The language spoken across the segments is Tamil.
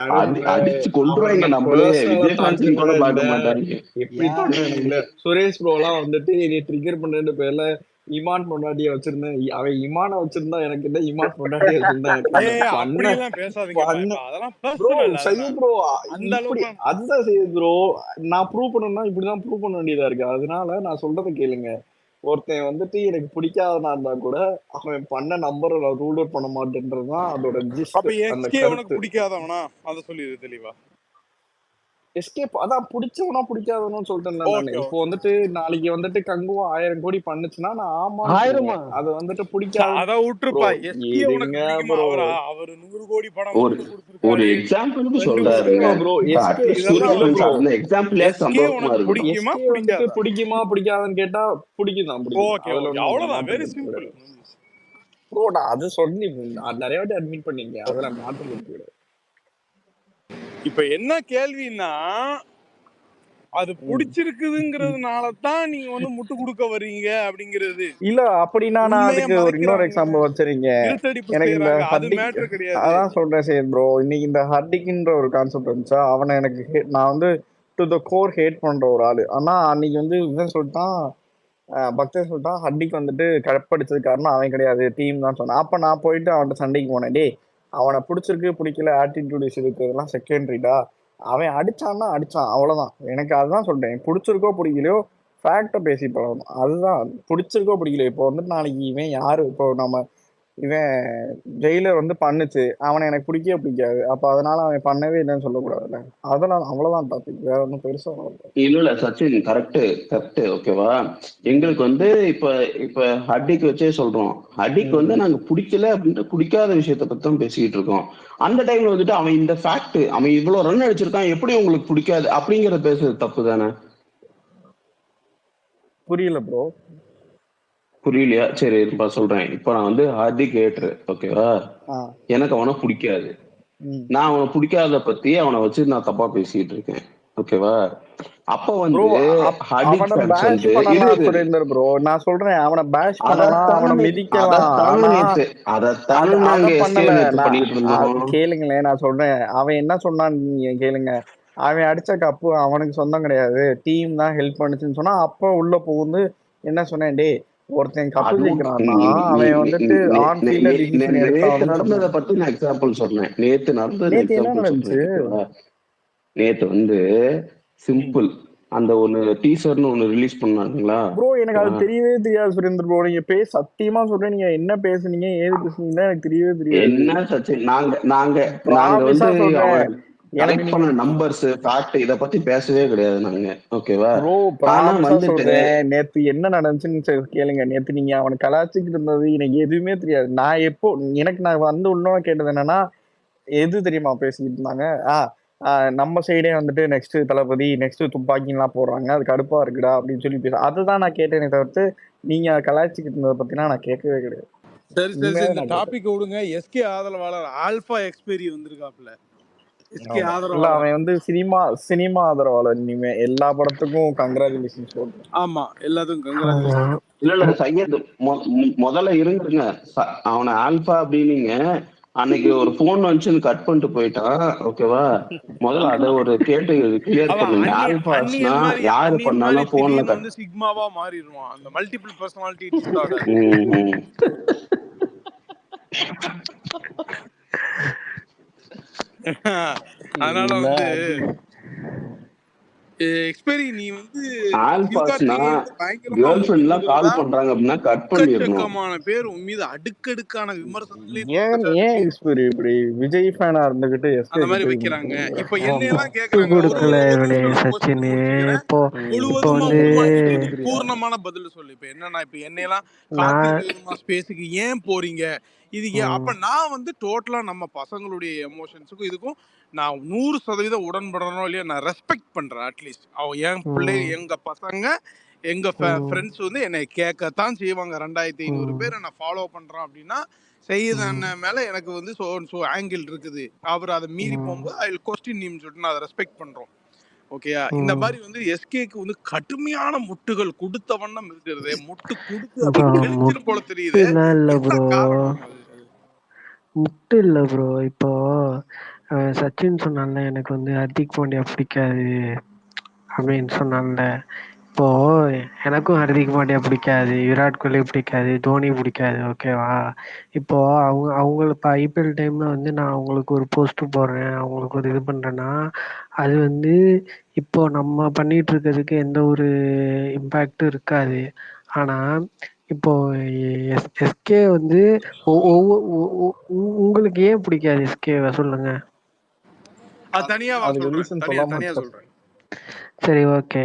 அடிச்சு அவரை கொண்டுருவாங்க. நான் நம்மளே பர்சனலா விஜய் தாக்க ஃபேன்ஸுங்க கூட கூட இல்ல. பார்க்க மாட்டாங்க. எப்படி தாக்க எனக்கு இல்ல. சுரேஷ் ப்ரோலாம் வந்துட்டு நீ ட்ரிகர் பண்றேன்னு பேர்ல இமான் பொண்டாட்டிய வச்சிருந்தேன். அவன் இமானை வச்சிருந்தா எனக்கு என்ன, இமான் பொண்டாட்டிய வச்சிருந்தா எனக்கு என்ன பண்ண அப்படியெல்லாம் பேசாதீங்க. பண்ண அதெல்லாம் ப்ரோ பர்சனல். செய்யும் ப்ரோ. அந்த இப்படி அளவுக்கு அதுதான் செய்யுது ப்ரோ. நான் ப்ரூவ் பண்ணணும்னா இப்படிதான் ப்ரூவ் பண்ண வேண்டியதா இருக்கு. அதனால நான் சொல்றதை கேளுங்க. ஒருத்தன் வந்துட்டு எனக்கு பிடிக்காதனா இருந்தா கூட அவன் பண்ண நம்பரை நான் ரூல் அவுட் பண்ண மாட்டேன்றதுதான் அதோட ஜிஸ்ட். அப்ப அந்த எஸ்கே உனக்கு கருத்து பிடிக்காதவனா அத சொல்லிடு தெளிவா. எஸ்கேப் அதான் பிடிச்சவனா பிடிக்காதவனும் சொல்லிட்டேன் நானு. இப்போ வந்துட்டு நாளைக்கு வந்துட்டு கங்குவா 1000 கோடி பண்ணுச்சுன்னா நான் ஆமான்னு ஆயிரமா சொல்லுவேன். அது வந்துட்டு பிடிக்காது அத விட்டுருப்பா. எஸ்கே உனக்கு இருங்க பிடிக்குமா? ப்ரோ. அவர் 100 கோடி படம் ஒரு வந்து ஒரு கொடுத்திருக்காரு. எக்ஸாம்பிளுக்கு 2 சொல்றாருங்க. நிச்சயமா ப்ரோ. எஸ்கே சூர்யா இல்ல fans ப்ரோ. அந்த எக்ஸாம்பிளே எஸ்கே சந்தோஷமா உனக்கு இருக்கட்டும். பிடிக்குமா எஸ்கே வந்துட்டு பிடிக்காதா? பிடிக்குமா பிடிக்காதுன்னு கேட்டா பிடிக்கும் தான், பிடிக்கும். ஓகே அதுல ஓகே, ஒன்றும் அவ்வளவுதான். மாற்று வெரி கருத்து சிம்பிள். கிடையாது ப்ரோ. நான் அது சொல்லி நிறைய வாட்டி அட்மிட் பண்ணிருக்கேன். அதுல மாற்று கருத்து கிடையாது. இப்ப என்ன கேள்வின்னா, அது பிடிச்சிருக்குதுங்கிறதுனால தான் நீங்க வந்து முட்டு கொடுக்க வர்றீங்க அப்படிங்கிறது. இல்ல அப்படின்னா நான் உண்மையை அதுக்கு ஒரு இன்னொரு மறைக்கிறாங்க, எக்ஸாம்பிள் வச்சிருக்கீங்க. இருட்டடிப்பு எனக்கு இந்த செய்யறாங்க. அது ஹர்டிக் மேட்ரு கிடையாது. அதான் சொல்றேன் சரி ப்ரோ. இன்னைக்கு இந்த ஹர்டிக்ன்ற ஒரு கான்செப்ட் இருந்துச்சா, அவனை எனக்கு நான் வந்து டு த கோர் ஹேட் பண்ற ஒரு ஆளு. ஆனா அன்னைக்கு வந்து இவன் சொல்லிட்டான், பக்தர் சொல்லிட்டான் ஹர்டிக் வந்துட்டு கப்படிச்சது காரணம் அவன் கிடையாது, டீம் தான் சொன்னான். அப்ப நான் போயிட்டு அவன்கிட்ட சண்டைக்கு போனேன். டே அவனை பிடிச்சிருக்கு பிடிக்கல ஆட்டிடியூட் இருக்கு, இதெல்லாம் செகண்டரிடா. அவன் அடிச்சான்னா அடிச்சான், அவ்வளவுதான். எனக்கு அதுதான் சொல்றேன். பிடிச்சிருக்கோ பிடிக்கலையோ ஃபேக்டை பேசி பழகணும். அதுதான் பிடிச்சிருக்கோ பிடிக்கலையோ. இப்போ வந்துட்டு நாளைக்கு இவன் யாரு, இப்போ நம்ம இவன் ஜெயிலர் வந்து பண்ணுச்சு, அவனை எனக்கு பிடிக்கவே பிடிக்காது. அப்ப அதனால அவன் பண்ணவே இல்லைன்னு சொல்லக்கூடாதுல்ல. அதெல்லாம் அவ்வளவுதான் டாபிக், வேற ஒன்றும் பெருசா இல்லை. இல்ல சச்சின் கரெக்ட் கரெக்ட் ஓகேவா. எங்களுக்கு வந்து இப்ப இப்ப ஹர்டிக் வச்சே சொல்றோம். ஹர்டிக் வந்து நாங்க பிடிக்கல அப்படின்ட்டு பிடிக்காத விஷயத்த பத்தி தான் பேசிக்கிட்டு இருக்கோம். அந்த டைம்ல வந்துட்டு அவன் இந்த ஃபேக்ட், அவன் இவ்வளவு ரன் அடிச்சிருக்கான், எப்படி உங்களுக்கு பிடிக்காது அப்படிங்கறத பேசுறது தப்பு தானே? புரியல ப்ரோ. புரியலையா? சரி இருப்பா சொல்றேன். இப்ப நான் வந்து ஹார்திக் ஹேட்டர் ஓகேவா. எனக்கு அவனை பிடிக்காது. நான் அவனை பிடிக்காத பத்தி அவனை வச்சு நான் தப்பா பேசிட்டு இருக்கேன் ஓகேவா. அப்ப வந்து ஹார்திக் ஃபேன்ஸ் வந்து சுரேந்தர் ப்ரோ நான் சொல்றேன் அவனை பேஷ் பண்ணலாம், அவனை மிதிக்கலாம். கேளுங்களேன் நான் சொல்றேன். அவன் என்ன சொன்னான்னு நீங்க கேளுங்க. அவன் அடிச்ச கப்பு அவனுக்கு சொந்தம் கிடையாது, டீம் தான் ஹெல்ப் பண்ணுச்சுன்னு சொன்னா அப்ப உள்ள புகுந்து என்ன சொன்னேன், டே ஒருத்தன் கப்பு ஜெயிக்கிறான்னா அவன் வந்துட்டு ஆன் ஃபீல்ட்ல டிசிஷன் நடந்ததை பத்தி நான் எக்ஸாம்பிள் சொன்னேன். நேத்து நடந்தது என்ன நடந்துச்சு? நேத்து வந்து சிம்பிள் அந்த ஒன்னு டீசர்னு ஒன்னு ரிலீஸ் பண்ணாங்களா ப்ரோ. எனக்கு அது தெரியவே தெரியாது சுரேந்தர் ப்ரோ. நீங்க சத்தியமா சொல்றேன், நீங்க என்ன பேசுனீங்க ஏது பேசுனீங்க எனக்கு தெரியவே தெரியாது. என்ன சச்சின் நாங்க நாங்க நாங்க வந்து கலெக்ட் பண்ண நம்பர்ஸ் ஃபேக்ட் இத பத்தி பேசவே கிடையாது நாங்க ஓகேவா. ப்ரோ ப்ராமிஸா சொல்றேன், நேத்து என்ன நடந்துச்சுன்னு கேளுங்க. நேத்து நீங்க அவனை கலாச்சிக்கிட்டு இருந்தது எனக்கு எதுவுமே தெரியாது. நான் எப்போ நான் வந்து இன்னொன்னு கேட்டது என்னன்னா, எது தெரியுமா பேசிக்கிட்டு இருந்தாங்க, நம்ம சைடே வந்துட்டு நெக்ஸ்ட் தளபதி நெக்ஸ்ட் துப்பாக்கிலாம் போடுறாங்க, அது கடுப்பா இருக்குடா அப்படின்னு சொல்லி பேச. அதுதான் நான் கேட்டேனே தவிர்த்து நீங்க கலாய்ச்சிக்கிட்டு இருந்ததை பத்தினா நான் கேட்கவே கிடையாது. சரி சரி சரி, இந்த டாபிக் விடுங்க. எஸ்கே ஆதரவாளர் ஆல்பா எக்ஸ்பெரி வந்திருக்காப்ல. எஸ்கே ஆதரவாளர் அவன் வந்து சினிமா ஆதரவாளர். இனிமே எல்லா படத்துக்கும் கங்க்ராச்சுலேஷன்ஸ் சொல்றேன். ஆமா எல்லாத்துக்கும் கங்க்ராச்சுலேஷன். இல்ல சையத் முதல்ல இருந்துருங்க. அவனை ஆல்பா அப்படின்னீங்க. அன்னைக்கு ஒரு போன் வந்துச்சு கட் பண்ணிட்டு போயிட்டான் ஓகேவா. முதல்ல அத ஒரு கேட்டு கிளியர் பண்ணுங்க. ஆல்பாஸ்னா யாரு பண்ணாலும் போன்ல வந்து சிக்மாவா மாறிடுவான். அந்த மல்டிபிள் பர்சனாலிட்டி டிஸார்டர். அதனால வந்து எக்ஸ்பெரி நீ வந்து ஆல்பாஸ்னா கேர்ள் ஃப்ரெண்ட்லாம் கால் பண்றாங்க அப்படினா கட் பண்ணிரணும். எக்கச்சக்கமான பேர் உன் மீது அடுக்கடுக்கான விமர்சனங்களை ஏன் எக்ஸ்பெரி இப்படி விஜய் ஃபேனா இருந்துகிட்டு அந்த மாதிரி வைக்கிறாங்க. இப்ப என்னையெல்லாம் கேக்குறாங்க பூர்ணமான பதில் சொல்லு. இப்ப என்னன்னா இப்ப என்னையெல்லாம் ஸ்பேஸுக்கு ஏன் போறீங்க இது அப்ப நான் வந்து டோட்டலா நம்ம பசங்களுடைய எமோஷன்ஸுக்கும் இதுக்கும் நான் 100% உடன்படுறனோ இல்லையா, நான் ரெஸ்பெக்ட் பண்றேன். அட்லீஸ்ட் என் பிள்ளை எங்க பசங்க எங்க ஃப்ரெண்ட்ஸ் வந்து என்னை கேட்கத்தான் செய்வாங்க. 2500 பேர் என்ன ஃபாலோ பண்றான் அப்படின்னா செய்யுது அண்ணன் மேல எனக்கு வந்து ஸோ ஆங்கிள் இருக்குது. அவர் அதை மீறி போகும்போது ஐ வில் கொஸ்டின் ஹிம் சொல்லிட்டு நான் அதை ரெஸ்பெக்ட் பண்றோம். ஓகேயா. இந்த மாதிரி வந்து எஸ்கேக்கு வந்து கடுமையான முட்டுகள் கொடுத்த வண்ணம் இருக்கிறது. முட்டு கொடுத்து அப்படி போல தெரியுது. முட்டு இல்ல ப்ரோ. இப்போ சச்சின் சொன்னான்ல எனக்கு வந்து ஹர்திக் பாண்டியா பிடிக்காது அப்படின்னு சொன்னான்ல. இப்போ எனக்கும் ஹர்திக் பாண்டியா பிடிக்காது, விராட் கோலி பிடிக்காது, தோனி பிடிக்காது. ஓகேவா? இப்போ அவங்கள இப்போ ஐபிஎல் டைம்ல வந்து நான் அவங்களுக்கு ஒரு போஸ்ட் போடுறேன், அவங்களுக்கு ஒரு இது பண்றேன்னா அது வந்து இப்போ நம்ம பண்ணிட்டு இருக்கிறதுக்கு எந்த ஒரு இம்பேக்டும் இருக்காது. ஆனா இப்போ எஸ்கே வந்து உங்களுக்கு ஏன் பிடிக்காது எஸ்கேவை சொல்லுங்க. அது தனியா அதுக்கு சொல்றேன், ரீசன் தனியா சொல்லாம தனியா இருப்பார். சொல்றேன். சரி, ஓகே.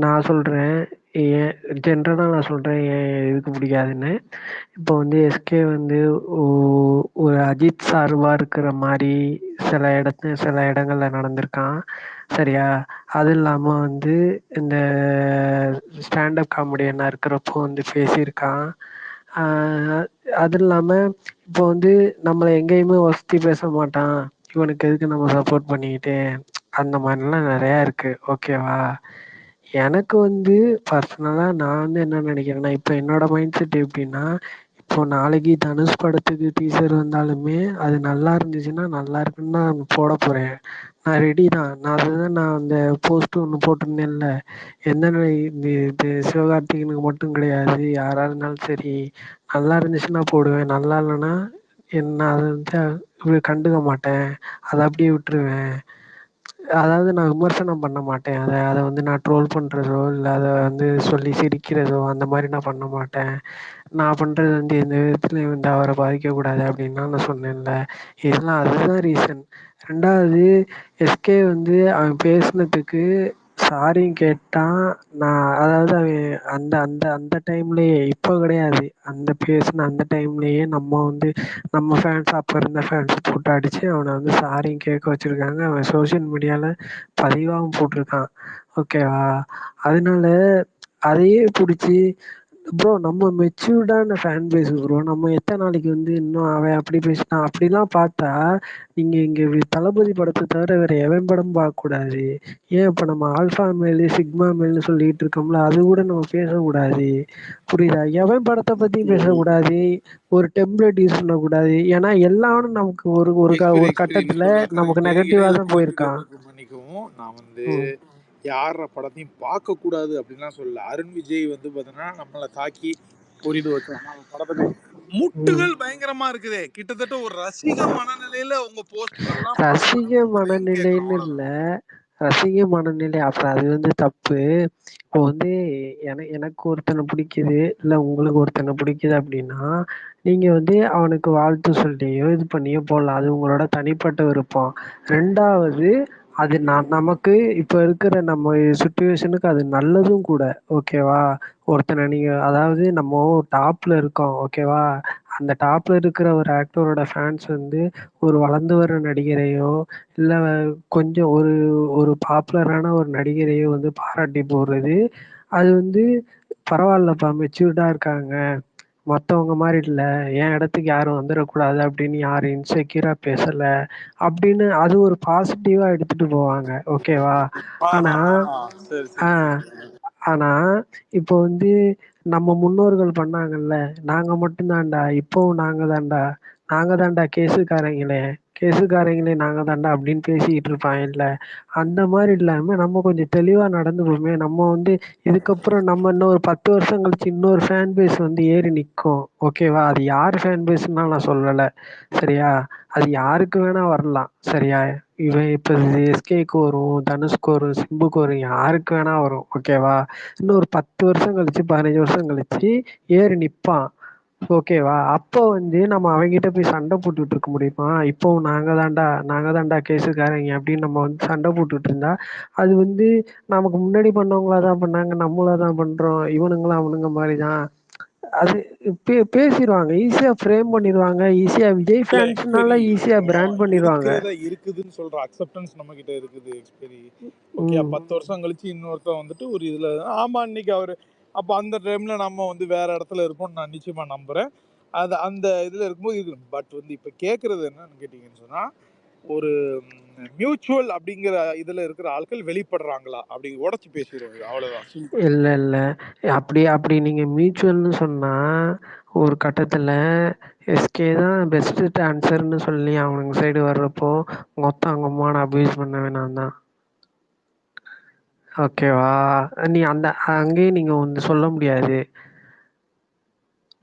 நான் சொல்கிறேன், ஏன் ஜென்ரலாக நான் சொல்கிறேன் ஏன் இதுக்கு பிடிக்காதுன்னு. இப்போ வந்து எஸ்கே வந்து ஒரு அஜித் சார்பாக இருக்கிற மாதிரி சில இடங்கள்ல நடந்திருக்கான். சரியா? அது இல்லாமல் வந்து இந்த ஸ்டாண்டப் காமெடியனாக இருக்கிறப்போ வந்து பேசியிருக்கான். அது இல்லாமல் இப்போ வந்து நம்மளை எங்கேயுமே ஒஸ்தி பேச மாட்டான், இவனுக்கு எதுக்கு நம்ம சப்போர்ட் பண்ணிக்கிட்டு, அந்த மாதிரிலாம் நிறையா இருக்குது. ஓகேவா? எனக்கு வந்து பர்சனலாக நான் வந்து என்ன நினைக்கிறேன்னா, இப்போ என்னோட மைண்ட் செட் எப்படின்னா, இப்போ நாளைக்கு தனுஷ் படத்துக்கு டீசர் வந்தாலுமே அது நல்லா இருந்துச்சுன்னா நல்லா இருக்குன்னு தான் நான் போட போகிறேன். நான் ரெடி தான். அதுதான் நான் அந்த போஸ்ட் ஒன்று போட்டிருந்தேன்ல, இது சிவகார்த்திகேயனுக்கு மட்டும் கிடையாது, யாராக இருந்தாலும் சரி நல்லா இருந்துச்சுன்னா போடுவேன், நல்லா இல்லைன்னா என்ன அதை வந்து கண்டுக்க மாட்டேன், அதை அப்படியே விட்டுருவேன். அதாவது நான் விமர்சனம் பண்ண மாட்டேன். அதை வந்து நான் ட்ரோல் பண்ணுறதோ இல்லை அதை வந்து சொல்லி சிரிக்கிறதோ அந்த மாதிரி நான் பண்ண மாட்டேன். நான் பண்ணுறது வந்து எந்த விதத்துலையும் வந்து அவரை பாதிக்கக்கூடாது அப்படின்னா நான் சொன்னேன்ல. அதுதான் ரீசன். ரெண்டாவது, எஸ்கே வந்து அவன் பேசுனதுக்கு சாரியும் கேட்டான். நான் அதாவது அவன் அந்த அந்த அந்த டைம்லேயே, இப்போ கிடையாது, அந்த பேசின அந்த டைம்லேயே நம்ம ஃபேன்ஸ், அப்போ இருந்த ஃபேன்ஸ் போட்டு அடித்து அவனை வந்து சாரியும் கேட்க வச்சுருக்காங்க. அவன் சோஷியல் மீடியாவில் பதிவாகவும் போட்டிருக்கான். ஓகேவா? அதனால அதையே பிடிச்சி ப்ரோ, நம்ம மெச்சூர்டான ஃபேன் பேஸ் ப்ரோ. நம்ம எத்தனை நாளைக்கு வந்து இன்னும் அவன் அப்படி பேசினான் அப்படிலாம் பார்த்தா நீங்கள் இங்கே தளபதி படத்தை தவிர வேறு எவன் படம் பார்க்கக்கூடாது. ஏன் இப்போ நம்ம ஆல்ஃபா மேலு சிக்மா மேல்னு சொல்லிட்டு இருக்கோம்ல, அது கூட நம்ம பேசக்கூடாது. புரியுதா? எவன் படத்தை பற்றியும் பேசக்கூடாது, ஒரு டெம்ப்ளேட் யூஸ் பண்ணக்கூடாது. ஏன்னா எல்லாரும் நமக்கு ஒரு ஒரு ஒரு கட்டத்தில் நமக்கு நெகட்டிவாக தான் போயிருக்கான். மன்னிக்கவும், நான் வந்து ம் யார படத்தையும் பார்க்க கூடாது அப்படின்லாம் சொல்லல. அருண் விஜய் வந்து பாத்தீங்கன்னா நம்மளை தாக்கி ஒரு இது வச்சாங்க. அந்த படத்துக்கு முட்டுகள் பயங்கரமா இருக்குதே. கிட்டத்தட்ட ஒரு ரசிக மனநிலையில உங்க போஸ்டர்லாம் ரசிக மனநிலைன்னு இல்லை, ரசிக மனநிலை அப்புறம் அது வந்து தப்பு. இப்போ வந்து எனக்கு ஒருத்தனை பிடிக்குது, இல்லை உங்களுக்கு ஒருத்தனை பிடிக்குது அப்படின்னா நீங்கள் வந்து அவனுக்கு வாழ்த்து சொல்லியோ இது பண்ணியோ போடலாம். அது உங்களோட தனிப்பட்ட விருப்பம். ரெண்டாவது, அது நமக்கு இப்போ இருக்கிற நம்ம சுச்சுவேஷனுக்கு அது நல்லதும் கூட. ஓகேவா? ஒருத்தனை நீங்கள் அதாவது நம்ம டாப்பில் இருக்கோம். ஓகேவா? அந்த டாப்பில் இருக்கிற ஒரு ஆக்டரோட ஃபேன்ஸ் வந்து ஒரு வளர்ந்து வர நடிகரையோ இல்லை கொஞ்சம் ஒரு ஒரு பாப்புலரான ஒரு நடிகரையோ வந்து பாராட்டி போடுறது, அது வந்து பரவாயில்லப்பா, மெச்சூர்டாக இருக்காங்க, மற்றவங்க மாதிரி இல்லை, என் இடத்துக்கு யாரும் வந்துடக்கூடாது அப்படின்னு யாரும் இன்செக்யூராக பேசலை அப்படின்னு அது ஒரு பாசிட்டிவாக எடுத்துகிட்டு போவாங்க. ஓகேவா? ஆனால் சரி ஆ சரி. ஆனா இப்போ வந்து நம்ம முன்னோர்கள் பண்ணாங்கல்ல, நாங்க மட்டும்தான்டா, இப்பவும் நாங்க தான்டா கேசுக்காரங்களே நாங்க தான்டா அப்படின்னு பேசிக்கிட்டு இருப்பாங்கல்ல. அந்த மாதிரி இல்லாம நம்ம கொஞ்சம் தெளிவா நடந்துப்போமே. நம்ம வந்து இதுக்கப்புறம் நம்ம இன்னும் ஒரு 10 வருஷம் கழிச்சு இன்னொரு ஃபேன் பேஸ் வந்து ஏறி நிக்கும். ஓகேவா? அது யார் ஃபேன் பேஸ்ன்னா நான் சொல்லல. சரியா? அது யாருக்கு வேணா வரலாம். சரியா? இவன் இப்ப எஸ்கேக்கு வரும், தனுஷ்க்கு வரும், சிம்புக்கு வரும், யாருக்கு வேணா வரும். ஓகேவா? இன்னும் ஒரு 10 வருஷம் கழிச்சு 15 வருஷம் கழிச்சு ஏறி நிப்பான். ஓகேவா? அப்போ வந்து நம்ம அவங்கிட்ட போய் சண்டை போட்டுட்டு இருக்க முடியுமா? இப்போவும் நாங்க தான்டா கேஸுக்காரங்க அப்படின்னு நம்ம வந்து சண்டை போட்டுட்டு இருந்தா அது வந்து நமக்கு முன்னாடி பண்ணவங்களா தான் பண்ணாங்க, நம்மளா தான் பண்றோம், இவனுங்களும் அவனுங்க மாதிரி தான். அது பேசிடுவாங்க, ஈஸியா ஃப்ரேம் பண்ணிடுவாங்க, ஈஸியா விஜய் இல்ல ஃபேன்ஸ்னால எக்ஸ்பெரி, ஈஸியா பிராண்ட் பண்ணிடுவாங்க. இருக்குதுன்னு சொல்ற அக்செப்டன்ஸ் நம்ம கிட்ட இருக்குது எக்ஸ்பெரி. ஓகே, 10 வருஷம் கழிச்சு இன்னொருத்தன் வந்துட்டு ஒரு இதுல ஆமா இன்னைக்கு அவரு அப்ப அந்த டைம்ல நம்ம வந்து வேற இடத்துல இருப்போம்னு நான் நிச்சயமா நம்புறேன். அது அந்த இதுல இருக்கும்போது இது. பட் வந்து இப்ப கேக்குறது என்னன்னு கேட்டீங்கன்னு சொன்னா, ஒரு மியூச்சுவல் அப்படிங்கிற இதுல இருக்கிற ஆட்கள் வெளிப்படுறாங்களா அப்படி உடைச்சு பேசிடுவோம். அவ்வளவுதான், சிம்பிள். இல்ல. அப்படி அப்படி நீங்க மியூச்சுவல்னு சொன்னா ஒரு கட்டத்துல எஸ்கே தான் பெஸ்ட் ஆன்சர்ன்னு சொல்லி அவனுங்க சைடு வர்றப்போ மொத்தம் அவங்க அம்மான அபியூஸ் பண்ண வேணாம் தான். ஓகேவா? நீ அந்த அங்கேயும் நீங்க ஒன்று சொல்ல முடியாது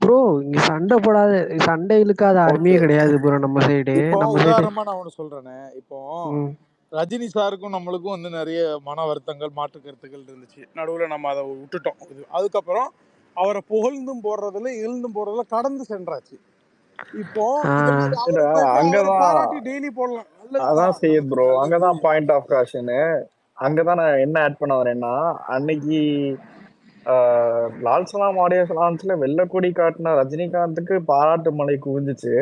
ப்ரோ. இங்க சண்டை போடாத, சண்டை இழுக்காத ஆர்மியே ஓகே கிடையாது ப்ரோ நம்ம சைடு. இப்போ நம்ம சைடு உதாரணமா நான் ஒண்ணு சொல்றேனே, இப்போ ம் ரஜினி சாருக்கும் நம்மளுக்கும் வந்து நிறைய மன வருத்தங்கள் மாற்று கருத்துக்கள் இருந்துச்சு. நடுவுல நம்ம அதை விட்டுட்டோம். அதுக்கப்புறம் அவரை புகழ்ந்தும் போடுறதுல இழுந்தும் போடுறதுல கடந்து சென்றாச்சு. இப்போ ஆ இது மாதிரி அவரை அவரை அங்கதான் பாராட்டி டெய்லி போடலாம், நல்லதுதான், அதான் செய்யுது ப்ரோ. நல்லது. அங்கதான் பாயிண்ட் ஆஃப் காஷனு. அங்கதான் நான் என்ன ஆட் பண்ண வரேன்னா, அன்னைக்கு லால் சலாம் ஆடியோ லான்ச்ல வெள்ளக்கொடி காட்டின ரஜினிகாந்துக்கு பாராட்டு மழை குவிஞ்சிச்சு.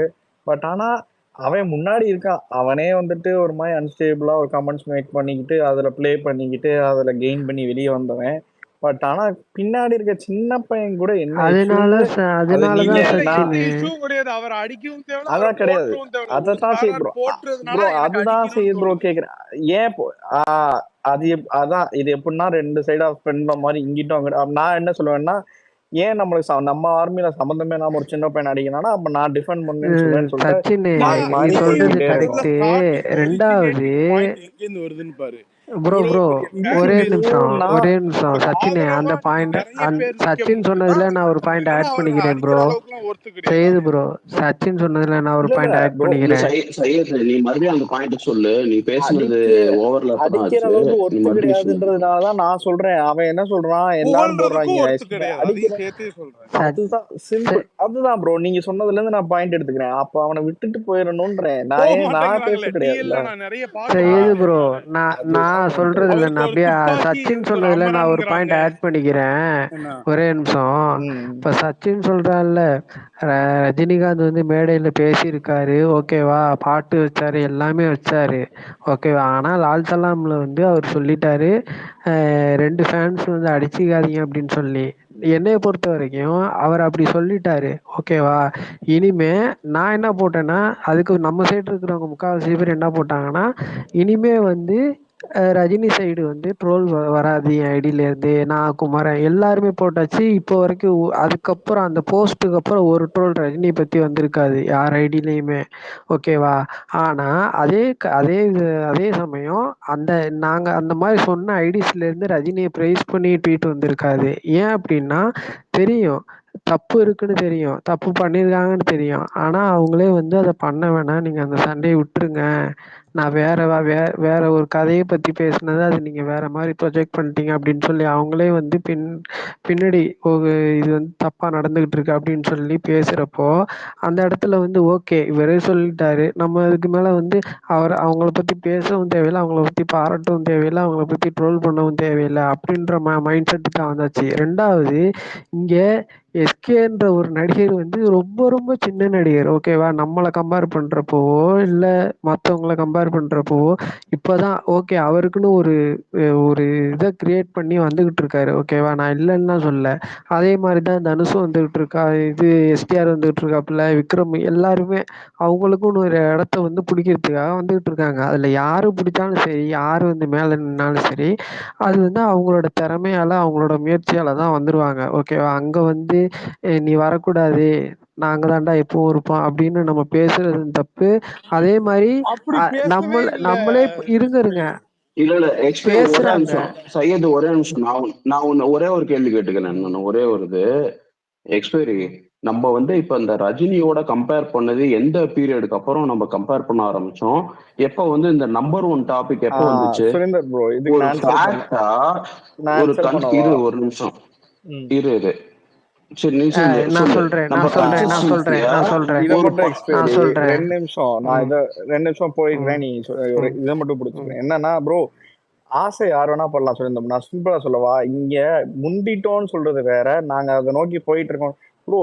பட் ஆனா அவன் முன்னாடி இருக்கான், அவனே வந்துட்டு ஒரு மாதிரி அன்ஸ்டேபிளா ஒரு கமெண்ட்ஸ் மேக் பண்ணிக்கிட்டு அதுல ப்ளே பண்ணிக்கிட்டு அதுல கெயின் பண்ணி வெளியே வந்தவன். பட் ஆனா பின்னாடி இருக்க சின்ன பையன் கூட என்ன இஷ்யூ, அதனால அது அதனாலதான் நீங்க இல்ல நான் எந்த சச்சின். இஷ்யூவும் கிடையாது. அவரை அடிக்கவும் தேவையில்ல, அவரை அதான் கிடையாது. போற்றவும் தேவையில்ல. ஒரு அதான் செய்யுது சாரார் ப்ரோ. போற்றுறதுனால ப்ரோ எனக்கு அதுதான் அடிக்கணும்னு செய்யுது ப்ரோ தோணுது. கேக்குறேன். ஏன் அது அதான் இது எப்படின்னா ரெண்டு சைட் ஆஃப் ஃப்ரெண்ட் மாதிரி இங்கிட்டும் அங்கிட்டும். நான் என்ன சொல்லுவேன்னா, ஏன் நம்மளுக்கு நம்ம ஆர்மியில சம்மந்தமே இல்லாம ஒரு சின்ன பையன் அடிக்கணும்னா அப்ப நான் டிஃபெண்ட் பண்ணேன்னு சொல்லுவேன்னு சொல்லிட்டு சச்சின் மாறி ஏன் நீ மாறி சொல்றது போய்கிட்டே இருக்கும். கரெக்டு. ரெண்டாவது பாயிண்ட் எங்கேருந்து வருதுன்னு பாரு. ப்ரோ இவ்வளவு பெரிய ஃபேன் ஒரே பேஸ் நிமிஷம் நான் ஒரே நிமிஷம் அவருக்கு சச்சினே, அந்த ஆதரவா பாயிண்ட் நிறைய பேர் நிக்கும் சச்சின் போதுதான் சொன்னதுல நான் ஒரு பாயிண்ட் இல்லைன்னா ஆட் அவரை பண்ணிக்கிறேன் அடிக்கிற ப்ரோ. அளவுக்கு எல்லாம் ஒர்த்து கிடையாது. செய்யுது ப்ரோ. சச்சின் சொன்னதுல நான் ஒரு இல்ல பாயிண்ட் ஆட் ப்ரோ, இல்ல பண்ணிக்கிறேன். சையத், நீ மறுபடியும் அந்த பாயிண்ட் சொல்லு. நீ பேசுனது அடிக்க ஓவர்லாப் தான் அடிக்கிற ஆச்சு. அளவுக்கு நீ ஒத்து மறுபடியும் சொல்லு. கிடையாதுன்றதுனாலதான் நான் சொல்றேன். அவன் என்ன சொல்றான், எல்லாரும் புகழ்றதுக்கும் போடுறாங்க ஒர்த்து கிடையாது, அடிக்கிற. அதையும் சேர்த்தே சொல்றேன். சச் அதுதான் ச- சிம்பிள். அதுதான் ப்ரோ நீங்க சொன்னதுல இருந்து நான் பாயிண்ட் எடுத்துக்கிறேன். அப்ப அவனை விட்டுட்டு போயிடணும்ன்றேன். போக நான் பேச மாட்டேங்கிறாங்களே கிடையாதுல்ல. டிஎல்ல, நான் நிறைய செய்யுது பாக்குறேன் ப்ரோ. டிஎல்ல. நான் அதுதான் பாயிண்ட். சொல்றது இல்லை, அவருக்கு நான் ஒரு அப்படியே துப்பாக்கி சச்சின் இருக்கு, ஒரு சொன்னதுல நான் ஒரு அமரன்ங்கிறாங்க. பாயிண்ட் ஆட் பண்ணிக்கிறேன். என்ன ஒரே நிமிஷம். ம் இப்போ சச்சின் சொல்றான்ல, ரஜினிகாந்த் வந்து மேடையில் பேசியிருக்காரு, ஓகேவா, பாட்டு வச்சாரு, எல்லாமே வச்சாரு, ஓகேவா. ஆனால் லால் சலாம்ல வந்து அவர் சொல்லிட்டாரு, ரெண்டு ஃபேன்ஸ் வந்து அடிச்சுக்காதீங்க அப்படின்னு சொல்லி. என்னைய பொறுத்த வரைக்கும் அவர் அப்படி சொல்லிட்டாரு, ஓகேவா. இனிமே நான் என்ன போட்டேன்னா, அதுக்கு நம்ம சைடு இருக்கிறவங்க முக்கால்வாசி பேர் என்ன போட்டாங்கன்னா, இனிமே வந்து ரஜினி சைடு வந்து ட்ரோல் வராது என் ஐடியிலேருந்து, நான் குமாரன் எல்லாருமே போட்டாச்சு இப்போ வரைக்கும். அதுக்கப்புறம் அந்த போஸ்ட்டுக்கு அப்புறம் ஒரு ட்ரோல் ரஜினி பற்றி வந்திருக்காது யார் ஐடியிலையுமே, ஓகேவா. ஆனால் அதே சமயம் அந்த நாங்கள் அந்த மாதிரி சொன்ன ஐடிஸ்லேருந்து ரஜினியை ப்ரைஸ் பண்ணி ட்வீட் வந்திருக்காது. ஏன் அப்படின்னா தெரியும் தப்பு இருக்குன்னு தெரியும், தப்பு பண்ணியிருக்காங்கன்னு தெரியும். ஆனால் அவங்களே வந்து அதை பண்ண வேணாம், நீங்கள் அந்த சண்டையை விட்டுருங்க, நான் வேற ஒரு கதையை பற்றி பேசினது அது நீங்கள் வேற மாதிரி ப்ரொஜெக்ட் பண்ணிட்டீங்க அப்படின்னு சொல்லி அவங்களே வந்து பின்னாடி ஒரு இது வந்து தப்பாக நடந்துக்கிட்டு இருக்கு அப்படின்னு சொல்லி பேசுகிறப்போ, அந்த இடத்துல வந்து ஓகே இவரே சொல்லிட்டாரு, நம்ம அதுக்கு மேலே வந்து அவங்கள பற்றி பேசவும் தேவையில்லை, அவங்கள பற்றி பாராட்டவும் தேவையில்லை, அவங்கள பற்றி ட்ரோல் பண்ணவும் தேவையில்லை அப்படின்ற மைண்ட் செட்டு தான் வந்தாச்சு. ரெண்டாவது, இங்கே எஸ்கேன்ற ஒரு நடிகர் வந்து ரொம்ப ரொம்ப சின்ன நடிகர், ஓகேவா. நம்மளை கம்பேர் பண்ணுறப்போவோ இல்லை மற்றவங்கள கம்பேர் பண்ணுறப்போவோ இப்போதான் ஓகே அவருக்குன்னு ஒரு ஒரு இதை கிரியேட் பண்ணி வந்துக்கிட்டு இருக்காரு, ஓகேவா. நான் இல்லைன்னா சொல்ல. அதே மாதிரி தான் தனுஷும் வந்துக்கிட்டு இருக்கா, இது எஸ்டிஆர் வந்துக்கிட்டு இருக்காப்புல, விக்ரம், எல்லாருமே அவங்களுக்குன்னு ஒரு இடத்த வந்து பிடிக்கிறதுக்காக வந்துக்கிட்டு இருக்காங்க. அதில் யார் பிடிச்சாலும் சரி, யார் வந்து மேலே நின்னாலும் சரி, அது வந்து அவங்களோட திறமையால அவங்களோட முயற்சியால தான் வந்துருவாங்க, ஓகேவா. அங்கே வந்து நீ வரக்கூடாது, நாங்க தான்டா எப்பவும் இருப்போம் அப்படின்னு நம்ம பேசுறது தப்பு. அதே மாதிரி அப்படி பேசவே இல்ல நம்மளே இருங்க இல்ல எக்ஸ்பைரி ஒரே பேசுறாங்க. நிமிஷம் சையது, ஒரே நிமிஷம். நான் உன்னை ஒரே ஒரு கேள்வி கேட்டுக்கிறேன். நான் ஒரே ஒரு இது எக்ஸ்பைரி. நம்ம வந்து இப்ப இந்த ரஜினியோட கம்பேர் பண்ணது எந்த பீரியடுக்கு அப்புறம் நம்ம கம்பேர் பண்ண ஆரம்பிச்சோம்? எப்ப வந்து இந்த நம்பர் ஒன் டாபிக் எப்ப வந்துச்சு? சுரேந்தர் ப்ரோ, இதுக்கு ஒரு நான் ஆன்சர் பண்ண ஃபேக்டா நான் ஒரு ஆன்சர் பண்ணவா? இரு ஒரு நிமிஷம் ம். இரு. சரி நீ சொல்லு நான் சொல்லு. சொல்றேன் நம்ம நான் சொல்றேன் நான் சொல்றேன் கன்சிஸ்டன்சியா நான் சொல்றேன் இதை ஒரு மட்டும் நான் எக்ஸ்பைரி சொல்றேன் 2 நிமிஷம். நான் ம் இதை 2 நிமிஷம் போயிடுறேன். ம் நீ ஒரு ம் இதை மட்டும் ம் பிடிச்சிக்கிறேன். என்னன்னா ப்ரோ, ஆசை யார் வேணா பண்ணலாம் சுரேந்தர். நான் சிம்பிளா சொல்லவா, இங்க முந்திட்டோம்னு சொல்றது வேற, நாங்க அதை நோக்கி போயிட்டு இருக்கோம் ப்ரோ.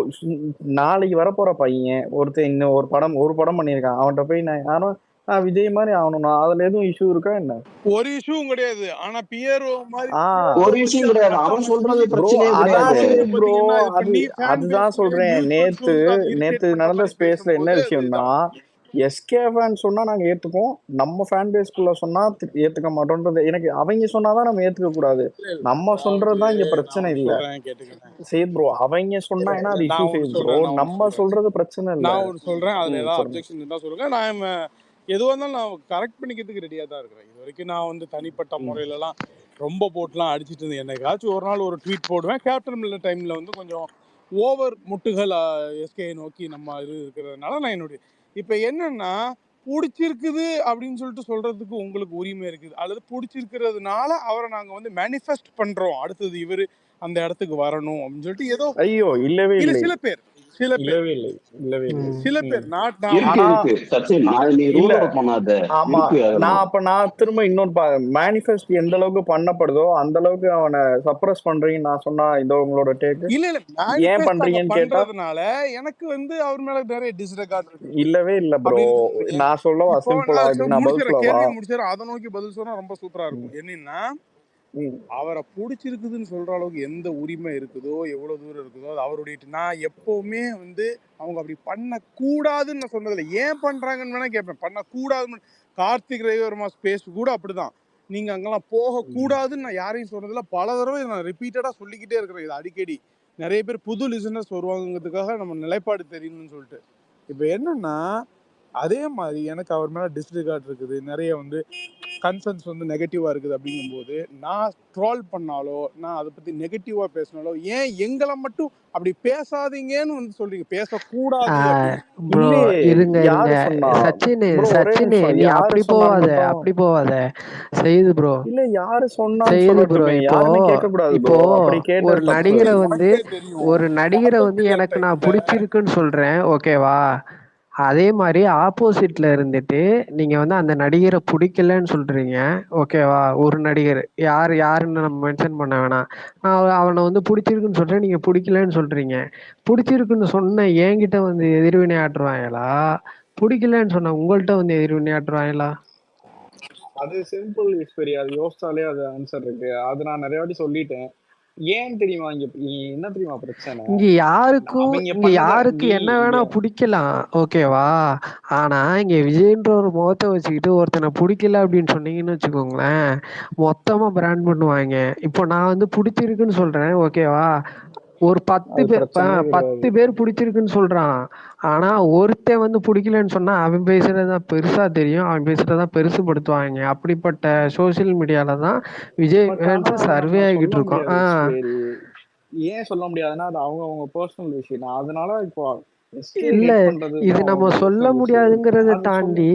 நாளைக்கு வரப்போற பையன் ஒருத்தன் இன்னும் ஒரு படம் பண்ணியிருக்கான், அவன்கிட்ட போய் நான் யாரும் விஜய் மாதிரி ஆகணும், அதுல எதுவும் இஷ்யூ இருக்கா என்ன? ஒரு இஷ்யூவும் கிடையாது. ஆனா பியரோ மாதிரி ஒரு வச்சு விஷயம் அதை கிடையாது, அவன் கட்டமைச்சு சொல்றது ப்ரோ பிரச்சனையே அதான் கிடையாது. சரி ப்ரோ, பாத்தீங்கன்னா இது அது பண்ணி ஃபேன் அதுதான் பேஸ்க்குள்ளேயே சொல்றேன். மியூச்சுவல் நேத்து இஷ்யூஸ் அதை இரிட்டேட் பண்ற நடந்த மாதிரி ஸ்பேஸ்ல என்ன பேசும்போது அது விஷயம்னா, இதாகும். எஸ்கே ஃபேன் சொன்னா நாங்க ஏத்துப்போம், நம்ம ஃபேன் பேஸ்க்குள்ள சொன்னா ஏத்துக்க மாட்டோம்ன்றது. எனக்கு அவங்க சொன்னாதான் நம்ம ஏத்துக்க கூடாது, இல்ல இல்ல நம்ம அதாவது சொல்றதுதான் இங்க நான் பிரச்சனை ஒண்ணு இல்ல. சொல்றேன் கேட்டுக்கங்க. சேம் ப்ரோ, அவங்க சொன்னாங்கன்னா அது இஷ்யூ நான் ஒண்ணு ஃபேஸ் ப்ரோ, சொல்றேன் நான் ஒண்ணு நம்ம சொல்றேன் சொல்றது பிரச்சனை இல்ல. நான் ஒண்ணு சொல்றேன் அதுல ஏதாவது சொல்லுங்க. அப்ஜெக்ஷன் இருந்தா சொல்லுங்க. நான் எதுவாக இருந்தாலும் நான் கரெக்ட் பண்ணிக்கிறதுக்கு ரெடியா தான் இருக்கிறேன். இது வரைக்கும் நான் வந்து தனிப்பட்ட முறையிலலாம் ரொம்ப போட்டுலாம் அடிச்சிட்டு இருந்தேன். என்னைக்காச்சும் ஒரு நாள் ஒரு ட்வீட் போடுவேன். கேப்டன் மில்லர் டைம்ல வந்து கொஞ்சம் ஓவர் முட்டுகள் எஸ்கே நோக்கி நம்ம இது இருக்கிறதுனால நான் என்னுடைய இப்போ என்னன்னா பிடிச்சிருக்குது அப்படின்னு சொல்லிட்டு சொல்றதுக்கு உங்களுக்கு உரிமை இருக்குது, அல்லது பிடிச்சிருக்கிறதுனால அவரை நாங்க வந்து மேனிஃபெஸ்ட் பண்றோம் அடுத்தது இவர் அந்த இடத்துக்கு வரணும் அப்படின்னு சொல்லிட்டு ஏதோ ஐயோ இல்லவே இல்ல இல்லை, சில பேர் இல்லவே இல்லை, இல்லவே இல்லை. சில பேர் நாட் இருக்கு ஆனா இருக்கு சச்சின், நீ இல்ல, ரூல் அவுட் பண்ணாத. ஆமா, இருக்கு அதெல்லாம். நான் திரும்ப இன்னொரு மேனிஃபெஸ்ட் எந்த அளவுக்கு பண்ணப்படுதோ அந்த அளவுக்கு அவனை சப்ரஸ் பண்றீங்கன்னு நான் சொன்னா இதோ உங்களோட டேக்கு. இல்ல இல்ல ஏன் மேனிஃபெஸ்ட் அங்க பண்றீங்கன்னு கேட்டா பண்றதுனால எனக்கு வந்து அவர் மேல நிறைய டிஸ்ரெகார்ட் இருக்கு. இல்லவே இல்ல ப்ரோ. அப்படி இருக்கும்போது நான் சொல்லவா இப்போ சிம்பிளா, இதுக்கு நான் பதில் முடிச்சிடறேன், சொல்லவா? கேள்வி முடிச்சிடறேன், அதை நோக்கி பதில் சொன்னா ரொம்ப சூப்பரா இருக்கும். என்னன்னா அவரை பிடிச்சிருக்குதுன்னு சொல்ற அளவுக்கு எந்த உரிமை இருக்குதோ எவ்வளவு தூரம் இருக்குதோ அது அவருடைய. நான் எப்பவுமே வந்து அவங்க அப்படி பண்ணக்கூடாதுன்னு நான் சொன்னதில்லை, ஏன் பண்றாங்கன்னு வேணா கேட்பேன். பண்ணக்கூடாதுன்னு கார்த்திக் ரவிவர்மா ஸ்பேஸ் கூட அப்படிதான், நீங்க அங்கெல்லாம் போகக்கூடாதுன்னு நான் யாரையும் சொன்னதில்ல. பல தடவை நான் ரிப்பீட்டடா சொல்லிக்கிட்டே இருக்கிறேன் இது அடிக்கடி. நிறைய பேர் புது லிசனர்ஸ் வருவாங்கிறதுக்காக நம்ம நிலைப்பாடு தெரியணும்னு சொல்லிட்டு. இப்போ என்னன்னா அதே மாதிரி எனக்கு அவர் மேலே டிஸ்ரிகார்ட் இருக்குது, நிறைய வந்து கன்சர்ன்ஸ் வந்து நெகட்டிவாக இருக்குது. அப்படிங்கும்போது நான் ட்ரோல் பண்ணாலோ நான் அதை பற்றி நெகட்டிவாக பேசினாலோ ஏன் எங்களை மட்டும் அப்படி பேசாதீங்கன்னு வந்து சொல்றீங்க, பேசக்கூடாது அப்படின்னு. ப்ரோ இல்லையே, இருங்க யாரு இருங்க சொன்னா சச்சினு ப்ரோ? ஒரே சச்சினு நிமிஷம், நீ யாரு அப்படி சொன்னான்னு போவாத மட்டும். அப்படி போவாத செய்து ப்ரோ இல்ல யாரு சொன்னான்னு செய்து ப்ரோ. சொல்லட்டுமே, இப்போ யாருமே கேட்க கூடாது இப்போ ப்ரோ. அப்படி கேட்ட ஒரு தப்பு. நடிகரை வந்து உனக்கே தெரியும் ஒரு நடிகரை வந்து கேப்டன் எனக்கு நான் டைம்ல பிடிச்சிருக்குன்னு சொல்றேன், ஓகேவா? அதே மாதிரி ஆப்போசிட்ல இருந்துட்டு நீங்க வந்து அந்த நடிகரை பிடிக்கலன்னு சொல்றீங்க, ஓகேவா? ஒரு நடிகர் யாருன்னு நம்ம மென்ஷன் பண்ண வேணாம், நான் அவனை வந்து பிடிச்சிருக்குன்னு சொல்றேன், நீங்க பிடிக்கலன்னு சொல்றீங்க. பிடிச்சிருக்குன்னு சொன்ன என்கிட்ட வந்து எதிர்வினை ஆற்றுவாங்களா, பிடிக்கலன்னு சொன்ன உங்கள்கிட்ட வந்து எதிர்வினை ஆற்றுவாங்களா? அது சிம்பிள் ஈஸ்வரி, அது யோசிச்சாலே அது ஆன்சர் இருக்கு. அது நான் நிறைய வாட்டி சொல்லிட்டேன். ஏன் தெரியுமா இங்க என்ன தெரியுமா பிரச்சனை? இங்க அவங்க இங்க பண்ணத யாருக்கு நீ என்ன வேணா பிடிக்கலாம், ஓகேவா? ஆனா இங்க விஜய்ன்ற ஒரு முகத்தை வச்சுக்கிட்டு ஒருத்தனை பிடிக்கல அப்படின்னு சொன்னீங்கன்னு வச்சுக்கோங்களேன், மொத்தமா பிராண்ட் பண்ணுவாங்க. இப்போ நான் வந்து பிடிச்சிருக்குன்னு சொல்றேன், ஓகேவா? ஒரு 10 அது பேர் பிரச்சனையே கிடையாது. 10 பேர் பிடிச்சிருக்குன்னு சொல்றான், ஆனா ஒருத்தன் வந்து பிடிக்கலன்னு சொன்னா அவன் பேசுறதுதான் பெருசா தெரியும், அவன் பேசுறதுதான் பெருசுபடுத்துவாங்க. அப்படிப்பட்ட சோசியல் மீடியால தான் விஜய் பட் ஆனா ஃபேன்ஸ் அதை சர்வே நம்ம சொல்ல ஆகிட்டு இருக்கோம். முடியாது ஈஸ்வரி. ஏன் சொல்ல முடியாதுன்னா அது அவங்க பர்சனல் விஷயம். நான் அதனால இப்போ எஸ்கே இல்ல, ஹேட் பண்றது இது தான் நம்ம அவங்க சொல்ல பர்சனல் விஷயம். முடியாதுங்கிறத அது சொல்ல தாண்டி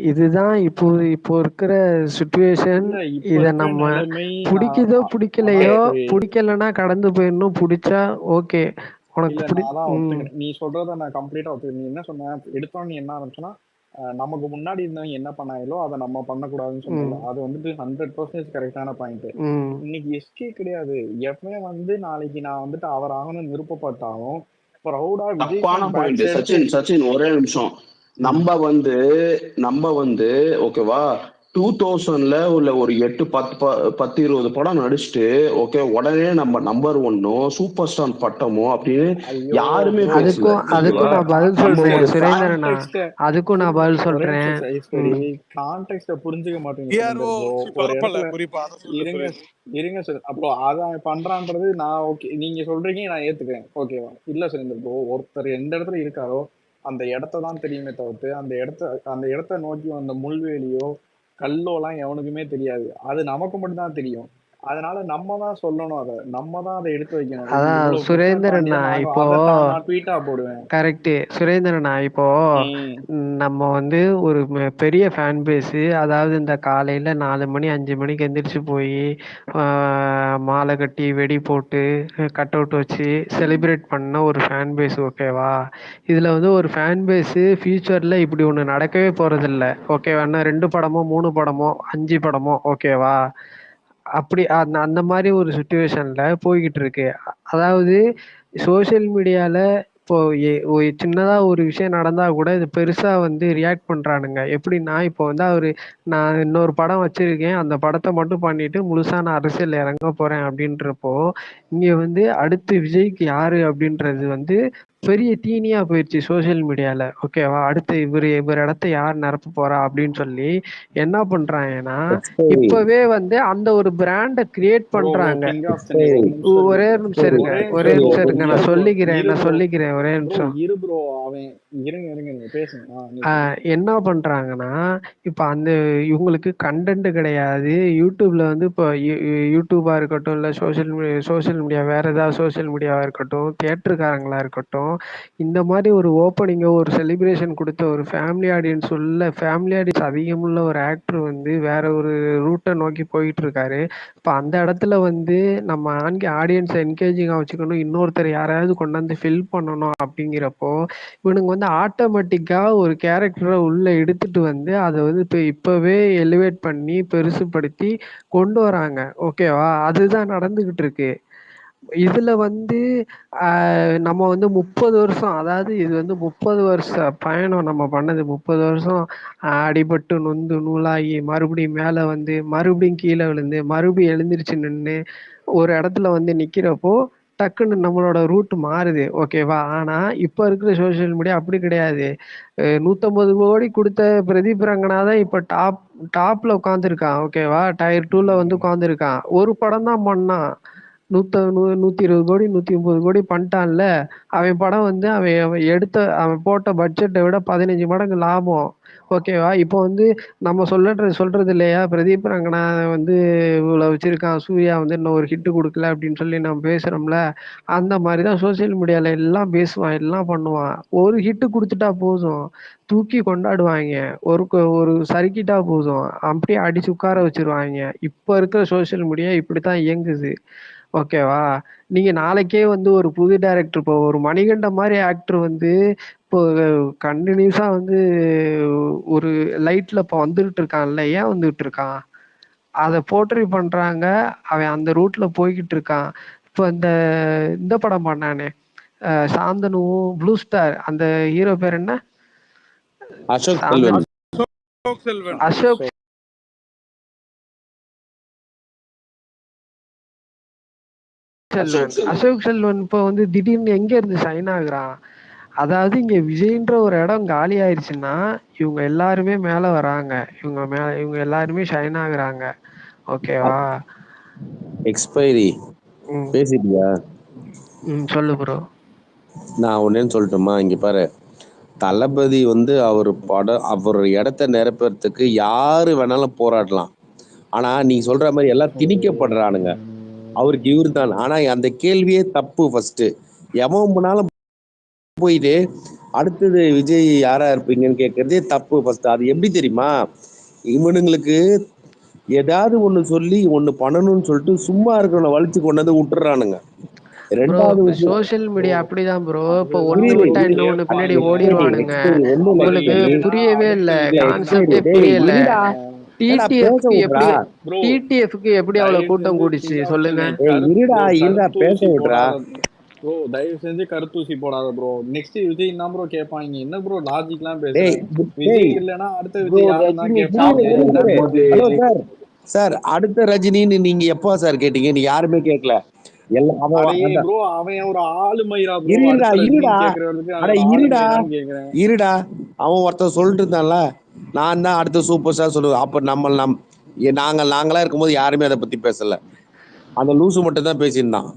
இதுதான் இப்போ இப்போ இருக்கிற சுச்சுவேஷன். இல்ல, இப்ப இத இருக்கிற நம்ம நிலைமை. பிடிக்குதோ நான் அதான் பிடிக்கலையோ, ஈஸ்வரி. பிடிக்கலன்னா கடந்து போயிடணும், பிடிச்சா ஓகே உனக்கு இல்ல, பிடி. நான் அதான் ம் ஒத்துக்கிறேன். நீ சொல்றத நான் கம்ப்ளீட்டா ஒத்துக்கிறேன். நீ என்ன சொன்ன எடுத்தோன்னு நீ என்ன ஆரம்பிச்சோன்னா நமக்கு முன்னாடி இருந்தவங்க என்ன பண்ணாங்களோ அதை நம்ம பண்ணக்கூடாதுன்னு சொல்றல, ம் அது வந்துட்டு 100% கரெக்டான பாயிண்ட். ம் இன்னைக்கு எஸ்கே கிடையாது, எப்பவுமே வந்து நாளைக்கு நான் வந்துட்டு அவர் ஆகணும்னு விருப்பப்பட்டாலும் ப்ரௌடா விஜய் தப்பான ஃபேன் பாயிண்ட் பேட்ச் எடுத்து. சச்சின் ஒரே நிமிஷம். நம்ம வந்து ஓகேவா 2000ல உள்ள ஒரு 8 10 10 20 படம் நடிச்சுட்டு ஓகே உடனே நம்ம நம்பர் 1 சூப்பர் ஸ்டார் பட்டமோ அப்படின்னு ஐயோ யாருமே ப்ரோ, பேசல, ஓகேவா? அதுக்கும் நான் பதில் நம்ம சொல்றேன் ஒரு சுரேந்திரனா, கான்டெக்ட் அதுக்கும் நான் பதில் ஒரே சொல்றேன். நிமிஷம் ஈஸ்வரி, கான்டெக்ட புரிஞ்சுக்க மாட்டேங்க டிஆர்ஓ சுரேந்தர் ப்ரோ. ஒரு பரப்பல இடத்துல குறிப்பா அதை சொல்லு இருங்க, சுரேஷ். இருங்க சார். அப்போ அதை அவன் பண்றான்றது நான் ஓகே, நீங்க சொல்றீங்க, நான் ஏத்துக்கிறேன், ஓகேவா? இல்ல சுரேந்தர் ப்ரோ, ஒருத்தர் எந்த இடத்துல இருக்காரோ அந்த இடத்த தான் தெரியுமே தவிர்த்து அந்த இடத்த நோக்கி வந்த முள்வேலியோ கல்லோலாம் எவனுக்குமே தெரியாது. அது நமக்கு மட்டும் தான் தெரியும். அதனால நம்ம தான் சொல்லணும், நம்ம தான் அதை எடுத்து வைக்கணும். இது அதான் இவ்வளவு பிரச்சனை தாண்டி சுரேந்திரனா, தான் இப்போ நான் ட்வீட்டா போடுவேன். கரெக்டு சுரேந்திரனா, இப்போ ம் நம்ம வந்து ஒரு பெரிய ஃபேன் பேஸு, அதாவது இந்த காலையில் 4 மணி 5 மணிக்கு எந்திரிச்சு போய் மாலை கட்டி வெடி போட்டு கட் அவுட் வச்சு செலிப்ரேட் பண்ண ஒரு ஃபேன் பேஸ், ஓகேவா? இதில் வந்து ஒரு ஃபேன் பேஸு ஃபியூச்சரில் இப்படி ஒன்று நடக்கவே போகிறதில்ல, ஓகேவா? இன்னும் 2 படமோ 3 படமோ 5 படமோ, ஓகேவா? அப்படி அந்த அந்த மாதிரி ஒரு சுச்சுவேஷனில் போய்கிட்டு இருக்கு. அதாவது சோஷியல் மீடியாவில் இப்போ ஒரு சின்னதா ஒரு விஷயம் நடந்தா கூட இது பெருசா வந்து ரியாக்ட் பண்றானுங்க. எப்படின்னா, இப்போ வந்து நான் இன்னொரு படம் வச்சிருக்கேன். அந்த படத்த மட்டும் பண்ணிட்டு முழுசா நான் அரசியல்ல இறங்க போறேன் அப்படின்றப்போ, இங்க வந்து அடுத்து விஜய்க்கு யாரு அப்படின்றது வந்து பெரிய தீனியா போயிருச்சு சோசியல் மீடியால. ஓகேவா? அடுத்து இவர் இடத்த யார் நிரப்ப போறா அப்படின்னு சொல்லி என்ன பண்றாங்கன்னா, எக்ஸ்பைரி இப்பவே வந்து அந்த ஒரு பிராண்ட கிரியேட் ப்ரோ பண்றாங்க. கிங் ஆஃப் சென்னை ஒரு எக்ஸ்பைரி நிமிஷம் இரு ஒரே ப்ரோ. நிமிஷம் இருங்க. ஒரே ஒரே நிமிஷம் ப்ரோ. நிமிஷம் இருங்க. இரு நான் ப்ரோ. சொல்லிக்கிறேன். இரு நான் ப்ரோ. சொல்லிக்கிறேன். ஒரே ப்ரோ நிமிஷம். இரு ப்ரோ. அவன் இருங்க நீ பேசுங்க. நீ சொல்லு. என்ன பண்றாங்கன்னா, இப்ப இவங்களுக்கு கன்டென்ட் கிடையாது. YouTubeல வந்து இப்போ யூடியூபா இருக்கட்டும், இல்ல சோசியல் மீடியா வேற ஏதாவது சோசியல் மீடியாவா இருக்கட்டும், தியேட்டருக்காரங்களா இருக்கட்டும், இந்த மாரி ஒரு ஓப்பனிங்கோ, ஒரு செலிப்ரேஷன் குடுத்த ஒரு ஃபேமிலி ஆடியன்ஸ் அதிகமுள்ள ஒரு ஆக்டர் வந்து வேற ஒரு ரூட்ட நோக்கி போயிட்டுருக்காரு. இப்ப அந்த இடத்துல வந்து நம்ம ஆடியன்ஸ என்கேஜிங்கா வச்சுக்கணும். இன்னொருத்தர் யாரையாவது கொண்டாந்து ஃபில் பண்ணணும் அப்படிங்கிறப்போ, இவனுங்க வந்து ஆட்டோமேட்டிக்கா ஒரு கேரக்டர உள்ள எடுத்துட்டு வந்து, அத வந்து இப்பவே எலிவேட் பண்ணி, பெருசுபடுத்தி கொண்டு வராங்க. ஓகேவா? அதுதான் நடந்துகிட்டு இருக்கு. இதுல வந்து அ நம்ம வந்து 30 வருஷம், அதாவது இது வந்து 30 வருஷ பயணம் நம்ம பண்ணது. 30 வருஷம் அடிபட்டு, நொந்து நூலாகி, மறுபடியும் மேல வந்து, மறுபடியும் கீழ விழுந்து, மறுபடியும் எழுந்திருச்சு நின்னு, ஒரு இடத்துல வந்து நிக்கிறப்போ, டக்குன்னு நம்மளோட ரூட் மாறுது. ஓகேவா? ஆனா, இப்ப இருக்கிற சோசியல் மீடியா அப்படி கிடையாது. 150 கோடி குடுத்த பிரதீப் ரங்கநாதன் இப்ப டாப்ல உட்கார்ந்துருக்கான். ஓகேவா? டயர் 2ல வந்து உட்கார்ந்துருக்கான். ஒரு படம் தான் பண்ணான். 120 கோடி, 130 கோடி பண்ணிட்டான்ல. அவன் படம் வந்து அவன் போட்ட பட்ஜெட்ட விட 15 மடங்கு லாபம். ஓகேவா? இப்போ வந்து நம்ம சொல்றது இல்லையா? பிரதீப் ரங்கநாதன் வந்து இவ்வளோ வச்சிருக்கான். சூர்யா வந்து இன்னும் ஒரு ஹிட் குடுக்கல அப்படின்னு சொல்லி நம்ம பேசுறோம்ல. அந்த மாரி தான் சோசியல் மீடியால எல்லாம் பேசுவான், எல்லாம் பண்ணுவான். ஒரு ஹிட் குடுத்துட்டா போதும். தூக்கி கொண்டாடுவாய்ங்க. ஒரு சறுக்கிட்டா போதும். அப்படியே அடிச்சு உட்கார வச்சுருவாய்ங்க. இப்ப இருக்கிற சோசியல் மீடியா இப்படித்தான் இயங்குது. ஓகேவா? நீங்க நாளைக்கே வந்து ஒரு புது டைரக்டர், இப்போ ஒரு மணிகண்டன் மாரி ஆக்டர் வந்து இப்போ கன்டினியூஸா வந்து ஒரு லைட்ல இப்போ வந்துகிட்டு இருக்கான்ல. ஏன் வந்துகிட்டு இருக்கான்? அத போர்ட்ரை பண்றாங்க. அவன் அந்த ரூட்ல போய்க்கிட்டு இருக்கான். இப்போ இந்த படம் பண்ணானே, சாந்தனுவும் ப்ளூ ஸ்டார், அந்த ஹீரோ பேர் என்ன? அசோக் சாந்தனு. செல்வன். அசோக் செல்வன். அசோக் செல்வன். அசோக் செல்வன் இப்போ வந்து திடீர்னு எங்க இருந்து சைன் ஆகுறான்? அதாவது இங்க விஜய்ன்ற ஒரு இடம் காலி ஆயிருச்சுன்னா, இவங்க எல்லாருமே மேல வராங்க. இவங்க எல்லாருமே ஷைன் ஆகுறாங்க. ஓகேவா? எக்ஸ்பைரி ம். பேசிட்டியா? சொல்லு ப்ரோ. நான் ஒன்னேன்னு சொல்லட்டுமா? இங்க பாரு, தளபதி வந்து அவர் இடத்த நிரப்புறதுக்கு யாரு வேணாலும் போராடலாம். ஆனா நீ சொல்ற மாதிரி எல்லாம் திணிக்கப்படுறானுங்க. அவருக்கு இவரு தான். ஆனா அந்த கேள்வியே தப்பு. ஃபர்ஸ்ட் எவன் போனாலும் போயிட்டு அடுத்தது விஜய் யாரா இருப்பீங்கன்னு கேட்கறதே தப்பு. ஃபர்ஸ்ட் அது எப்படி தெரியுமா? இவனுங்களுக்கு ஏதாவது ஒண்ணு சொல்லி ஒண்ணு பண்ணணும்னு சொல்லிட்டு சும்மா இருக்கிறவனை வலிச்சு கொண்டு வந்து விட்டுறானுங்க. ப்ரோ, ரெண்டாவது இப்ப விஷயம், சோசியல் மீடியா அப்படிதான் ப்ரோ. இப்போ ஒண்ணு புரியுது விட்டா இரு, இன்னொன்னு பின்னாடி எக்ஸ்பைரி ஓடிருவானுங்க. ஒண்ணு இல்ல உங்களுக்கு எக்ஸ்பைரி. புரியவே இல்ல. எக்ஸ்பைரி கான்செப்டே டேய் புரியல. இருடா, என்னடா பேச டிடிஎஃப்க்கு எப்படி விட்றா. ப்ரோ டிடிஎஃப்க்கு எப்படி அவ்வளவு தயவு கூட்டம் செஞ்சு கூடிச்சு கிங் ஆஃப் சொல்லுங்க? சென்னை டேய் இருடா இருடா பேச கருத்தூசி விட்றா. போடாத ப்ரோ. தயவு செஞ்சு கருத்தூசி போடாத ப்ரோ. நெக்ஸ்ட் விஜய் தான் ப்ரோ கேட்பாங்க. என்ன ப்ரோ லாஜிக்லாம் பேசுற? டேய் விஜய் டேய் இல்லைன்னா அடுத்த ப்ரோ விஜய் யாருன்னு தான் ரஜினி கேட்பாங்க. என்ன புரியுது. பேசுறீங்க? ஹலோ சார், சார் அடுத்த ரஜினின்னு நீங்க எப்போ சார் கேட்டீங்க? நீ யாருமே கேட்கல. எல்லாம் அடே அதான். ப்ரோ அவன் ஒரு ஆளு மயிரா ப்ரோ. இருடா அடுத்த இருடா, ரஜினின்னு கேட்கறதுக்கு அட அவன் ஒரு ஆளு இருடா மயிரான்னு கேட்கிறேன். இருடா. அவன் ஒருத்தன் சொல்லிட்டு இருந்தான்ல, நான் தான் அடுத்த சூப்பர் ஸ்டார் சொல்லுவேன். அப்ப நாங்களா இருக்கும்போது யாருமே அதை பத்தி பேசல. அந்த லூசு மட்டும் தான் பேசியிருந்தான்.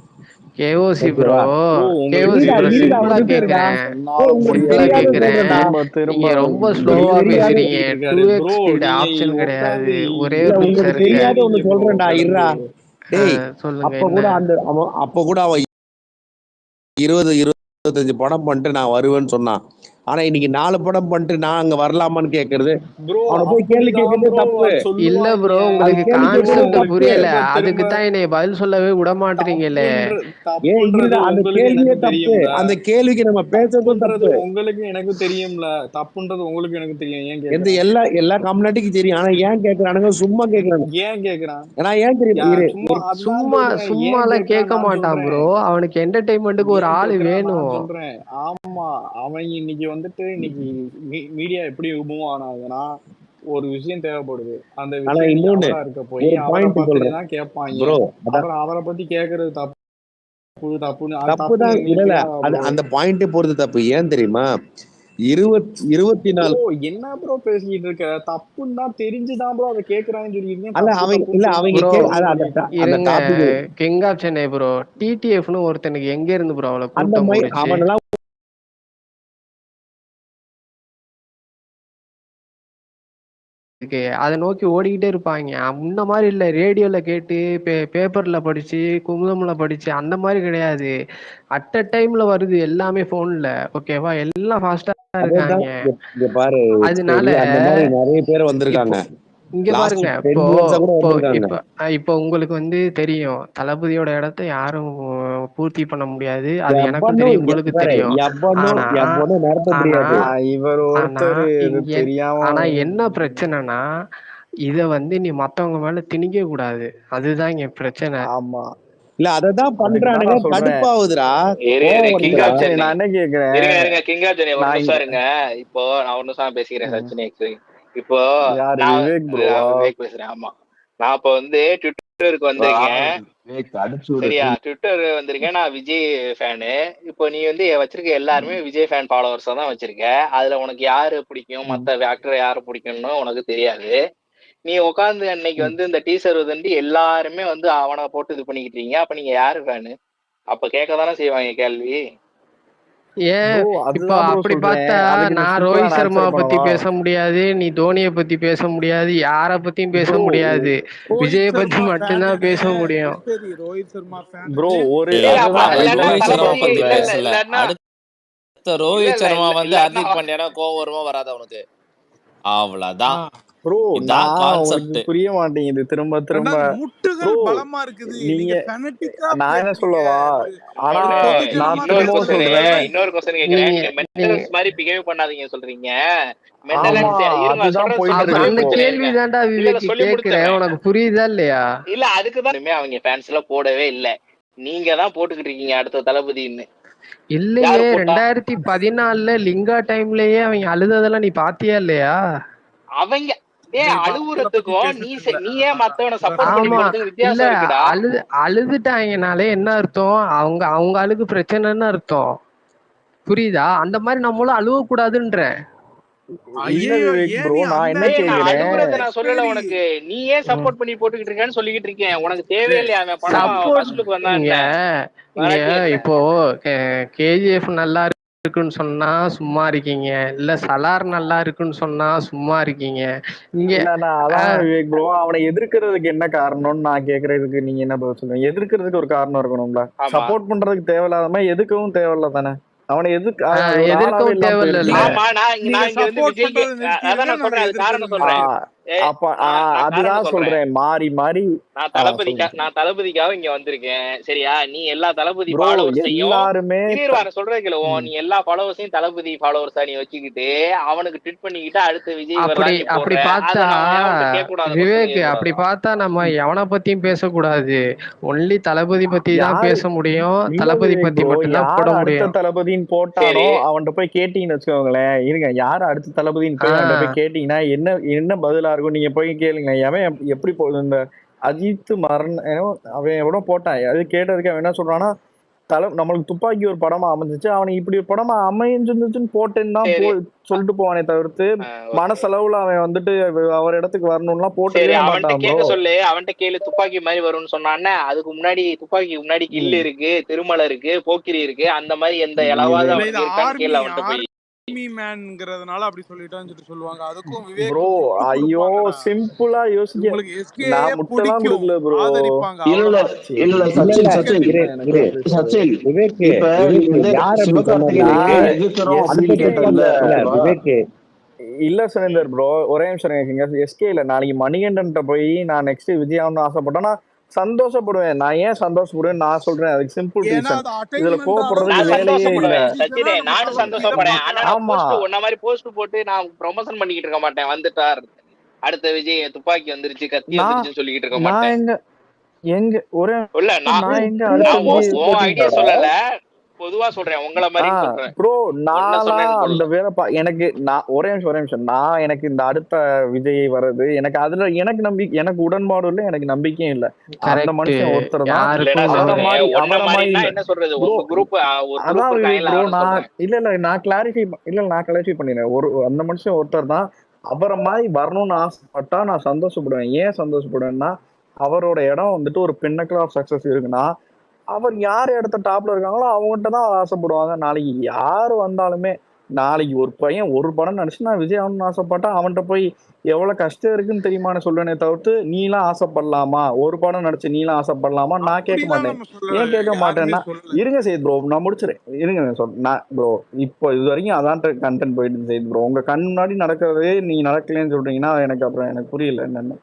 KOC bro. ஓகேவா? ப்ரோ உங்களுக்கு கேஓசி இருடா ப்ரோ, இருடா ஒரு சிம்பிளா நிமிஷம் இருடா. கேக்குறேன். ஏய் சொன்னாலும் உங்களுக்கு சிம்பிளா புரியாது. தெரியாத கேக்குறேன். சொல்றேன்டா. திரும்ப திரும்ப நீங்க ரொம்ப உங்களுக்கு ஸ்லோவா தெரியாத பேசுறீங்க. பேசிட்டு இருக்காரு 2x ப்ரோ. ஸ்பீடு நீங்க ஆப்ஷன் கிடையாது. உட்காந்து ஒரே இல்ல ஒரு நிமிஷம் உங்களுக்கு இருங்க. தெரியாத ஒண்ணு ப்ரோ சொல்றேன்டா இருடா. கருத்து. டேய் சொல்லுங்க அப்ப என்ன? கூட அவன் 20 25 படம் பண்ணிட்டு நான் வருவேன்னு சொன்னான். ஆனா இன்னைக்கு 4 படம் பண்ணிட்டு நான் அங்க வரலாமான்னு கேக்குறது, ப்ரோ அவனை போய் கேள்வி அப்படிதான் கேட்கறதே ப்ரோ தப்பு. அது இல்ல சொல்லுவாங்க. ப்ரோ, அது உங்களுக்கு கேள்வி கேட்கறதே ப்ரோ கான்செப்ட் தப்பு. புரியல. திரும்ப அதுக்கு திரும்ப தான் என்னைய பதில் சொல்லவே விட மாட்டீங்கல்ல. இருடா, தப்புன்றது அந்த உங்களுக்கு கேள்வியே எனக்கு தப்பு. தெரியும்ல. அந்த கேள்விக்கு நம்ம பேசுறதும் தப்புன்றது தப்பு. உங்களுக்கு எனக்கு தெரியும்ல. தப்புன்றது உங்களுக்கு எனக்கு தெரியும். ஏன் எந்த கேக்குறேன்? எல்லா கம்யூனிட்டிக்கும் தெரியும். ஆனா ஏன் கேக்குறானுங்க? சும்மா கேக்குறானுங்க. ஏன் கேக்குறான்? ஏன்னா ஏன் தெரியும்? இரு சும்மா அதுதான் சும்மா சொல்றேன். ஏன் சும்மாலாம் கேக்குறான் கேட்க நான் மாட்டான் சொல்றேன். ப்ரோ. அவனுக்கு என்டர்டைன்மெண்ட்டுக்கு ஒரு ஏன் ஆளு கேக்குறான் நான் வேணும். சொல்றேன். ஆமா, அவன் இன்னைக்கு வந்துட்டு இன்னைக்கு மீடியா எப்படி மூவ் ஆனாதுன்னா ஒரு விஷயம் தேவைப்படுது. அந்த ஆனா விஷயம் நீ இன்னொன்னு அவரா இருக்க போய் ஒரு அவரை பாயிண்ட் பத்தி சொல்றேன் தான் கேட்பாங்க. ப்ரோ. அப்புறம் அவரை பத்தி கேக்குறது தப்புன்னு அது தப்பு தப்புன்னு தான். எங்களுக்கு இல்ல தெரியாதா அது ப்ரோ? அந்த பாயிண்ட் பொறுத்து தப்பு. ஏன் தெரியுமா? 24 ப்ரோ என்ன ப்ரோ பேசிட்டு இருக்க? தப்புன்னு தான் தெரிஞ்சுதான் ப்ரோ அதை கேக்குறான்னு சொல்லியிருக்கேன். அல்ல தப்பு அவங்க தப்புன்னு இல்ல தெரிஞ்சு அவங்க ப்ரோ கேக்குறான்னு அந்த சொல்லிட்டு இருக்கீங்க. அந்த இருங்க, topic king of Chennai bro, டிடிஎஃப்னு ஒருத்தனுக்கு எங்க இருந்து ப்ரோ அவ்வளவு அந்த கூட்டம் மாதிரி போடுச்சு? அவனெல்லாம் அதை நோக்கி ஓடிக்கிட்டே இருப்பாங்க. முன்ன மாதிரி இல்ல, ரேடியோல கேட்டு பேப்பர்ல படிச்சு குமுதம்ல படிச்சு அந்த மாதிரி கிடையாது. அட் அ டைம்ல வருது எல்லாமே போன்ல. ஓகேவா, எல்லாம் ஃபாஸ்டா அதான் இருக்காங்க. இங்க பாரு, அதனால அந்த மாதிரி நிறைய பேர் இப்போ வந்திருக்காங்க. இங்க லாஸ்ட் பாருங்க, 10 இப்போ இயர்ஸா கூட இப்போ வந்திருக்காங்க. இப்போ இப்போ உங்களுக்கு வந்து தெரியும் தளபதியோட இடத்த யாரும் பூர்த்தி பண்ண முடியாது. அது எனக்கும் தெரியும், உங்களுக்கு பாரு, தெரியும். ஆனா எவனும் நிரப்ப ஆனா முடியாது. இவர் ஆனா ஒருத்தர் இது இங்க தெரியாம ஆனா என்ன பிரச்சனைனா, இத வந்து நீ மத்தவங்க மேல திணிக்க கூடாது. அதுதான் இங்க பிரச்சனை. ஆமா, இல்ல அததான் அதுக்குதான் பண்றானுங்க. நான் சொல்றேன். கடுப்பாவுதுடா, கோவம் கிங் வருதுடா. ஆஃப் சென்னை நான் என்ன கேக்குறேன்? இருங்க கிங் ஆஃப் சென்னை ஒரு நான் நிமிஷம் இங்க இருங்க. இப்போ நான் ஒரு நிமிஷம் பேசிக்கிறேன் சச்சின் எக்ஸ். இப்போ யாரு நான் விவேக் ப்ரோவா? விவேக் பேசுறேன். ஆமா, நான் இப்போ வந்து ட்விட்டருக்கு வந்திருக்கேன். சரியா, ட்விட்டர் வந்திருக்கேன். நான் விஜய் ஃபேனு. இப்போ நீ வந்து வச்சிருக்க எல்லாருமே விஜய் ஃபேன் ஃபாலோவர்ஸா தான் வச்சிருக்க. அதுல உனக்கு யாரு பிடிக்கும், மத்த ஆக்டர் யாரு பிடிக்கும்னு உனக்கு தெரியாது. நீ உட்காந்து அன்னைக்கு வந்து இந்த டீசர் வந்து எல்லாருமே வந்து அவனை போட்டு இது பண்ணிக்கிட்டு இருக்கீங்க. அப்ப நீங்க யாரு ஃபேனு? அப்ப கேட்கதானே செய்வாங்க கேள்வி. ஏன் ப்ரோ இப்போ அதுதான் ப்ரோ அப்படி சொல்றேன். பார்த்தா, அதுக்கு நீ நான் சிம்பிளா ரோஹித் சர்மாவை ஆன்சர் பத்தி பண்ணவா? பேச முடியாது, நீ தோனியை பத்தி பேச முடியாது, யார பத்தியும் பேச ப்ரோ முடியாது. ரோஹித் விஜயை பத்தி சர்மா மட்டும்தான் ஃபேனுன்னு பேச முடியும். சரி, ரோஹித் சர்மா ப்ரோ ஃபேனுன்னு ஒரு இல்ல அப்ப அதுதான் இல்லன்னா இதுதான் ரோஹித் சர்மா தளபதி சிம்பிளா பத்தி இல்ல சொல்றேன். இல்ல பேசல. இல்லன்னா அடுத்த இல்ல ரோஹித் இல்ல சர்மா இல்ல வந்து இல்லன்னா ஹர்திக் பாண்டியானா கோவம் வருமா வராதா உனக்கு? அவ்வளவுதான். ப்ரோ இதான் நான் உங்களுக்கு கான்செப்ட். புரிய மாட்டேங்குது திரும்ப திரும்ப. ரெண்டாவது ப்ரோ முட்டுகள் பலமா இருக்குது. நீங்க நீங்க ஃபெனட்டிக்கா நான் என்ன பேசுறீங்க. சொல்லவா? ஆனா ஒண்ணு நான் பொதுஜனமா இன்னொரு திரும்பவும் பேசுறது கொஸ்டின் சொல்றேன். இன்னொரு கொஸ்டின் கேக்குறேன். நீங்க நீங்க நீங்க மென்டல்ஸ் மாதிரி பிஹேவ் பண்ணாதீங்க சொல்றீங்க. ஆமா, மென்டல் இருங்க அதுதான் சொல்றது போயிட்டு சொல்லி இருக்கு அந்த இப்போ. முடிச்சிடறேன். கேள்வி இருங்க, தான்டா இல்ல விவேக் சொல்லி கேக்குறேன், முடிச்சிடறேன். உனக்கு புரியுதா இல்லையா? இல்ல அதுக்குதான் அவங்க ஃபேன்ஸ் எல்லாம் போடவே இல்ல. நீங்க தான் போட்டுக்கிட்டு இருக்கீங்க அடுத்த தளபதின்னு. இல்லையே, யாரு போட்டா? 2014 லிங்கா டைம்லயே அவங்க அழுததெல்லாம் நீ பாத்தியா இல்லையா? அவங்க இப்ப அவங்கள பத்தி அழுவுறதுக்கும் பேசுறது இல்ல. நீ ஏன் மத்தவனை சப்போர்ட் பண்ணி ஆமா, போறதுக்கு இல்ல, வித்தியாசம் இருக்குடா. அழுதுட்டாங்கனாலே என்ன அர்த்தம்? அவங்க அவங்க அழுகு பிரச்சனைன்னு அர்த்தம். புரியுதா? அந்த மாதிரி நம்மளும் அழுவ கூடாதுன்ற. இல்ல ஐயோ, விவேக் ஏன் ப்ரோ நீ நான் அந்த என்ன நான் இடத்துல கேக்குறேன்? அழுகுறத நான் சொல்லல சரி, உனக்கு. நீ ஏன் சப்போர்ட் பண்ணி போட்டுக்கிட்டு இருக்கேன்னு சொல்லிக்கிட்டு இருக்கேன். உனக்கு தேவையில்லையா அவன் படம் சப்போர்ட் ஃபர்ஸ்ட் லுக் வந்தா இங்க என்ன, இங்க வராட்டி என்ன? இப்போ கேஜிஎஃப் நல்லா இருக்குன்னு சொன்னா சும்மா இருக்கீங்க, இல்ல சலார் நல்லா இருக்குன்னு சொன்னா சும்மா இருக்கீங்க. இங்க இல்ல நான் அதான் ஆஹ் விவேக் ப்ரோ அவனை எதிர்க்கிறதுக்கு என்ன காரணம்னு நான் கேக்குறதுக்கு நீங்க என்ன பதில் சொல்லுங்க? எதிர்க்கிறதுக்கு ஒரு காரணம் இருக்கணும்ல. ஆமா சப்போர்ட் பண்றதுக்கு தேவையில்லாத மாதிரி எதுக்கவும் தேவையில்ல தானே. அவனை எதுக்கு அது ஒரு ஆளாவே எதிர்க்கவும் இல்லாம தேவையில்ல. போயிருச்சுல. ஆமா, நீங்க இங்க வந்து சப்போர்ட் விஜய்க்கு பண்றதை நிறுத்திடுங்க, அதான் நான் நாங்க சொல்றேன். அது எதிர்க்கிறது காரணம் சொல்றேன். நிறுத்திடுறோம். நான் காரணம் அதுதான் சொல்றேன். சொல்றேன். மாறி மாறி சொல்லுங்க நான் தளபதிக்காக இங்க வந்திருக்கேன். சரியா, நீ எல்லா தளபதி ப்ரோ. ஃபாலோவர்ஸையும் எல்லாருமே வர சொல்றது கேளுவோம். நீ எல்லா ஃபாலோவர்ஸையும் தளபதி ஃபாலோவர்ஸா நீ வச்சுக்கிட்டு அவனுக்கு ட்வீட் பண்ணிக்கிட்டு அடுத்த விஜய் அப்படி வரலாம் நீ அப்படி போடுற. பார்த்தா அதை நான் அவன்கிட்ட கேட்க கூடாது, கொஸ்டின் விவேக், கேட்க அப்படி கூடாதா? பார்த்தா நம்ம எவனை பத்தியும் பேசக்கூடாது. ஒன்லி தளபதி பத்தி தான் யாரு பேச முடியும். இல்ல தளபதி விவேக் பத்தி ப்ரோ, மட்டும்தான் போட யார் அடுத்த முடியும். தளபதின்னு போட்டானோ சரி, அவன்கிட்ட போய் கேட்டீங்கன்னு வச்சுக்கோங்களேன். இருங்க, யார் அடுத்த தளபதின்னு போய் அவன்கிட்ட ஆஹ் போய் கேட்டீங்கன்னா என்ன என்ன பதிலா இருக்கும் நீங்க போய் கேளுங்க. அவன் எப்படி போகுது இந்த அஜித் அவன் எவ்வளோ போட்டான். அது கேட்டதுக்கு அவன் என்ன சொல்றான்னா, நம்மளுக்கு துப்பாக்கி ஒரு படமா அமைஞ்சிச்சு, அவனுக்கு இப்படி ஒரு படமா அமைஞ்சிருந்துச்சுன்னு போட்டேன்னு தான் சரி, சொல்லிட்டு போவானே தவிர்த்து ஓகே. மனசளவுல அவன் வந்துட்டு அவர் இடத்துக்கு வரணும்லாம் சரி, போட்டுக்கவே அவன்கிட்ட மாட்டான் ப்ரோ. கேட்க சொல்லு. அவன்கிட்ட கேளு, துப்பாக்கி மாதிரி வரும்னு சொன்னானே. அதுக்கு முன்னாடி துப்பாக்கி முன்னாடி கில்லு இருக்கு, திருமலை இருக்கு, போக்கிரி இருக்கு. அந்த மாதிரி எந்த இலவாத இல்ல, இது அவனுக்கு இருக்கான்னு ஆர்மி கேளு அவன்கிட்ட போய். மீ மேன்ங்கிறதுனால அப்படி சொல்லிட்டான்னு சொல்லிட்டு சொல்லுவாங்க. அதுக்கும் விவேக் ப்ரோ விட்டு ஐயோ கொடுப்பாங்கடா. சிம்பிளா யோசிக்க உங்களுக்கு எஸ்கே நான் முட்டெல்லாம் பிடிக்கும், கொடுக்கல ப்ரோ. ஆதரிப்பாங்க, இல்ல அவ்வளவுதான். இல்ல இல்ல சச்சின் இல்ல சச்சின் இரு இரு எனக்கு சச்சின் விவேக் இப்ப நீ விவேக் வந்து யார் அப்படி சொன்னது? சிவகார்த்திகேயனுக்கு நான் எதிர்க்கிறோம் அப்படின்னு எஸ்கே கேட்டல, இல்ல இல்ல ஓகேவா? விவேக் இல்ல சுரேந்தர் ப்ரோ, ஒரே நிமிஷம் இருக்கீங்க. எஸ்கே இல்ல, நாளைக்கு மணிகண்டன் போய் நான் நெக்ஸ்ட் விஜய் ஆகணும்னு ஆசைப்பட்டேன்னா சந்தோஷப்படுவேன். நான் ஏன் சந்தோஷப்படுவேன் நான் சொல்றேன், அதுக்கு சிம்பிள் ஏன்னா ரீசன். அது இதுல அட்டைன்மெண்ட் கோவப்படுறதுக்கு நான் அளவுக்கு வேலையே இல்ல. சந்தோஷப்படுவேன் ரீசனா சச்சினே, நம்ம நானும் தளபதி இதை சந்தோஷப்படுவேன். ஆனா பண்ணணும். நான் ஆமா போஸ்ட் உன்ன மாதிரி போஸ்ட் போட்டு நான் ப்ரொமோஷன் பண்ணிக்கிட்டு இருக்க மாட்டேன். வந்துட்டார், அடுத்த விஜய் துப்பாக்கி வந்துருச்சு, கத்தி நான் வந்துருச்சுன்னு சொல்லிக்கிட்டு இருக்க நான் மாட்டேன். எங்க ஒரே இல்ல நான் எங்க நான் அடுத்த விஜய் உன் ஐடியா போட்டிட்டாடா. சொல்லல, பொதுவா சொல்றேன், உங்களை மாதிரின்னு சொல்றேன். ப்ரோ ஒன்ன நானா சொன்னேன்னு அந்த சொல்லல. வேலை எனக்கு நான் ஒரே நிமிஷம் நான் எனக்கு இந்த அடுத்த விஜய் வர்றது எனக்கு அதுல எனக்கு உடன்பாடும் இல்லை, எனக்கு நம்பிக்கையும் இல்லை. அந்த கரெக்ட். மனுஷன் ஒருத்தர் தான். இல்லடா யாருக்கும் அவரை சச்சினே, மாதிரி உன்ன அவரை மாதிரி மாதிரின்னா இல்ல என்ன சொல்றது, ப்ரோ. உங்க குரூப் ஒரு குரூப் அதான் இருக்காங்கல்ல, ப்ரோ, அவனை நான் சொல்றேன். நான் கிளாரிஃபை பண்ணிடுறேன். அந்த மனுஷன் ஒருத்தர் தான். அவரை மாதிரி வரணும்னு ஆசைப்பட்டா நான் சந்தோஷப்படுவேன். ஏன் சந்தோஷப்படுவேன்னா, அவரோட இடம் வந்துட்டு ஒரு பின்னக்கல் ஆஃப் சக்சஸ் இருக்குன்னா, அவர் யார் இடத்த டாப்ல இருக்காங்களோ அவங்ககிட்ட தான் ஆசைப்படுவாங்க. நாளைக்கு யாரு வந்தாலுமே, நாளைக்கு ஒரு பையன் ஒரு படம் நடிச்சு நான் விஜய் ஆகணும்னு ஆசைப்பட்டா அவன்கிட்ட போய் எவ்வளவு கஷ்டம் இருக்குன்னு தெரியுமான்னு சொல்லுவேனே தவிர்த்து, நீலாம் ஆசைப்படலாமா, ஒரு படம் நடிச்சு நீலாம் ஆசைப்படலாமா நான் கேட்க அப்படிலாம் மாட்டேன். நம்ம சொல்லல, ஏன் கேட்க யாருமே மாட்டேன்னா, சொல்லல. இருங்க செய்து ப்ரோ, நான் முடிச்சிடறேன். இருங்க நான் ப்ரோ, இப்போ இது வரைக்கும் அதான் கண்டென்ட் போயிட்டு செய்து ப்ரோ. உங்க கண் முன்னாடி நடக்கிறதே நீ நடக்கலன்னு சொல்றீங்கன்னா எனக்கு அப்புறம் எனக்கு புரியல என்னன்னு.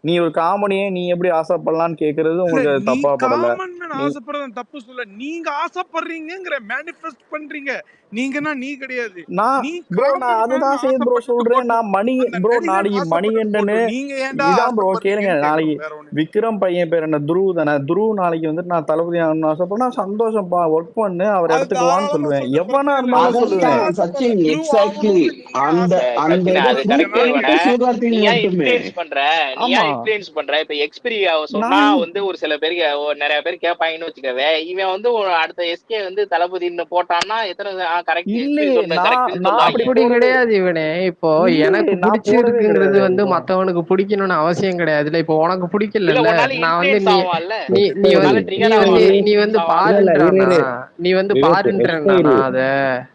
நீ ஒரு காமெடியே நீ எப்படி ஆசைப்படலான்னு கேட்கறது இல்ல, உங்களுக்கு நீ தப்பா படல. காமன் மேன் நீ ஆசைப்படுறது தப்பு சொல்ல, நீங்க ஆசைப்படுறீங்கிற மேனிஃபெஸ்ட் பண்றீங்க. நீங்கன்னா நீ கிடையாது. நான் நீ ப்ரோ நான் காமன் அதுதான் மேன் செய்து ப்ரோ ஆசைப்பட்டுட்டு சொல்றேன். போட்டோம், நான் அந்த ப்ரோ நடிகன் நாளைக்கு ஆசைப்பட்டுட்டு மணிகண்டனு போட்டோம். நீங்க ஏன்டா இதான் ப்ரோ கேளுங்க. ஆசைப்படுறீங்கன்னு நாளைக்கு கேக்குறோம், வேற ஒண்ணு. விக்ரம் பையன் பேர் என்ன, துருவ் தானே. துருவ் நாளைக்கு வந்துட்டு நான் தளபதி ஆகணும்னு ஆசைப்படா சந்தோஷம்ப்பா, ஒர்க் பண்ணு, அவர் அது இடத்துக்கு வான்னு தாராளமா சொல்லுவேன். சொல்லு, எவனா பிரச்சனை இல்ல. இருந்தாலும் நீ சொல்லுவேன். அதான் ஆசைப்படுற சச்சின், த்ரூ எக்ஸாக்ட்லி ஆகணும்னு நீ அந்த அந்த சச்சினே, இதை அது ப்ரூவ் கரெக்ட் ஆசைப்பட்டீங்கன்னா பண்ணிட்டு தானே. நீ சிவகார்த்திகேயன் ஏன் மட்டுமே. இன்ஃப்ளூயன்ஸ் பண்ற, நீ ஆமா ஏன் இன்ஃப்ளூயன்ஸ் பண்ற? இப்ப எக்ஸ்பிரி சொன்னா நான் வந்து ஒரு சில பேருக்கு நிறைய பேர் கேட்பாங்கன்னு வச்சுக்கவே, இவன் வந்து ஒரு அடுத்த எஸ்கே வந்து தளபதின்னு போட்டான்னா எத்தனை கரெக்ட் எக்ஸ்பிரி இல்லையே, சொன்ன நான் கரெக்ட்னு நான் அப்படி சொல்லுவாங்க. அப்படி போறது கிடையாது இவனே. இப்போ இல்லையே, எனக்கு நான் போடவே பிடிச்சிருக்குங்கிறது கிடையாது வந்து அப்படிதான். மத்தவனுக்கு பிடிக்கணும்னு அவசியம் கிடையாது. இல்ல இப்போ உனக்கு இல்ல, பிடிக்கல, உன்னால நான் வந்து இன்ஃப்ளூயன்ஸ் நீ ஆவான்ல, நீ நீ எக்ஸ்பைரி உன்னால வந்து நீ ட்ரிகர் வந்து ஆவான்ல, எக்ஸ்பைரி நீ இன்ஃப்ளூயன்ஸ் வந்து ஆவான்ல. இல்ல இரு பாருன்றானா, இரு நீ வந்து விவேக் பாருன்றானா எக்ஸ்பைரி அத.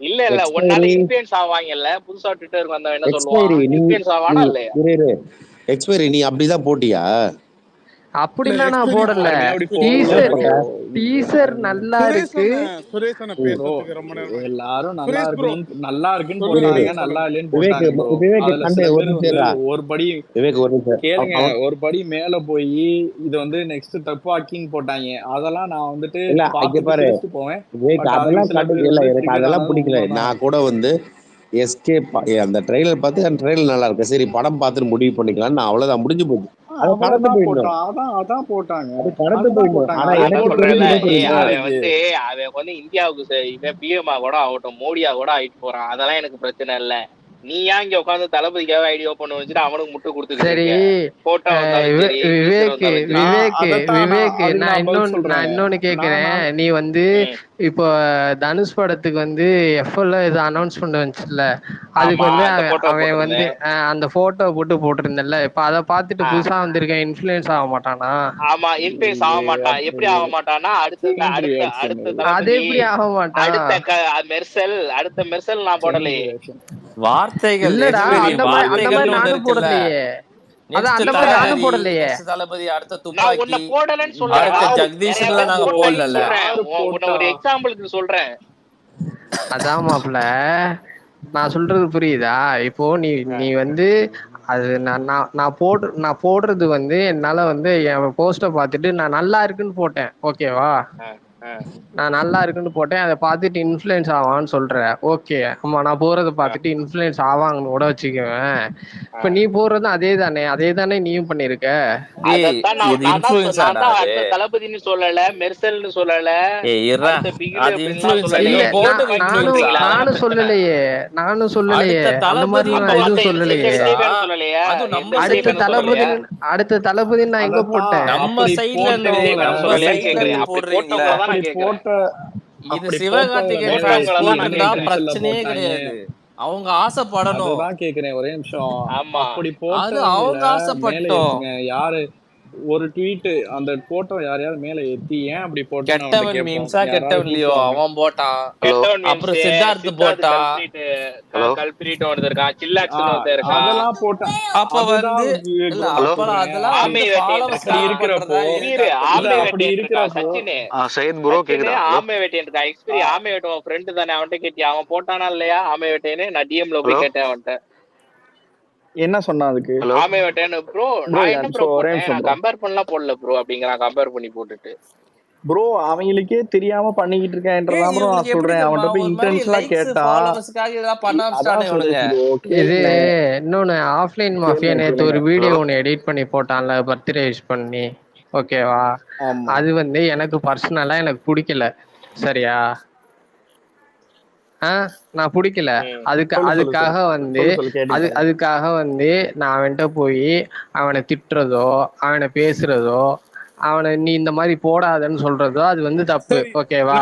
இல்ல உன்னால எக்ஸ்பைரி இன்ஃப்ளூயன்ஸ் ஆவாங்கல்ல, புதுசா ட்விட்டருக்கு வந்தவன் என்ன சொல்லுவான், எக்ஸ்பைரி நீ இன்ஃப்ளூயன்ஸ் நீ ஆவானா இல்லையா? இரு இரு எக்ஸ்பைரி நீ அப்படிதான் போட்டியா? இல்ல, அப்படிலாம் நான் எக்ஸ்பீரி போடல. யாருமே அப்படி எக்ஸ்பீரி போடல ஏன் டீசர் ப்ரோ. போட்ட? டீசர் நல்லா சுரேஷ் இருக்கு. சுரேஷ் அண்ணா ம். ப்ரோ பேசுறதுக்கு ரொம்ப நேரம் ஆயிடுச்சு. எல்லாரும் நல்லா சுரேஷ் ப்ரோ இருக்கணும், நல்லா இருக்குன்னு சொல்லுங்க, இரு இரு போட்டாங்க, நீங்க நல்லா சொல்லுங்க. இல்லைன்னு விவேக் போட்டாங்க ப்ரோ. விவேக் அதுல தம்பி சில ஒரு பேர் நிமிஷம் வந்து இருடா. ஒரு படி விவேக் ஒரு நிமிஷம் கேளுங்க, அவன் ஒரு படி மேல போய் இது வந்து நெக்ஸ்ட் தப்பாக்கின்னு போட்டாங்க. அதெல்லாம் நான் வந்துட்டு இல்ல இங்க பார்த்துட்டு பாரு சிரிச்சுட்டு போவேன். விவேக் பட் அதுக்கு அதெல்லாம் சில கண்டு பேர் இல்ல வந்து எனக்கு ட்ரிகர் அதெல்லாம் ஆனது பிடிக்கல. உண்மைதான். நான் கூட வந்து அந்த ட்ரெய்லர் பார்த்து அந்த ட்ரெய்லர் நல்லா இருக்கு, சரி படம் பார்த்துட்டு முடிவு பண்ணிக்கலாம்னு நான் அவ்வளவுதான், முடிஞ்சு போச்சு. அதை கடந்து அவ்வளவுதான் போயிடணும், போட்டான். அதான் போட்டாங்க. அது கடந்து அதுதான் போயிடணும். போட்டாங்க. ஆனா அது அதான் எனக்கு போட்டது சொல்றேன்ல, தெரிஞ்சு என்ன பிரச்சனை தெரியுமா, இல்லை அவன் வந்து இந்தியாவுக்கு இவன் பிஎம்ஆ கூட ஆகட்டும், மோடியா கூட ஆயிட்டு போறான், அதெல்லாம் எனக்கு பிரச்சனை இல்ல. நீ ஏன் இங்க உட்காந்து தளபதிக்காக ஐடியா பண்ண வச்சுட்டு அவனுக்கு முட்டு கொடுத்துக்கிட்டு சரி, இருக்க? போட்டோ வந்தாலும் சரி, டீசர் விவேக் வந்தாலும் சரி. நான் அதைத்தான் அதுக்கு நான் நான் பதில் நான் சொல்றேன். இன்னொன்னு கேக்குறேன். நான் நீ வந்து ம். இப்போ தனுஷ் படத்துக்கு வந்து எஃப்எல்ல இது அனௌன்ஸ்மெண்ட் வந்துச்சுல்ல, அதுக்கு ஆமா, வந்து அந்த போட்டோ அவன் வந்து போட்டிருந்தேன். அந்த போட்டோ போட்டிருந்தல. இப்ப அதை பார்த்துட்டு ஆ, புதுசா வந்திருக்கேன் இன்ஃபுளுயன்ஸ் ஆக மாட்டானா? ஆமா, இன்ஃபுளுயன்ஸ் ஆக மாட்டான். எப்படி ஆக மாட்டான்னா, செயின் அடுத்த ரியாக்ஷன், அடுத்த அது தளபதி, எப்படி ஆக மாட்டான்? அடுத்த மெர்சல் நான் செயின் போடலையே. ரியாக்ஷன். வார்த்தைகள் இல்லடா, எக்ஸ்பெரி அந்த மாதிரி வார்த்தைகள்னு ஒண்ணு நானும் இருக்குல்ல. போடலையே. அதான் நெக்ஸ்ட் அந்த மாதிரி இல்ல, நானும் தளபதி, போடலையே. நெக்ஸ்ட் தளபதி, அடுத்த நான் உன்னை துப்பாக்கி, போடலன்னு சொல்லல, அடுத்த யாரு நிறைய ஜெகதீஷ்லாம் பேர் நாங்க போட்டாங்கன்னு போடல. சொல்றேன். யாரு உன்னை போட்டா? ஒரு எக்ஸாம்பிளுக்கு சொல்றேன். அதான் மாப்ள, நான் சொல்றது புரியுதா? இப்போ நீ ஆ, நீ வந்து அது நான் போடுறது வந்து என்னால வந்து என் போஸ்ட பார்த்துட்டு நான் நல்லா இருக்குன்னு போட்டேன், ஓகேவா? ஆ, ஆ, நான் நல்லா இருக்குன்னு போட்டேன், அதை பார்த்துட்டு இன்ஃப்ளூயன்ஸ் ஆவான்னு சொல்றேன், ஓகே. ஆமா, நான் போறதை ஆ, பார்த்துட்டு இன்ஃப்ளூயன்ஸ் ஆவாங்கன்னு கூட வச்சுக்குவேன். ஆ. இப்ப நீ போடுறது அதே தானே நீயும் பண்ணிருக்க. டேய், அதத்தான் இது இன்ஃப்ளூயன்ஸாடா அது? அடுத்த தளபதின்னு சொல்லல, மெர்சல்னு சொல்லல, இருடா, அடுத்த பிகில் அது அப்படின்லாம் இன்ஃப்ளூயன்ஸா? நீ சொல்லலையே. இல்ல, நீ போட்டது துப்பாக்கி நானும் இன்ஃப்ளூயன்ஸா? சொல்றீங்களா, அதான பிரச்சனை. சொல்லலையே. அடுத்த அந்த மாதிரி தளபதின்னு அப்ப நான் மத்த எதுவும் எந்த சொல்லலையே. விஜய் போட்டுருந்தா, ஃபேன் சொல்லலையா? அதுவும் எந்த நம்ம விஜய் சைட்ல ஃபேன் சொல்லலையா? அடுத்த தளபதி நான் எங்க அதத்தான் போட்டேன்? நம்ம அப்படி சைட்ல எந்த இருந்து விஜய் போட்டவங்கள ஃபேன் நம்ம சொல்லலையான்னு சைட்ல கேக்குறேன். இருந்து அப்படி போடுறீங்களே. போட்டவங்கள தான் அப்படி நான் கேக்குறேன். இது அப்படி சிவகார்த்திகேயன் போட்டவங்கள ஃபேன்ஸ் போட்டவங்கள தான் நான் போட்டிருந்தா கேக்குறேன். பிரச்சனையே போட்டாங்க. கிடையாது. அவங்க ஆசைப்படணும். அதுதான் கேக்குறேன், ஒரே நிமிஷம். ஆமா, அப்படி அது போட்டவங்கள அவங்க மேல ஆசைப்பட்டோம். ஏத்துங்க. யாரு ஒரு ட்வீட் அந்த போட்டோ யாரையாவது மேல ஏத்தி ஏன் அப்படி போட்டோன்னு அவன்கிட்ட கெட்டவன் கேட்போம். மீம்ஸா யாராவது கெட்டவன் லியோ கூப்பிடுவாங்க. அவன் போட்டான். கெட்டவன் அப்புறம் மீம்ஸ் சித்தார்த் போட்டா. கல்பிரிட் ஒருத்தர் இருக்கான், சில்லாக்ஸ்னு ஒருத்தர் இருக்கான். அதெல்லாம் போட்டா அப்ப அதுதான் வந்து இல்ல bro நான் அப்ப சொல்றேன். அதெல்லாம் ஆமை வந்து வேட்டையன் ஃபாலோவர்ஸ் அப்படி இருக்கான். இருக்கிறப்போ பண்றதா இரு, எதுக்கு ஆமை இல்ல அப்படி வேட்டையன் இருக்கான் இருக்கிறப்போ சச்சினு. சையத் ப்ரோ சச்சினு கேக்குதா ப்ரோ? ஆமை வேட்டையன் இருக்கான். எக்ஸ்பீரி ஆமை வேட்டையன் ஃப்ரெண்டு தானே, அவன்கிட்ட கேட்டியா அவன் போட்டானா இல்லையா ஆமை வேட்டையன்னு? நான் டிஎம்ல போய் ஹலோ கேட்டேன் அவன்கிட்ட. என்ன சொன்னா அதுக்கு ஹலோ ஆமை வேட்டையன் ப்ரோ ப்ரோ நான் என்ன ப்ரோ ஒரே போட்டேன், நிமிஷம் நான் ப்ரோ. கம்பேர் பண்ணலாம் போடல ப்ரோ அப்படிங்கிறான். கம்பேர் பண்ணி போட்டுட்டு ப்ரோ அவங்களுக்கே தெரியாம பண்ணிக்கிட்டு இருக்கேன்றதான் ப்ரோ நான் இவங்களுக்கு எப்படி சொல்றேன். தெரியுமா அவன்கிட்ட போய் ஒரு மாதிரி இன்டென்ஷனலா லைக்ஸ் கேட்டா ஃபாலோவர்ஸ்க்காக இதெல்லாம் பண்ண அதான் ஆரம்பிச்சிட்டானே இவனுங்க. சொல்றேன் ப்ரோ. இது கேளுங்க இன்னொன்னு ஆஃப்லைன் மாஃபியா கேளுங்க நேத்து ஒரு கேளுங்க. வீடியோ ஹலோ ஒன்று எடிட் பண்ணி போட்டான்ல பர்த்டே விஷ் பண்ணி. ஓகேவா? ஆமா அது வந்து எனக்கு பர்சனலா எனக்கு பிடிக்கல. சரியா? நான் பிடிக்கல. சொல்லு அதுக்காக வந்து கேட்டுக்கிட்டேன். அதுக்காக வந்து நான் அவன்கிட்ட போய் அவனை திட்டுறதோ அவனை பேசுறதோ அவனை நீ இந்த மாதிரி போடாதன்னு சொல்றதோ அது வந்து தப்பு. சரி ஓகேவா?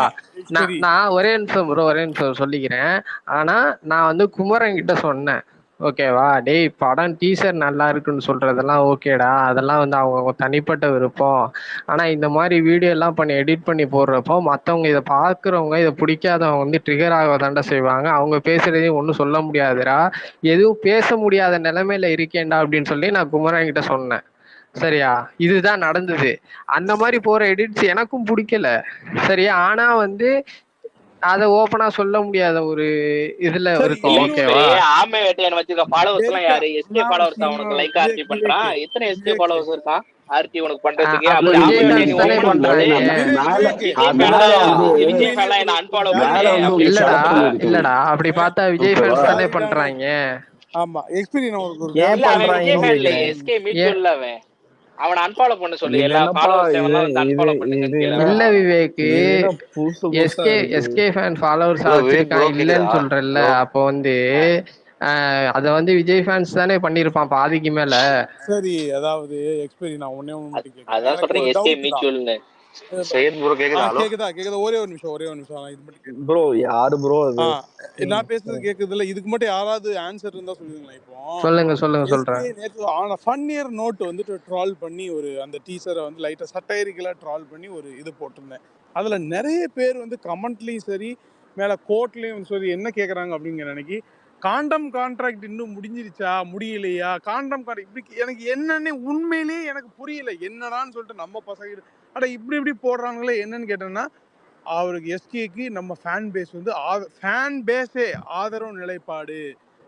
நான் சரி நான் ஒரே நிமிஷம் ப்ரோ, ஒரே நிமிஷம் சொல்லிக்கிறேன். ஆனா நான் வந்து குமரன் கிட்ட சொன்னேன். ஓகேவா? டேய் படம் டீசர் நல்லா இருக்குன்னு சொல்றதெல்லாம் ஓகேடா, அதெல்லாம் வந்து அவங்க தனிப்பட்ட விருப்பம். ஆனா இந்த மாதிரி வீடியோ எல்லாம் பண்ணி எடிட் பண்ணி போடுறப்போ மற்றவங்க இதை பார்க்குறவங்க இதை பிடிக்காதவங்க வந்து ட்ரிகர் ஆக தாண்டா செய்வாங்க. அவங்க பேசுறதையும் ஒன்றும் சொல்ல முடியாதுடா, எதுவும் பேச முடியாத நிலைமையில இருக்கேன்டா அப்படின்னு சொல்லி நான் குமரன் கிட்ட சொன்னேன். சரியா? இதுதான் நடந்தது. அந்த மாதிரி போற எடிட்ஸ் எனக்கும் பிடிக்கல. சரியா? ஆனா வந்து அதை ஓப்பனா சொல்ல முடியாத ஒரு இதுல சரி இருக்கும். இல்ல ஓகேவா? எக்ஸ்பீரி ஆமை வேட்டையன் வச்சிருக்க ஃபாலோவர்ஸ் எல்லாம் யாரு? எஸ்கே நான் ஃபாலோவர்ஸ் நான் அவனுக்கு லைக் ஆர்டி விவேக் பண்றான். விவேக் எத்தனை எஸ்கே விவேக் ஃபாலோவர்ஸ் இருக்கான் ஆர்டி உனக்கு பண்றதுக்கு? அப்ப அப்படி ஆமை விஜய் வேட்டையன் ஃபேன்ஸ் தானே ஓபன் பண்ணும்போது பண்றாங்க. விவேக் விஜய் மேல ஃபேன் வந்து விஜய் ஃபேன்லாம் என்ன அன்ஃபாலோ மேல பண்ணு வந்து ஒரு அப்படின்னு இல்லடா ஷார்ட் சொல்றப்ப பண்ணிருக்கேன். இல்லடா அப்படி பார்த்தா விஜய் ஓகேவா? ஃபேன்ஸ் தானே அதுக்கான பண்றாங்க. ஆமா எக்ஸ்பீரியன் அவனுக்கு ஒரு ஏன் இல்ல அவன் விஜய் பண்றாங்கன்னு ஃபேன் இல்ல, கேக்குறேன். எஸ்கே ஏன் மியூச்சுவல்ல அவன். அவனை அன்ஃபாலோ பண்ண சொல்லு, இது எல்லா என்னப்பா ஃபாலோவர்ஸ் இது எல்லாம் வந்து இது அன்ஃபாலோ இது பண்ணுங்கன்னு கேளு. என்ன இல்ல விவேக்கு, இது என்ன புதுசா எஸ்கே இருக்கு. SK fan followers hello Vivek வச்சிருக்கான் ப்ரோ இல்லைன்னு கேக்குதா சொல்றல்ல. ப்ரோ? அப்போ வந்து அதை வந்து விஜய் ஃபேன்ஸ் தானே பண்ணியிருப்பான் பாதிக்கு மேல. சரி. அதாவது எக்ஸ்பீரியன் நான் ஒன்னே ஒன்று மட்டும் கேட்கறேன். அதான் எனக்கு சொல்றேன் ஒரு எஸ்கே டவுட் தான். மியூச்சுவல்னு. சையத் ப்ரோ கேக்குதா? ஹலோ கேக்குதா ஒரே ஒரு நிமிஷம் நான் இது மட்டும் கேட்கறேன். ப்ரோ யாரு ப்ரோ அது? நான் பேசுறது கேக்குது இல்ல? இதுக்கு மட்டும் யாராவது ஆன்சர் இருந்தா சொல்லுங்களேன். இப்போ சொல்லுங்க எஸ்கே சொல்றேன். நேற்று ஆன ஃபன்னியர் நோட் வந்துட்டு ட்ரால் பண்ணி ஒரு அந்த டீசரை வந்து லைட்டா சட்டைரிக்கலா ட்ரால் பண்ணி ஒரு இது போட்டிருந்தேன். அதுல நிறைய பேர் வந்து கமெண்ட்லயும் சரி மேல கோர்ட்லயும் சரி என்ன கேக்குறாங்க அப்படிங்கிற அன்னைக்கு, காண்டம் கான்ட்ராக்ட் இன்னும் முடிஞ்சிருச்சா முடியலையா, காண்டம் கான்ட்ராக்ட் இப்படி எனக்கு என்னன்னு உண்மையிலேயே எனக்கு புரியல. என்னடான்னு சொல்லிட்டு நம்ம பசங்க அட இப்படி போடுறாங்களே என்னன்னு கேட்டேன்னா, அவருக்கு எஸ்கேக்கு நம்ம ஃபேன் பேஸ் வந்து ஃபேன் பேஸே ஆதரவு நிலைப்பாடு.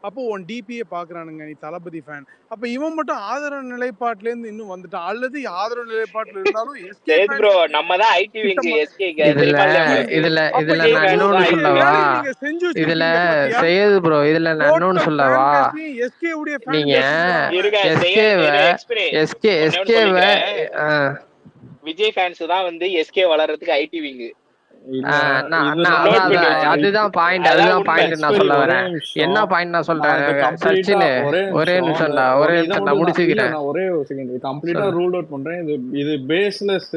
அப்போ உன் டிபியை பாக்குறானுங்க, நீ தளபதி ஃபேன். அப்ப இவன் மட்டும் ஆதரவு நிலைப்பாட்டுல இருந்து இன்னும் வந்துட்டான், அல்லது ஆதரவு நிலைப்பாட்டுல இருந்தாலும் எஸ்கே சேது ப்ரோ ஃபேன்ஸ் நம்ம தான் ஐடி விங் எஸ்கே இதுல தெரியுமா இல்லையா உங்களுக்கு? இதுல அப்ப இதுல விஜய் நான் ஃபேன்ஸ் இன்னொன்னு தான் எவ்வளவு ஐடி சொல்லவா? வேலையை விங். நீங்க செஞ்சு இதுல வச்சிருக்கீங்க பாத்தியா? செய்யுது ப்ரோ, இதுல நான் இன்னொன்னு டோட்டல் சொல்லவா? ஃபேன் பேஸையும் எஸ்கே உடைய ஃபேன் நீங்க பேஸ்ங்கறான் அவன். இருங்க எஸ்கேவை எக்ஸ்பிரி எஸ்கே ஒன்னே ஒன்று எஸ்கேவை சொல்லிக்கிறேன். விஜய் ஃபேன்ஸ் தான் வந்து எஸ்கே வளர்றதுக்கு ஐடி விங். இல்ல நான் இது நோட் அதான் பண்ணி நான் அதுதான் பாயிண்ட் அதான் அதுதான் உண்மை. பாயிண்ட் நான் சொல்ல ஒரே வரேன். நிமிஷம் என்ன பாயிண்ட் நான் நான் சொல்றேன் இதை கம்ப்ளீட்டா சச்சினு? ஒரே ஒரே நிமிஷம் நிமிஷம்டா, ஒரே இதை நிமிஷம் நான் மட்டும் இல்ல முடிச்சுக்கிறேன். நான் ஒரே ஒரு செகண்ட் இது கம்ப்ளீட்டா சொல்லு. ரூல் அவுட் பண்றேன். இது பேஸ்லெஸ்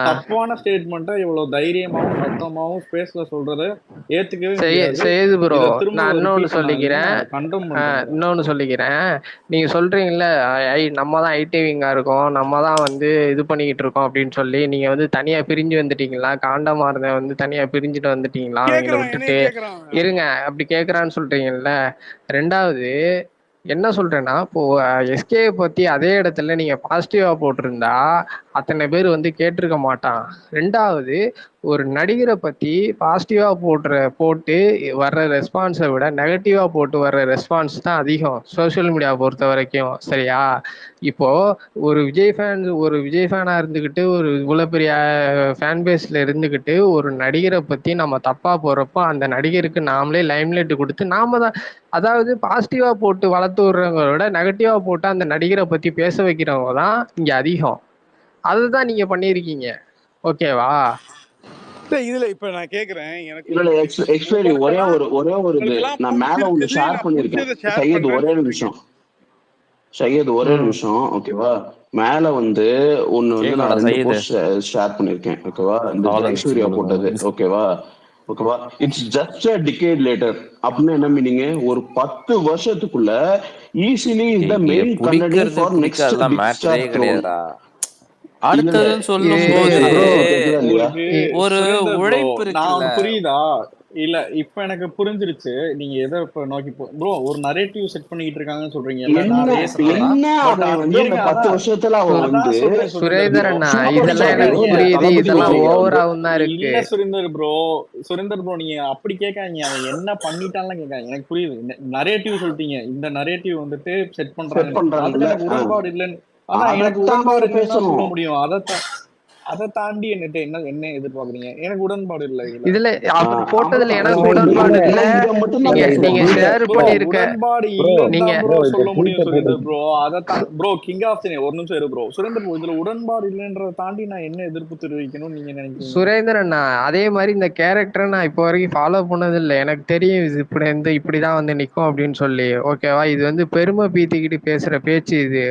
தப்பான ஸ்டேட்மெண்ட்டை இவ்வளவு தைரியமாவும் சத்தமாவும் ஸ்பேஸ்ல சொல்றத ஏத்துக்கவே முடியாது. செய்யுது ப்ரோ, இதை திரும்ப நான் இன்னொன்னு ரிப்பீட் பண்ணாதீங்க. சொல்லிக்கிறேன். நான் கண்டம் பண்றேன். இன்னொன்னு சொல்லிக்கிறேன். நீங்க சொல்றீங்கல்ல நம்ம தான் ஐடி விங்கா இருக்கோம், நம்ம தான் வந்து இது பண்ணிக்கிட்டு இருக்கோம் அப்படின்னு சொல்லி நீங்க வந்து தனியா பிரிஞ்சு வந்துட்டீங்களா? காண்டமா இருந்த வந்து தனியா பிரிஞ்சுட்டு வந்துட்டீங்களா அவங்கள கேக்குறான், என்னைய விட்டுட்டு? கேக்குறான். இருங்க, அப்படி கேக்குறான்னு சொல்றீங்கல்ல. ரெண்டாவது என்ன சொல்றேன்னா, இப்போ எஸ்கே பத்தி அதே இடத்துல நீங்க பாசிட்டிவா போட்டிருந்தா அத்தனை பேர் வந்து கேட்டிருக்க மாட்டான். ரெண்டாவது ஒரு நடிகரை பத்தி பாசிட்டிவா போட்டு வர்ற ரெஸ்பான்ஸை விட நெகட்டிவா போட்டு வர்ற ரெஸ்பான்ஸ் தான் அதிகம் சோசியல் மீடியா பொறுத்த வரைக்கும். சரியா? இப்போ ஒரு விஜய் ஃபேனா இருந்துக்கிட்டு ஒரு இவ்வளவு பெரிய ஃபேன் பேஸ்ல இருந்துக்கிட்டு ஒரு நடிகரை பத்தி நம்ம தப்பா போறப்போ அந்த நடிகருக்கு நாமளே லைம்லைட் கொடுத்து நாம தான், அதாவது பாசிட்டிவா போட்டு வளர்த்து விடுறவங்க விட நெகட்டிவா போட்டு அந்த நடிகரை பத்தி பேச வைக்கிறவங்க தான் இங்க அதிகம். அதுதான் நீங்க பண்ணிருக்கீங்க. ஓகேவா? இதுல இப்ப நான் கேக்குறேன், எனக்கு இல்ல எக்ஸ்பீரி ஒரே ஒரு இது நான் மேல ஒண்ணு ஷேர் பண்ணிருக்கேன். சையத் ஒரே நிமிஷம், சையத் ஒரே நிமிஷம். ஓகேவா? மேல வந்து ஒண்ணு வந்து நான் 2 போஸ்ட் ஷேர் பண்ணிருக்கேன். ஓகேவா? இந்த ஜெயசூர்யா போட்டது. ஓகேவா? It's just a decade later அப்படின்னு என்ன மீனிங்? ஒரு 10 வருஷத்துக்குள்ள ஈஸிலி இந்த main content for next big star throne. அடுத்ததுன்னு சொல்லும் இரு போது ப்ரோ கேக்குதா இல்லையா? உங்களுக்கு ஒரு சுரேந்தர் ப்ரோ உழைப்பு நான் இருக்குல்ல. ஒன்று புரியுதா? இல்ல இப்ப எனக்கு புரிஞ்சிருச்சு நீங்க எதை இப்ப நோக்கி ப்ரோ ஒரு நரேட்டிவ் செட் பண்ணிட்டு இருக்காங்கன்னு சொல்றீங்கல்ல. நான் என்ன அதை ஏத்துக்கிறேன். என்ன பட் அவன் வந்து அந்த இருங்க 10 அதான் வருஷத்துல அவன் சு- வந்து அதான் சொல்றேன் சுரேந்தர் சுரேந்தர் ப்ரோ. அண்ணா சூப்பர் அப்படி இதெல்லாம் ஸ்டார் எனக்கு கேட்காதீங்க புரியுது, தளபதி ப்ரோ. இதெல்லாம் விஜய் வந்து ஓவராவும் தான் இருக்கு. இல்ல சுரேந்தர் ப்ரோ, சுரேந்தர் ப்ரோ நீங்க அப்படி கேட்காதீங்க. அவன் என்ன பண்ணிட்டான்லாம் கேட்காதீங்க. எனக்கு புரியுது. நரேட்டிவ் சொல்லிட்டீங்க, இந்த நரேட்டிவ் வந்துட்டு செட் செட் பண்றாங்கன்னு. அதுல பண்றாங்கல்ல. எனக்கு உடன்பாடு இல்லைன்னு. அதான் எனக்கு அதைத்தான் உடன்பாடு நாங்க இல்லைன்னு தான் சொல்ல பேசணும். முடியும். அதை தாண்டி என்னட்ட என்ன எதிர்பார்க்குறீங்க? எனக்கு உடன்பாடு இல்லை இதுல. இதுல அவர் போட்டதுல அவ்வளவுதான். எனக்கு இல்ல உடன்பாடு இல்ல. இல்ல இதை மட்டும் நீங்க தான் நீங்க பேசுவோம். ஷேர் ப்ரோ பண்ணிருக்க உடன்பாடு ப்ரோ இல்லைன்னு நீங்க தான் ப்ரோ ப்ரோ இந்த சொல்ல முடியும் ட்வீட்டை போட்டு சுரேந்தர் ப்ரோ. அதை ப்ரோ கிங் ஆஃப் சினி ஒரு நிமிஷம் இரு ப்ரோ. சுரேந்தர் ப்ரோ இதுல உடன்பாடு இல்லைன்றதை தாண்டி நான் என்ன எதிர்ப்பு தெரிவிக்கணும்னு நீங்க நினைக்கிறீங்க? சுரேந்தர் அண்ணா அதே மாதிரி இந்த கேரக்டரை நான் இப்போ வரைக்கும் ஃபாலோ பண்ணது இல்லை. எனக்கு தெரியும் இது இப்படிதான் வந்து நிற்கும் அப்படின்னு சொல்லி. ஓகேவா, இது வந்து பெருமை பீத்திக்கிட்டு பேசுற பேச்சு இது.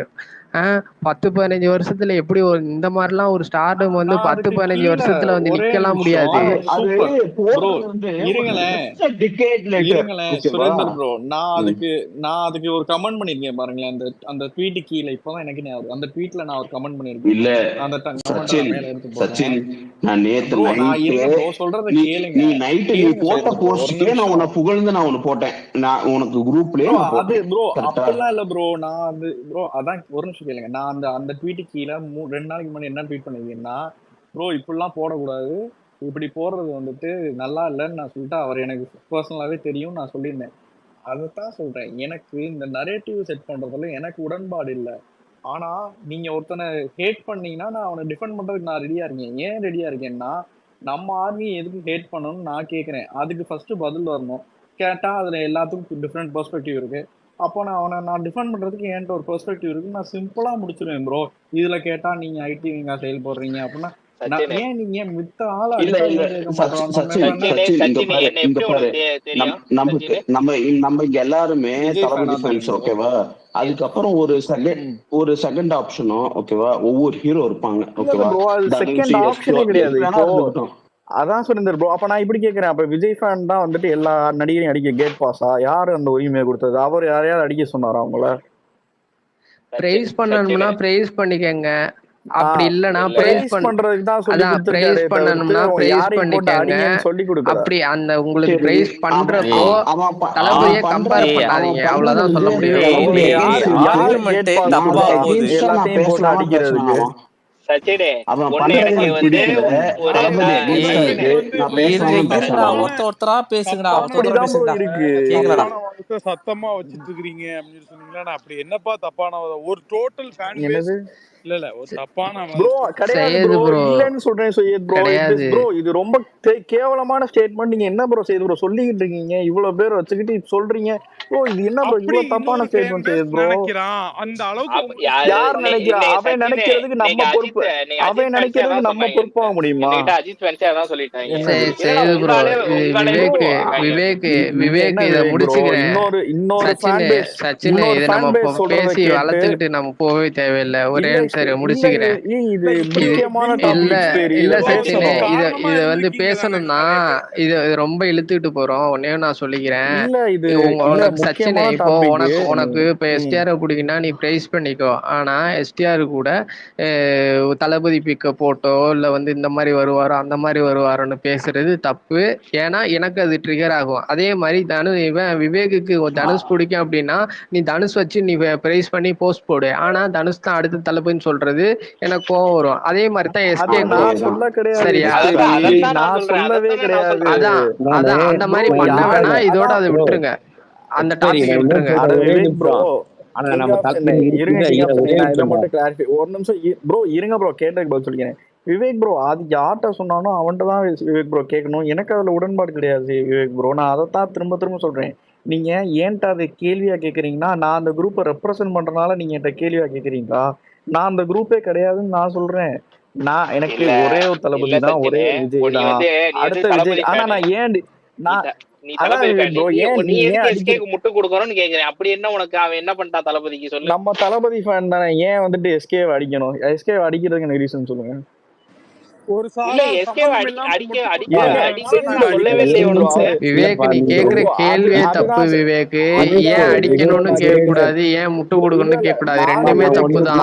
10-15 வருஷத்துல எப்படி இந்த மாதிரிலாம் ஒரு ஸ்டார்டம் வந்து நான் 10-15 அதுக்கு வருஷத்துல வந்து ஒரே நிக்கலாம் நிமிஷம். முடியாது. அது சூப்பர் ப்ரோ. போடுறது வந்து இருங்களேன் டிகேட் லேட்டர். இருங்களேன் ஓகேவா? சுரேந்தர் ப்ரோ, நான் அதுக்கு ஒரு கமெண்ட் பண்ணிருக்கேன் பாருங்களேன். அந்த ட்வீட் கீழே இப்பதான் எனக்கு ஞாபகம். அந்த ட்வீட்ல நான் ஒரு கமெண்ட் பண்ணிருக்கேன். இல்ல அந்த கமெண்ட் சச்சின், நான் மேல எடுத்து சச்சின் போடுறேன் நான் நேத்து ப்ரோ. நான் நைட்டு இருங்க ப்ரோ, சொல்றத கேளுங்க. நீ நைட்டு நீ கேளுங்க போட்ட சுரேந்தர் ப்ரோ, ஒரு போஸ்டுக்கே நான் நிமிஷம் உன்னை புகழ்ந்து நான் உன்னை போட்டேன். நான் உனக்கு குரூப்லயே ப்ரோ. நான் அது போட்டேன். ப்ரோ கரெக்டா? அப்படிலாம் இல்ல ப்ரோ. நான் வந்து ப்ரோ அதான் ஒரு நிமிஷம் கேளுங்க. நான் அந்த ட்வீட் கீழே 2 நாளைக்கு முன்னாடி என்ன ட்வீட் பண்ணிருக்கேன்னா, ப்ரோ இப்படிலாம் போடக்கூடாது, இப்படி போடுறது வந்துட்டு நல்லா இல்லைன்னு நான் சொல்லிட்டு அவர் எனக்கு பர்சனலாவே தெரியும் நான் சொல்லியிருந்தேன். அதைத்தான் சொல்றேன். எனக்கு இந்த நரேட்டிவ் செட் பண்றதுல எனக்கு உடன்பாடு இல்லை. ஆனா நீங்க ஒருத்தனை ஹேட் பண்ணீங்கன்னா நான் அவனை டிஃபெண்ட் பண்றதுக்கு நான் ரெடியா இருக்கேன். ஏன் ரெடியா இருக்கேன்னா, நம்ம ஆர்மியை எதுக்கு ஹேட் பண்ணணும்னு நான் கேட்கிறேன். அதுக்கு ஃபர்ஸ்ட் பதில் வரணும். கேட்டா அதுல எல்லாத்துக்கும் டிஃப்ரெண்ட் பெர்ஸ்பெக்டிவ் இருக்கு. அப்போ நான் டிஃபெண்ட் பண்றதுக்கு என்கிட்ட ஒரு பெர்ஸ்பெக்டிவ் இருக்கு. நான் சிம்பிளா முடிச்சிருவேன் ப்ரோ. இதுல கேட்டா நீங்க ஐடி விங்கா செயல்படுறீங்க அப்படின்னா ஏன் நீங்க மித்த ஆளை இல்ல அடிச்சா இல்ல ஏன் கேட்க மாட்டோம்? நம்ம சச்சின் எப்ப சச்சின் இங்க சச்சின் பாரு, என்ன இங்க எப்படி பாரு. உனக்கு தெரியும் நமக்கு சச்சின்? நம்ம இங்க எல்லாருமே விஜய் ஃபேனா தளபதி ஃபேன்ஸ். தெரியும் ப்ரோ. ஓகேவா? அதுக்கப்புறம் ஒரு செகண்ட் ஆப்ஷனும் ஓகேவா, ஒவ்வொரு ஹீரோ இருப்பாங்க. இல்ல ஓகேவா? ப்ரோ, அது தனுஷ், செகண்ட் எஸ்கோ, ஆப்ஷனே எது கிடையாது. வேணா இப்போ இருந்துகிட்டோம். அதான் சுரேந்தர் ப்ரோ. அப்ப நான் இப்படி கேட்கிறேன், அப்ப விஜய் ஃபேன் தான் வந்துட்டு எல்லா நடிகரையும் அடிக்க கேட் பாஸா? யாரு அந்த உரிமையை கொடுத்தது? அவர் யாரையாவது அடிக்க சொன்னாரா அவங்கள? பிரைஸ் பண்ணணும்னா பிரைஸ் பண்ணிக்கங்க, அப்படி இல்லைன்னா பிரைஸ் பண்றதுக்கு தான் சொல்லி அதான் கொடுத்துருக்காரு பிரைஸ் தவிர்த்து பண்ணணும்னா அவங்க பிரைஸ் யாரையும் போட்டு பண்ணிக்கங்க. அடிங்கன்னு சொல்லி கொடுக்கல. அப்படி அந்த உங்களுக்கு சரி, பிரைஸ் அவன் பண்றப்போ அவன் தளபதியை அவன் கம்பேர் பண்றது பண்ணாதீங்க, அவன் அவ்வளவுதான் சொல்ல பண்றது முடியும். வந்து அவங்களுக்கு யாரு argument கேட் பாஸ் தப்பா கொடுத்தா போகுது. எல்லாத்தையும் போட்டு அடிக்கிறதுக்கு? சச்சினே அவன் ஒண்ணு பண்றது எனக்கு எனக்கு வந்து பிடிக்கல. ஒரு தளபதி against ஆ இருக்கு. நான் பேசலாம்னு இருடா பேசலாம். ஒருத்தரா பேசுங்கடா, அப்படிதான் ப்ரோ பேசுங்கடா. இருக்கு. கேக்குதாடா? தப்பான வாதத்தை சத்தமா வச்சிட்டு இருக்கிறீங்க அப்படின்னு சொன்னீங்களா? நான் அப்படி என்னப்பா தப்பான வாதம்? ஒரு டோட்டல் ஃபேன் பேஸ் என்னது இல்ல ஒரு தப்பான ப்ரோ? வாதத்தை கிடையாது செய்யுது ப்ரோ, ப்ரோ, இல்லன்னு சொல்றேன் சையத் ப்ரோ. கிடையாது. ப்ரோ இது ரொம்ப கேவலமான ஸ்டேட்மெண்ட். நீங்க என்ன ப்ரோ செய்யுது ப்ரோ சொல்லிக்கிட்டு இருக்கீங்க? இவ்வளவு பேர் வச்சுக்கிட்டு சொல்றீங்க ப்ரோ. இது என்ன ப்ரோ அப்படி இவ்வளவு தப்பான இன்னொரு ஃபேன் ஸ்டேட்மெண்ட் பேஸ் செய்யுது ப்ரோ? நினைக்கிறான் அந்த அளவுக்கு உங்களுக்கு யார் நினைக்கிறா? அவன் நினைக்கிறதுக்கு நம்ம பொறுப்பு. அவன் நினைக்கிறதுக்கு நம்ம பொறுப்பாக முடியுமா? அஜித் ஃபேன்ஸே அதான் சொல்லிட்டாங்க. என்னது செய்யுது ப்ரோ. இது விவேக் இத ப்ரோ முடிச்சுக்கிறேன். இன்னொரு ஃபேன் பேஸ் சச்சின் இதை நம்ம சொல்றத பேசி கேட்டு வளர்த்துக்கிட்டு நம்ம போகவே தேவையில்லை. ஒரே நிமிஷம் இல்ல முடிச்சுக்கிறேன். இது முக்கியமான இல்ல டாபிக் பேரு. இல்ல இத சச்சின், பேசணும். இத வந்து பேசணும்னா இது ரொம்ப இழுத்துக்கிட்டு போறோம். ஒன்னே நான் சொல்லிக்கிறேன். இல்ல இது உனக்கு சச்சின் முக்கியமான இப்போ டாபிக். உனக்கு இப்ப எஸ்டிஆர் பிடிக்குன்னா நீ பிரைஸ் பண்ணிக்கோ. ஆனா எஸ்டிஆர் கூட தளபதி பிக்க போட்டோ இல்ல வந்து இந்த மாதிரி வருவாரோ அந்த மாதிரி வருவாரோன்னு பேசுறது தப்பு. ஏன்னா எனக்கு அது ட்ரிகர் ஆகும். அதே மாதிரி விவேக்குக்கு தனுஷ் பிடிக்கும் அப்படின்னா நீ தனுஷ் வச்சு நீ பிரைஸ் பண்ணி போஸ்ட் போடு. ஆனா தனுஷ் தான் அடுத்த தளபதின்னு சொல்றது எனக்கு கோவம் வரும். அதே மாதிரி தான் எஸ்கே நான் சொல்ல கிடையாது. சரியா? நான் சொல்லவே கிடையாது. அதான் அந்த மாதிரி பண்ண வேணா, இதோட அதை விட்டுருங்க, அந்த டாபிக் விட்டுருங்க. ஆனா நம்ம ஒரு நிமிஷம் ப்ரோ இருங்க ப்ரோ, கேட்டதுக்கு பதில் சொல்லிக்கிறேன். விவேக் ப்ரோ அது யார்கிட்ட சொன்னானோ அவன்கிட்ட தான் விவேக் ப்ரோ கேட்கணும். எனக்கு அதுல உடன்பாடு கிடையாது விவேக் ப்ரோ. நான் அதைத்தான் திரும்ப சொல்றேன். நீங்க ஏன்ட்ட அதை கேள்வியா கேக்குறீங்கன்னா, நான் அந்த குரூப்பை ரெப்ரசென்ட் பண்றதுனால நீங்க என்கிட்ட கேள்வியா கேக்குறீங்களா? நான் அந்த குரூப்பே கிடையாதுன்னு நான் சொல்றேன். நான் எனக்கு ஒரே ஒரு தளபதி தான், ஒரே விஜய் தான், அடுத்த விஜய். ஆனா நான் ஏன் முட்டு கொடுக்கறோம்னு கேக்குறேன். அப்படி என்ன உனக்கு அவன் என்ன பண்ணிட்டா தளபதிக்கு சொல்லு? நம்ம தளபதி ஃபேன் தானே, ஏன் வந்துட்டு எஸ்கே அடிக்கணும்? எஸ்கே அடிக்கிறதுக்கு எனக்கு ரீசன் சொல்லுங்க. விவேக் நீ கேக்குற கேள்வியே தப்பு. விவேக் ஏன் அடிக்கணும்னு கேட்க கூடாது, ஏன் முட்டு கொடுக்கணும்னு கேட்க கூடாது. ரெண்டுமே தப்பு தான்.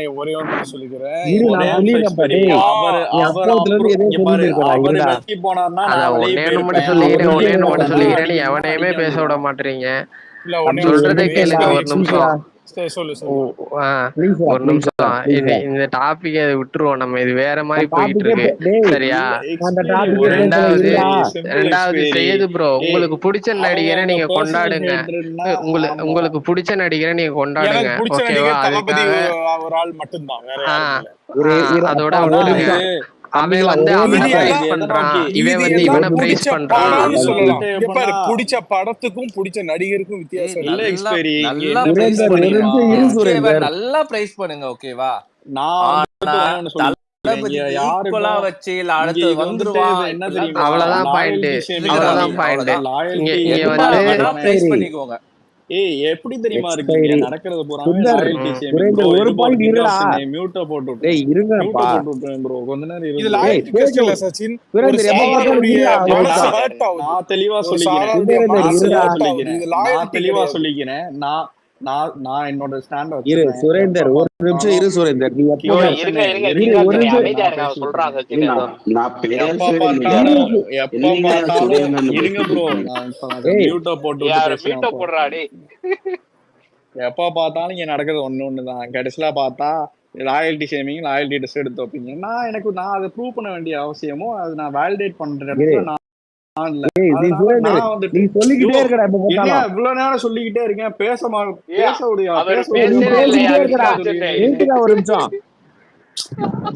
அண்ணே ஒரே ஒன்று மட்டும் சொல்லிக்கிறேன். இரு இப்போ நான் சொல்லிடுறேன்ப்பா டேய். நீ அப்போத்துல இருந்து எதையோ சொல்லிட்டு இருக்கடா அவரு இருடா. வெஸ்கி போனார்னா அதான் நான் வெளியே ஒன்னே ஒன்று மட்டும் போயிருப்பேன். சொல்லிக்கிறேன், அவர் ஒன்னே வெளியே ஒன்று மட்டும் போனார்னா சொல்லிக்கிறேன். நீ அடிக்க எவனையுமே அடிக்க பேச விட வேண்டியதுதான். மாட்டீங்க. இல்ல ஒன்னே தம்பி ஒன்று ஒரு சொல்றதை சொல்லிக்கிறேன். நிமிஷம்டா கேளுங்க ஒரு நிமிஷம். சரி சொல்லு ஓ, சொல்லு. ஆ, ப்ளீஸ் ஒரு நிமிஷம். இந்த டாபிக் விட்டுருவோம், நம்ம இது வேற மாதிரி போயிட்டு இருக்கு. சரியா? அந்த டாபிக் ரெண்டாவது சிம்பிள் ரெண்டாவது எக்ஸ்பெரி. செய்யுது ப்ரோ, உங்களுக்கு பிடிச்ச அவங்க நடிகரை அவங்க நீங்க பர்சனல் கொண்டாடுங்க. ஹேட்ரட்னா ஆமா. உங்களுக்கு பிடிச்ச நடிகரை நீங்க கொண்டாடுங்க, எனக்கு பிடிச்ச ஓகேவா? நடிகர் தளபதி அதுக்காக ஒரு ஆள் மட்டும்தான், வேற ஆ யாரும் இல்ல. அதோட ஆனா விட்டுருங்க. இது அவன் வந்து அவனை இது பிரைஸ் எல்லாம் பண்றான், ஓகே. இவன் இது வந்து எல்லாம் இவனை பிரைஸ் பிடிச்ச பண்றான். படம்னு இதெல்லாம் சொல்லலாம். வந்துட்டு இங்க பாரு, எப்படின்னா பிடிச்ச படத்துக்கும் பிடிச்ச நடிகருக்கும் வித்தியாசம் இல்ல இருக்கு. எக்ஸ்பெரி இங்க நல்லா என்ன பிரைஸ் பிரச்சனை ஒரு பண்ணுங்க. தெரியுமா? நிமிஷம் இரு எஸ்கேவை சுரேந்தர். நல்லா பிரைஸ் பண்ணுங்க, ஓகேவா? நான் வந்துட்டு ஆனா ஒண்ணு சொல்லிக்கிறேன். இங்க தளபதிக்கு ஈக்குவலா யாருக்கும் வச்சு இல்ல இங்க அடுத்து இங்க வந்துட்டு வந்துருவான் இது என்ன இப்படிலாம் தெரியுமா? அவ்வளவுதான் பாயிண்ட், லாயல்டி ஷேமிங் அவ்வளவுதான் தான். பாயிண்ட். அவ்வளவுதான். இங்க லாயல்டி இங்க என்ன வந்து வேணா பிரைஸ் எக்ஸ்பைரி பண்ணிக்கோங்க. எப்படி தெரியுமா இருக்கு? இங்க எக்ஸ்பைரி நடக்கிறது பூராமே Sundar loyalty shaming bro. Surender ஒரு இரு ப்ரோ, பாயிண்ட் கிக் இருடா. ஆப்ஷன் மியூட்ட போட்டு விட்டுறேன். டேய் இருங்கப்பா. மியூட்ட போட்டு விட்டுறேன் ப்ரோ. கொஞ்ச நேரம் இரு இது ப்ரோ. லாயல்டி டேய் டெஸ்ட் இல்ல சச்சின். ஒரு சுரேந்தர் எப்ப பார்த்தாலும் சாராருடைய இருடா ஒரு மனசு நிமிஷம். ஹர்ட் ஆகுது. நான் தெளிவா ஒரு சொல்லிக்கிறேன். சாராருடைய சுரேந்தர் மனசு இருடா. ஹர்ட் ஆகுது. சொல்லிக்கிறேன். இது நான் லாயல்டி தெளிவா கிடையாது. சொல்லிக்கிறேன். நான் நான் நான் என்னோட ஸ்டாண்ட இரு வச்சுக்கிறேன். சுரேந்தர் எப்ப ஒரு நிமிஷம் இரு பார்த்தாலும் சுரேந்தர். நீ கிக் எப்பவுமே ஆப்ஷன் இருங்க இருங்க இரு கிங் ஒரு ஆப்ஷன் நிமிஷம் அமைதியா நான் இருங்க, அவன் பேசிட்டு சொல்றான் இருக்கேன். சச்சின் ஏதோ. நான் எப்ப பேசவே பார்த்தாலும் இல்லையா? எப்ப என்னையா பார்த்தாலும் சுரேந்தர்னு இருங்க பேசிட்டு ப்ரோ. இருக்கீங்க? நான் இப்ப ஏய் மியூட்ட போட்டு விட்டு யார் பேசுறேன். மீட்ட அப்போ போடுறா டே. எப்ப பார்த்தாலும் இங்க நடக்கிறது ஒண்ணுதான். கடைசியில பார்த்தா லாயல்டி ஷேமிங், லாயல்டி டெஸ்ட் எடுத்து வைப்பீங்க. நான் அதை ப்ரூவ் பண்ண வேண்டிய அவசியமோ அது நான் வேலிடேட் பண்ற இரு. இடத்துல நான் இல்ல. ஏய் நீ அதனால சுரேந்தர் நான் வந்துட்டு நீ சொல்லிக்கிட்டே யோ இருக்கடா எப்ப என்ன பார்த்தாலும். இவ்வளவு நேரம் சொல்லிக்கிட்டே இருக்கேன். ஏ பேச விடுயா, அவர் பேச ஏய் நீ விடுயா. பேசவே இல்லையா பேசிக்கிட்டே நான் கிங் இருக்கடா. பேசிட்டு ஆப்ஷன்? சொல்லிக்கிட்டு இருக்கேன். ஏன்டா ஒரு நிமிஷம்.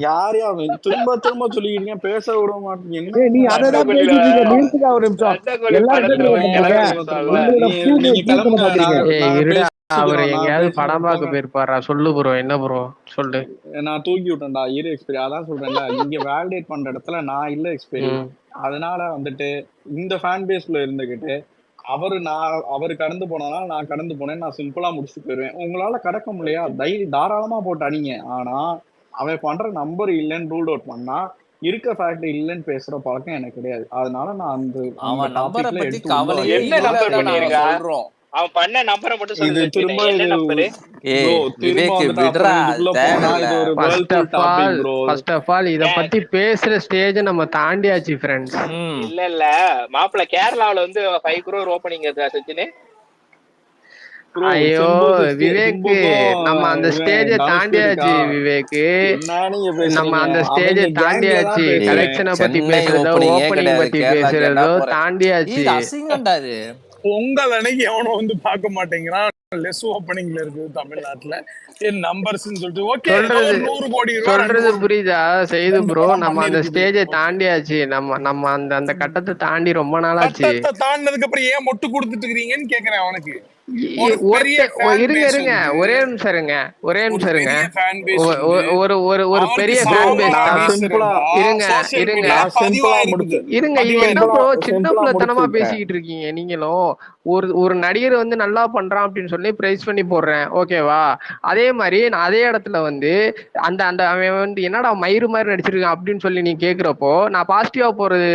யாரையா திரும்ப திரும்ப சொல்லிக்கிறீங்க, பேச விட மாட்டீங்க. ஏய் நீ என்னங்க அதை தான் சண்டைக்கோழி பேசிட்டு இருக்க. நிறுத்துக்கா ஒரு நிமிஷம். சண்டைக்கோழி எல்லாரும் படத்துல கேட்டு ஒரு பண்றீங்க. கிழமை கிளம்புங்க நிமிஷம்ல. உங்களோட பூனை நீங்க பூ பண்ண கிளம்புங்க. பாக்குறீங்க. ஏய் இருடா, அவர் பேசிக்கிறோம். நான் எங்கேயாவது பேசிட்டு படம் பார்க்க போங்க. போயிருப்பாரா? சொல்லு ப்ரோ, என்ன ப்ரோ சொல்லு. நான் தூக்கி விட்டேன்டா. இரு எக்ஸ்பெரி. அதான் சொல்றேன்ல, இங்க வேலிடேட் பண்ற இடத்துல நான் இல்ல எக்ஸ்பெரி. ம் அதனால வந்துட்டு இந்த ஃபேன் பேஸ்ல இருந்துகிட்டு அவரு கடந்து போனாலும் நான் கடந்து போனேன். நான் சிம்பிளா முடிச்சுட்டு போயிருவேன். உங்களால கடக்க முடியா, தாராளமா போட்டு அடிங்க. ஆனா அவன் பண்ற நம்பர் இல்லைன்னு ரூல் அவுட் பண்ணா இருக்க ஃபேக்ட் இல்லைன்னு பேசுற பழக்கம் எனக்கு கிடையாது. அதனால நான் அந்த அவன் நம்பரை டாபிக்ல பத்தி எடுத்து உள்ள கவலையே என்ன வைக்கிறேன். நம்பர் இல்லைன்னு நாங்க பண்ணிருக்கா? சொல்றோம். அவன் பண்ண நம்பரை மட்டும் இது சொல்லு சச்சின். திரும்ப என்ன இது நம்பரு? ஏய் ப்ரோ, திரும்ப விவேக் வந்துட்டு விடுறா, அப்புறம் அது இதுக்குள்ள போனா தேவையில்ல. இது ஒரு first whirlpool of topic all bro. இத ஏன் பத்தி பேசுற ஸ்டேஜ் நம்ம தாண்டியாச்சு ஃப்ரெண்ட்ஸ். ம் இல்ல இல்ல மாப்பிள்ள கேரளாவுல வந்து 5 crore ஓப்பனிங் இருக்கா சச்சின்? ப்ரோ ஐயோ விவேக், நம்ம அந்த ஸ்டேஜை டனஸ்க்கு இருக்கா? தாண்டியாச்சு விவேக். என்ன நீங்க நம்ம பேசுறீங்க? அந்த ஸ்டேஜை அவங்க கேங்ல தான் தாண்டியாச்சு. டேய் பேசுறேன். கலெக்ஷனை பத்தி சென்னை பேசுறதோ ஓப்பனிங்கே ஓப்பனிங் கிடையாது, பத்தி கேரளாக்கு ஏன்டா பேசுறதோ போற? தாண்டியாச்சு. இது அசிங்கம்டா இது. பொங்கல் அன்னைக்கு எவனும் வந்து பார்க்க மாட்டேங்கிறான். லெஸ் ஓப்பனிங்ல இருக்குது தமிழ்நாட்டுல. என் நம்பர்ஸ்ன்னு சொல்லிட்டு ஓகே, ஏதோ சொல்றது ஒரு 100 கோடி ரூபாய் 2 சொல்றது கோடி புரியுதா செய்து 2 ப்ரோ? படம் நம்ம அந்த பண்ணிருக்குது. ஸ்டேஜை ஓகே, தாண்டியாச்சு. நம்ம அந்த அந்த கட்டத்தை தாண்டி ரொம்ப நாளாச்சு. கட்டத்தை தாண்டினதுக்கு அப்புறம் ஏன் மொட்டு கொடுத்துட்டு இருக்கீங்கன்னு கேக்குறேன். அவனுக்கு ஒரு பெரிய ஃபேன் இருங்க பேஸ் இருங்க, வந்து ஒரே நிமிஷம் இருங்க, ஒரே ஒரு நிமிஷம் இருங்க. பெரிய ஃபேன் பேஸ் வந்து ஒரு ஒரு ஒரு அவனுக்கு பெரிய ப்ரோ ஃபேன் பேஸ் சாதகமா நான் தான். சிம்பிளா பேசுறதா இருங்க சோசியல் இருங்க மீடியால நான் சிம்பிளா பதிவா முடிச்சு இருக்குது. இருங்க, இது பதிவா என்ன இருக்குது. ப்ரோ சின்ன சிம்பிளா பிள்ளைத்தனமா முடிச்சு விட்டேன். பேசிக்கிட்டு இருக்கீங்க நீங்களும்? ஒரு ஒரு நடிகர் வந்து நல்லா பண்றான் அப்படின்னு சொல்லி பிரைஸ் பண்ணி போடுறேன், ஓகேவா? அதே மாதிரி நான் அதே இடத்துல வந்து அந்த அந்த அவன் வந்து என்னடா மயிறு மாதிரி நடிச்சிருக்கான் அப்படின்னு சொல்லி நீ கேட்குறப்போ நான் பாசிட்டிவா போறது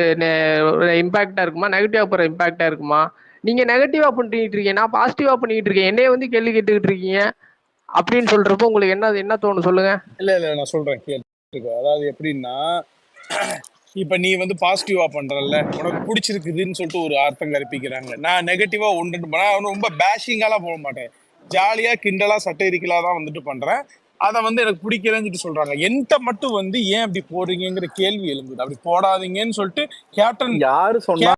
இம்பாக்டா இருக்குமா, நெகட்டிவா போற இம்பாக்டா இருக்குமா? நீங்க நெகட்டிவா பண்ணிட்டு இருக்கீங்க, நான் பாசிட்டிவா பண்ணிட்டு இருக்கேன். என்னைய வந்து கேள்வி கேட்டுக்கிட்டு இருக்கீங்க அப்படின்னு சொல்றப்போ உங்களுக்கு என்ன தோணும் சொல்லுங்க. இல்ல இல்ல நான் சொல்றேன் கேட்டுக்கோ. அதாவது எப்படின்னா, இப்ப நீ வந்து பாசிட்டிவா பண்றல்ல, உனக்கு பிடிச்சிருக்குதுன்னு சொல்லிட்டு ஒரு அர்த்தம் கற்பிக்கிறாங்க. நான் நெகட்டிவா ஒன்று ரொம்ப பேஷிங்காலாம் போக மாட்டேன். ஜாலியா கிண்டலா சட்டைரிக்கலா தான் வந்துட்டு பண்றேன். அதை வந்து எனக்கு பிடிக்கலன்னு சொல்லிட்டு சொல்றாங்க. என்கிட்ட மட்டும் வந்து ஏன் அப்படி போடுறீங்கிற கேள்வி எழும்புது. அப்படி போடாதீங்கன்னு சொல்லிட்டு கேப்டன் யாரு சொன்னா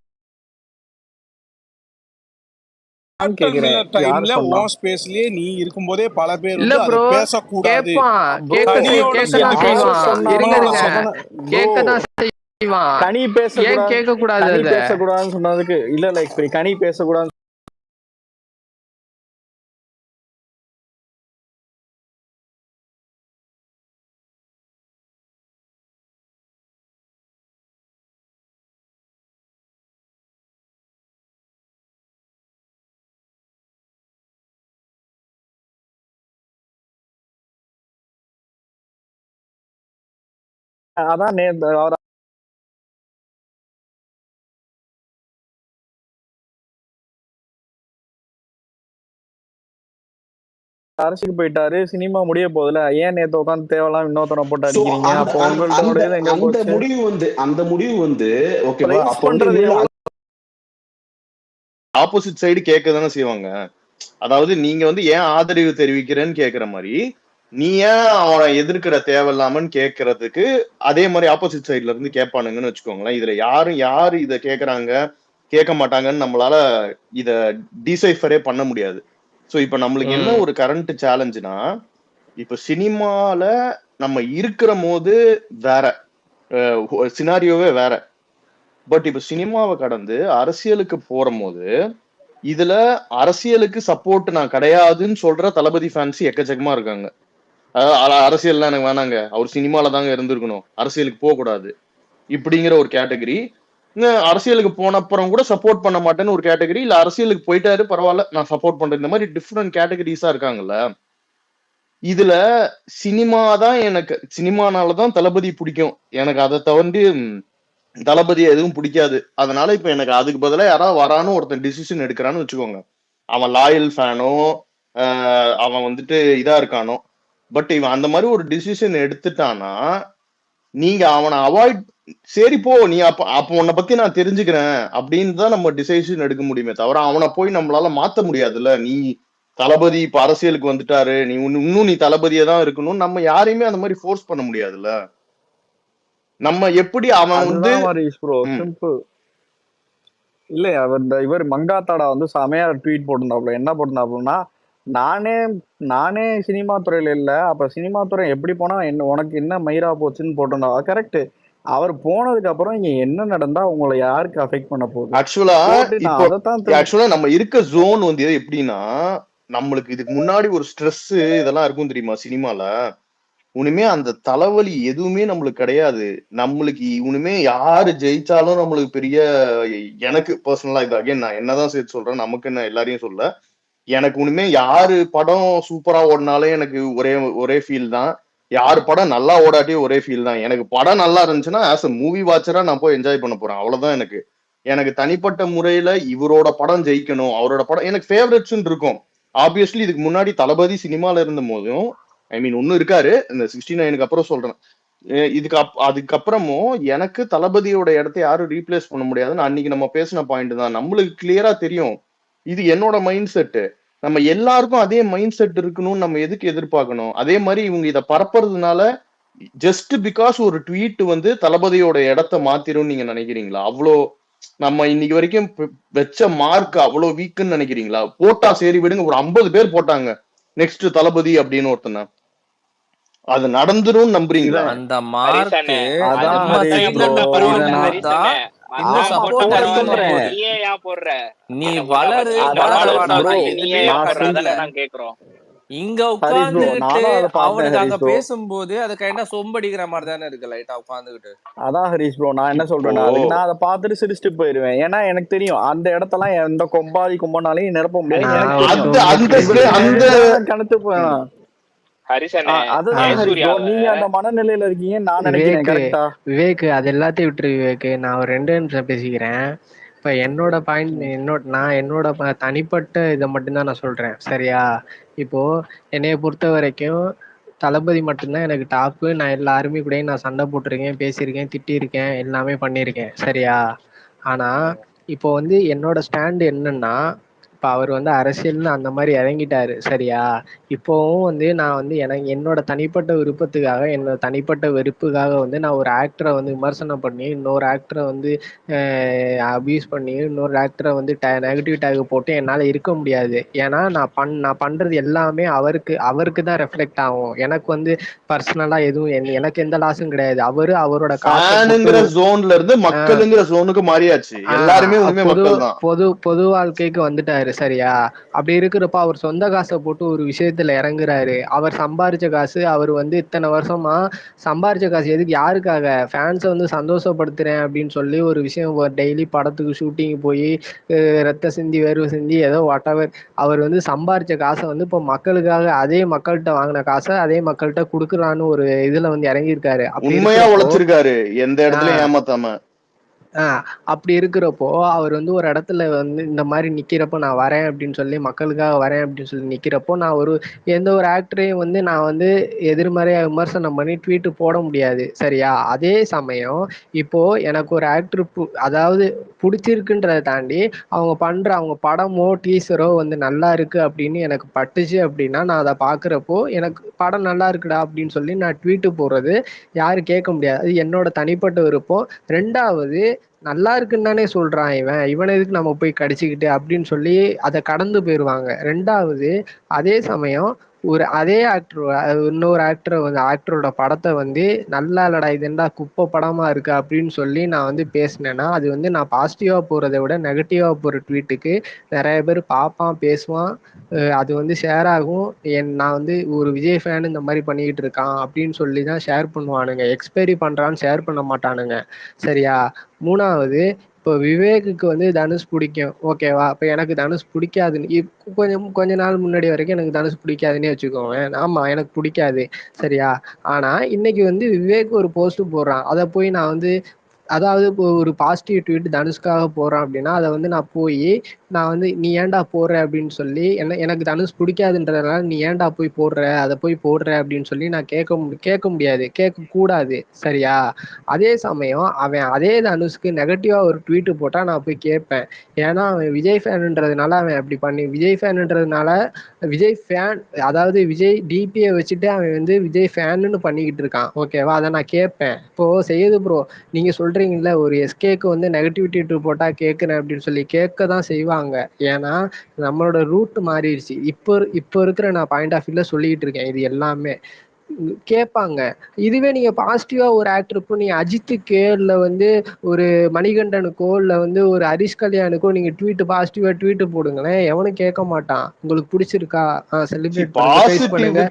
கேக்குறேன். யாரு டைம்ல சொன்னா? ஓன் ஸ்பேஸ்லயே நீ இருக்கும்போதே பல பேர் இல்ல வந்து அதை ப்ரோ, பேசக்கூடாது. கேட்பான், ப்ரோ தனியோட கேட்கதான் சேர்ந்து யாரு செய்வான். சொன்னாலும் இருங்க இருங்க, அவன ப்ரோ கேட்கதான் செய்வான். கனி ஏன் பேசக்கூடாது, கேட்க கூடாது? கனி அத பேசக்கூடாதுன்னு சொன்னதுக்கு இல்ல இல்ல இப்படி கனி பேசக்கூடாது. அதான் அவர் அரசுக்கு போயிட்டாரு. சினிமா முடிய போகுதுல, ஏன் நேத்து உட்காந்து தேவலாம் இன்னொருத்தனை போட்டு சோ அடிக்கிறீங்க? அந்த அப்போ அந்த உங்கள்ட்ட அந்த எங்க அந்த போச்சு? முடிவு வந்து ஓகேவா? பிரைஸ் அப்ப வந்து பண்றது எவ்வளவு ஆப்போசிட் சைடு கேட்க தானே செய்வாங்க. அதாவது நீங்க வந்து ஏன் ஆதரவு தெரிவிக்கிறேன்னு கேக்குற மாதிரி நீ ஏன் அவனை எதிர்க்கிற தேவையில்லாமன்னு கேட்கறதுக்கு அதே மாதிரி ஆப்போசிட் சைட்ல இருந்து கேட்பானுங்கன்னு வச்சுக்கோங்களேன். இதுல யாரு இதை கேட்கறாங்க கேட்க மாட்டாங்கன்னு நம்மளால இத டிசைஃபரே பண்ண முடியாது. ஸோ இப்ப நம்மளுக்கு என்ன ஒரு கரண்ட் சேலஞ்சுனா, இப்ப சினிமால நம்ம இருக்கிற போது வேற சினாரியோவே வேற. பட் இப்ப சினிமாவை கடந்து அரசியலுக்கு போற போது இதுல அரசியலுக்கு சப்போர்ட் நான் கிடையாதுன்னு சொல்ற தளபதி ஃபேன்ஸ் எக்கச்சக்கமா இருக்காங்க. அரசியல்லாம் எனக்கு வேணாங்க, அவர் சினிமால தாங்க இருந்திருக்கணும், அரசியலுக்கு போக கூடாது இப்படிங்கிற ஒரு கேட்டகரி. அரசியலுக்கு போன அப்புறம் கூட சப்போர்ட் பண்ண மாட்டேன்னு ஒரு கேட்டகரி, இல்ல அரசியலுக்கு போயிட்டாரு பரவாயில்ல நான் சப்போர்ட் பண்றேன், இந்த மாதிரி டிஃப்ரெண்ட் கேட்டகரிஸா இருக்காங்கல்ல. இதுல சினிமா தான் எனக்கு, சினிமானாலதான் தளபதி பிடிக்கும், எனக்கு அதை தவிர்த்து தளபதி எதுவும் பிடிக்காது. அதனால இப்ப எனக்கு அதுக்கு பதிலா யாராவது வரானோ ஒருத்தன் டிசிஷன் எடுக்கிறான்னு வச்சுக்கோங்க, அவன் லாயல் ஃபேனோ அவன் வந்துட்டு இதா இருக்கானோ, பட் இவன் அந்த மாதிரி ஒரு டிசிஷன் எடுத்துட்டானா நீங்க அவனை அவாய்ட், சரி போ நீ அப்ப உன்னை பத்தி நான் தெரிஞ்சுக்கிறேன் அப்படின்னு தான் நம்ம டிசிஷன் எடுக்க முடியுமே தவிர அவனை போய் நம்மளால மாத்த முடியாதுல்ல. நீ தளபதி இப்ப அரசியலுக்கு வந்துட்டாரு, நீ இன்னும் நீ தளபதியா தான் இருக்கணும், நம்ம யாரையுமே அந்த மாதிரி ஃபோர்ஸ் பண்ண முடியாதுல்ல. நம்ம எப்படி அவன் வந்து சிம்பிள் இல்ல, இவர் மங்காத்தாடா வந்து செமையா ட்வீட் போட்டிருந்தாப்புல. என்ன போட்டிருந்தாப்புலன்னா, நானே சினிமா துறையில இல்ல, அப்ப சினிமா துறை எப்படி போனா என்ன, உனக்கு என்ன மயிரா போச்சுன்னு போட்டிருந்தா. கரெக்ட், அவர் போனதுக்கு அப்புறம் இங்க என்ன நடந்தா உங்களை யாருக்கு அஃபெக்ட் பண்ண போகுது? ஆக்சுவலா நம்ம இருக்க ஜோன் வந்து எப்படின்னா, நம்மளுக்கு இதுக்கு முன்னாடி ஒரு ஸ்ட்ரெஸ் இதெல்லாம் இருக்கும் தெரியுமா சினிமால. உனிமே அந்த தலைவலி எதுவுமே நம்மளுக்கு கிடையாது. நம்மளுக்கு இவனுமே யாரு ஜெயிச்சாலும் நம்மளுக்கு பெரிய, எனக்கு பர்சனலா இது அகைன் நான் என்னதான் சேர்த்து சொல்றேன், நமக்கு என்ன எல்லாரையும் சொல்ல, எனக்கு உனிமே யாரு படம் சூப்பரா ஓடினாலே எனக்கு ஒரே ஃபீல் தான், யாரு படம் நல்லா ஓடாட்டியும் ஒரே ஃபீல் தான். எனக்கு படம் நல்லா இருந்துச்சுன்னா ஆஸ் அ மூவி வாட்சரா நான் போய் என்ஜாய் பண்ண போறேன், அவ்வளவுதான். எனக்கு தனிப்பட்ட முறையில இவரோட படம் ஜெயிக்கணும், அவரோட படம் எனக்கு ஃபேவரட்ஸ் இருக்கும். ஆப்வியஸ்லி இதுக்கு முன்னாடி தளபதி சினிமால இருந்த போதும், ஐ மீன் ஒன்னும் இருக்காரு, இந்த 69க்கு அப்புறம் சொல்றேன், அதுக்கப்புறமும் எனக்கு தளபதியோட இடத்த யாரும் ரீப்ளேஸ் பண்ண முடியாதுன்னு அன்னைக்கு நம்ம பேசின பாயிண்ட் தான். நம்மளுக்கு கிளியரா தெரியும் இது என்னோட மைண்ட் செட்டு, நம்ம எல்லாருக்கும் அதே மைண்ட் செட் இருக்கணும்னு நம்ம எதுக்கு எதிர்பார்க்கணும்? அதே மாதிரி இவங்க இதை பரப்புறதுனால ஜஸ்ட் பிகாஸ் ஒரு ட்வீட் வந்து தளபதியோட இடத்த மாத்திரும் நீங்க நினைக்கிறீங்களா? அவ்வளோ நம்ம இன்னைக்கு வரைக்கும் வச்ச மார்க் அவ்வளவு வீக்குன்னு நினைக்கிறீங்களா? போட்டா சரி விடுங்க, ஒரு 50 பேர் போட்டாங்க நெக்ஸ்ட் தளபதி அப்படின்னு ஒருத்தன, அது நடந்துரும் நம்புறீங்களா? அந்த மார்க் நீ வளரு இங்க உட்கார்ந்துகிட்டு அவனுக்கு அங்க பேசும்போது அது கைண்டா சொம்படிக்கிற மாதிரி தானே இருக்கு, லைட்டா உட்கார்ந்துகிட்டு. அதான் ஹரிஷ் ப்ரோ, நான் என்ன சொல்றேன்னா, அதுக்கு நான் அதை பார்த்துட்டு சிரிச்சுட்டு போயிருவேன். ஏன்னா எனக்கு தெரியும் அந்த இடத்தெல்லாம் எந்த கொம்பானாலையும் நிரப்ப முடியாது. கணத்து போயிடும். அதுதான் ஹரிஷ் ப்ரோ, நீங்க அந்த மனநிலையில இருக்கீங்க நான் நினைக்கிறேன். கரெக்டா விவேக், அது எல்லாத்தையும் விட்டுரு விவேக், நான் ஒரு 2 நிமிஷம் பேசிக்கிறேன். இப்போ என்னோட பாயிண்ட், என்னோட தனிப்பட்ட இதை மட்டும்தான் நான் சொல்றேன், சரியா? இப்போ என்னைய பொறுத்த வரைக்கும் தளபதி மட்டும்தான் எனக்கு டாப்பு. நான் எல்லாருமே கூட நான் சண்டை போட்டிருக்கேன், பேசியிருக்கேன், திட்டிருக்கேன், எல்லாமே பண்ணியிருக்கேன், சரியா? ஆனா இப்போ வந்து என்னோட ஸ்டாண்டு என்னன்னா, இப்போ அவர் வந்து அரசியல்னு அந்த மாதிரி இறங்கிட்டாரு, சரியா? இப்போவும் வந்து நான் வந்து என்னோட தனிப்பட்ட விருப்பத்துக்காக, என்னோட தனிப்பட்ட வெறுப்புக்காக வந்து நான் ஒரு ஆக்டரை வந்து விமர்சனம் பண்ணி, இன்னொரு ஆக்டரை வந்து அபியூஸ் பண்ணி, இன்னொரு ஆக்டரை வந்து நெகட்டிவ் டேக் போட்டு என்னால் இருக்க முடியாது. ஏன்னா நான் பண்றது எல்லாமே அவருக்கு தான் ரெஃப்ளெக்ட் ஆகும். எனக்கு வந்து பர்சனலா எதுவும் எனக்கு எந்த லாஸும் கிடையாது. அவரோட ஜோன்ல இருந்து மக்களுங்கிற ஜோனுக்கு மாறியாச்சு. எல்லாருமே பொது வாழ்க்கைக்கு வந்துட்டாரு, சரியா? அப்படி இருக்கிறப்ப அவர் சொந்த காசை போட்டு ஒரு விஷயத்துல இறங்குறாரு. அவர் சம்பாரிச்ச காசு, அவர் வந்து இத்தனை வருஷமா சம்பாரிச்ச காசு எதுக்கு, யாருக்காக? ஃபேன்ஸை வந்து சந்தோஷப்படுத்துறேன் அப்படின்னு சொல்லி ஒரு விஷயம், டெய்லி படத்துக்கு ஷூட்டிங் போய் ரத்த சிந்தி வேர்வை சிந்தி ஏதோ வாட்டவர், அவர் வந்து சம்பாரிச்ச காசை வந்து இப்போ மக்களுக்காக, அதே மக்கள்கிட்ட வாங்கின காசை அதே மக்கள்கிட்ட கொடுக்குறான்னு ஒரு இதுல வந்து இறங்கியிருக்காரு. உண்மையா உழைச்சிருக்காரு, எந்த இடத்துல ஏமாத்தாம. அப்படி இருக்கிறப்போ அவர் வந்து ஒரு இடத்துல வந்து இந்த மாதிரி நிக்கிறப்போ நான் வரேன் அப்படின்னு சொல்லி மக்களுக்காக வரேன் அப்படின்னு சொல்லி நிக்கிறப்போ நான் எந்த ஒரு ஆக்டரையும் வந்து நான் வந்து எதிர்மறையா விமர்சனம் பண்ணி ட்வீட் போட முடியாது சரியா. அதே சமயம் இப்போ எனக்கு ஒரு ஆக்டர் அதாவது பிடிச்சிருக்குன்றதை தாண்டி அவங்க படமோ டீசரோ வந்து நல்லா இருக்கு அப்படின்னு எனக்கு பட்டுச்சு அப்படின்னா நான் அதை பாக்குறப்போ எனக்கு படம் நல்லா இருக்குடா அப்படின்னு சொல்லி நான் ட்வீட்டு போடுறது யாரும் கேட்க முடியாது. அது என்னோட தனிப்பட்ட விருப்பம். ரெண்டாவது நல்லா இருக்குன்னு தானே சொல்றான் இவன் எதுக்கு நம்ம போய் கடிச்சுக்கிட்டு அப்படின்னு சொல்லி அதை கடந்து போயிடுவாங்க. ரெண்டாவது அதே சமயம் அதே ஆக்டர் இன்னொரு ஆக்டரோட படத்தை வந்து நல்லா இல்லடா இது என்ன குப்பை படமா இருக்கு அப்படின்னு சொல்லி நான் வந்து பேசினேன்னா அது வந்து நான் பாசிட்டிவா போறதை விட நெகட்டிவா போற ட்வீட்டுக்கு நிறைய பேர் பார்ப்பான் பேசுவான். அது வந்து ஷேர் ஆகும். நான் வந்து ஒரு விஜய் ஃபேன் இந்த மாதிரி பண்ணிக்கிட்டு இருக்கான் அப்படின்னு சொல்லி தான் ஷேர் பண்ணுவானுங்க. எக்ஸ்பைரி பண்றான்னு ஷேர் பண்ண மாட்டானுங்க சரியா. மூணாவது இப்போ விவேக்குக்கு வந்து தனுஷ் பிடிக்கும் ஓகேவா. இப்போ எனக்கு தனுஷ் பிடிக்காதுன்னு கொஞ்ச நாள் முன்னாடி வரைக்கும் எனக்கு தனுஷ் பிடிக்காதுன்னே வச்சுக்கோங்க. ஆமா எனக்கு பிடிக்காது சரியா. ஆனா இன்னைக்கு வந்து விவேக் ஒரு போஸ்ட் போடுறான், அதை போய் நான் வந்து அதாவது இப்போ ஒரு பாசிட்டிவ் ட்வீட் தனுஷ்காக போடுறான் அப்படின்னா அதை வந்து நான் வந்து நீ ஏன்டா போடுற அப்படின்னு சொல்லி எனக்கு தனுஷ் பிடிக்காதுன்றதுனால நீ ஏன்டா போய் போடுற அப்படின்னு சொல்லி நான் கேட்க முடியாது, கேட்க கூடாது சரியா. அதே சமயம் அவன் அதே தனுஷ்க்கு நெகட்டிவா ஒரு ட்வீட் போட்டா நான் போய் கேட்பேன். ஏன்னா அவன் விஜய் ஃபேனுன்றதுனால அவன் அப்படி பண்ணி விஜய் ஃபேனுன்றதுனால விஜய் ஃபேன் அதாவது விஜய் டிபியை வச்சுட்டு அவன் வந்து விஜய் ஃபேனுன்னு பண்ணிக்கிட்டு இருக்கான் ஓகேவா. அதை நான் கேட்பேன். இப்போ செய்யுது ப்ரோ நீங்க சொல்றீங்கல்ல ஒரு எஸ்கேக்கு வந்து நெகட்டிவிட்டி போட்டா கேட்குறேன் அப்படின்னு சொல்லி கேட்க தான் செய்வாங்க. ஏன்னா நம்மளோட ரூட் மாறிடுச்சு. இப்போ இருக்கிற நான் பாயிண்ட் ஆஃப் வியூல சொல்லிட்டு இருக்கேன். இது எல்லாமே கேட்பாங்க. இதுவே நீங்க பாசிட்டிவா ஒரு ஆக்டருக்கோ நீ அஜித்துக்கோ இல்ல வந்து ஒரு மணிகண்டனுக்கோ இல்ல வந்து ஒரு ஹரிஷ் கல்யாணுக்கோ நீங்க பாசிட்டிவா ட்வீட் போடுங்களேன், எவனும் கேட்க மாட்டான். உங்களுக்கு பிடிச்சிருக்கா செலிப்ரேட் பண்ணுங்க.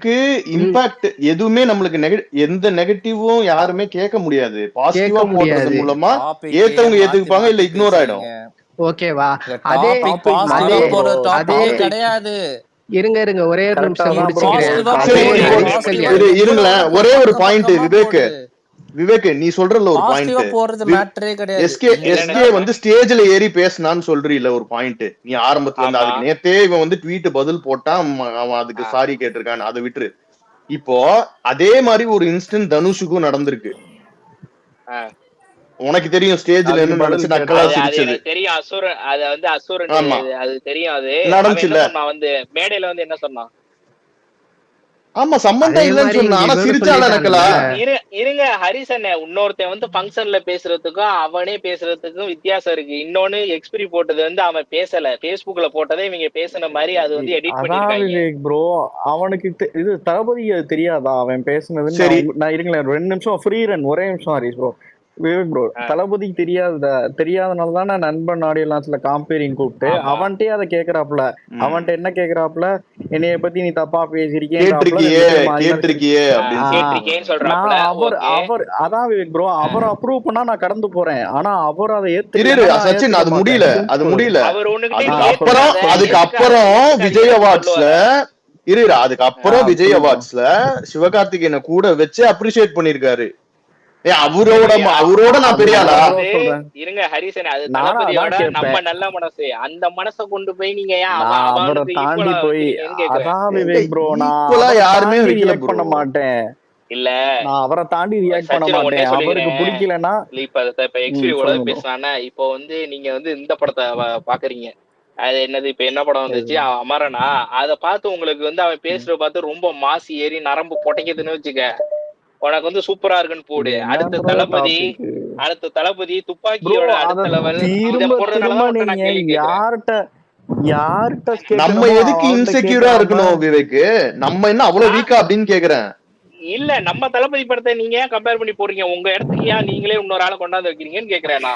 இம்பாக்ட் எதுவுமே நம்மளுக்கு எந்த நெகட்டிவும் யாருமே கேட்க முடியாது. பாசிட்டிவா போடுறது மூலமா ஏத்தவங்க ஏத்துக்குப்பாங்க, இல்ல இக்னோர் ஆயிடும் ஓகேவா. அதே கிடையாது. இருங்க ஒரே ஒரு நிமிஷம் இருங்களேன். ஒரே ஒரு பாயிண்ட் விவேக் நீ சொல்றல ஒரு பாயிண்ட் எஸ்கே வந்து ஸ்டேஜ்ல ஏறி பேசினான்னு சொல்றீல ஒரு பாயிண்ட். நீ ஆரம்பத்துல இருந்து அதுக்கு நேத்தே இவன் வந்து ட்வீட் பதில் போட்டா அவன் அதுக்கு சாரி கேட்டிருக்கான், அதை விட்டுரு. இப்போ அதே மாதிரி ஒரு இன்ஸ்டன்ட் தனுஷுக்கும் நடந்திருக்கு. உனக்கு தெரியும் ஸ்டேஜ்ல என்ன நடந்துச்சு, நக்கலா சிரிச்சது தெரியும். அசுரன் அது வந்து அசுரன் அது தெரியும். அது நடந்துச்சுல நான் வந்து மேடையில வந்து என்ன சொன்னான், ஆமா சம்பந்தம் இல்லன்னு சொன்னா, ஆனா சிரிச்சால நக்கலா. இருங்க ஹரிசன் இன்னொருத்தன் வந்து ஃபங்க்ஷன்ல பேசுறதுக்கும் அவனே பேசுறதுக்கும் வித்தியாசம் இருக்கு. இன்னொன்னு எக்ஸ்பிரி போட்டது வந்து அவன் பேசல, பேஸ்புக்ல போட்டதே இவங்க பேசின மாதிரி அது வந்து எடிட் பண்ணிருக்காங்க ப்ரோ. அவனுக்கு இது தளபதி தெரியாதா அவன் பேசுனது? சரி நான் இருங்களேன் 2 நிமிஷம் ஃப்ரீ ரன், ஒரே நிமிஷம் ஹரிஷ் ப்ரோ. விவேக் ப்ரோ தளபதி தெரியாதனாலதான் நான் நண்பன் ஆடியோ லான்ச்ல காம்பேரிங் கூப்பிட்டு அவன்கிட்டே அதை கேக்குறாப்ல. அவன்கிட்ட என்ன கேக்குறாப்ல, என்னைய பத்தி நீ தப்பா பேசிருக்கேன். அதான் விவேக் ப்ரோ அவர் அப்ரூவ் பண்ணா நான் கடந்து போறேன். ஆனா அவர் அதை சச்சின் அது முடியல. அதுக்கப்புறம் விஜய் அவார்ட்ஸ்ல அதுக்கப்புறம் விஜய் அவார்ட்ஸ்ல சிவகார்த்திகேயனை கூட வச்சு அப்ரிஷியேட் பண்ணிருக்காரு. அவரோட நான் பெரிய ஆளா? இருங்க ஹரிசன், அது தளபதியோட நம்ம நல்ல மனசு, அந்த மனசை கொண்டு போய் நீங்க அவரை தாண்டி போய் யாருமே ரியாக்ட் பண்ண மாட்டேன். இல்ல நான் அவரை தாண்டி ரியாக்ட் பண்ண மாட்டேன். அவருக்கு பிடிக்கலன்னா இப்ப எக்ஸ்பிரியோட பேசுறானே. இப்போ வந்து நீங்க வந்து இந்த படத்தை பாக்குறீங்க, அது என்னது இப்ப என்ன படம் வந்துச்சு அமரனா, அதை பார்த்து உங்களுக்கு வந்து அவன் பேசுறத பார்த்து ரொம்ப மாசி ஏறி நரம்பு பொட்டைக்குதுன்னு வச்சுக்க, உனக்கு வந்து சூப்பரா இருக்குன்னு போடு. அடுத்த தளபதி துப்பாக்கியோட அடுத்த லெவல் நம்ம எதுக்கு இன்செக்யூரா இருக்கணும் விவேக்? நம்ம என்ன அவ்வளவு வீக்கா அப்படின்னு கேக்குறேன். இல்ல நம்ம தளபதி படத்தை நீங்க ஏன் கம்பேர் பண்ணி போடுறீங்க? உங்க இடத்துக்கு ஏன் நீங்களே இன்னொரு ஆளை கொண்டாந்து வைக்கிறீங்கன்னு கேக்குறேன்.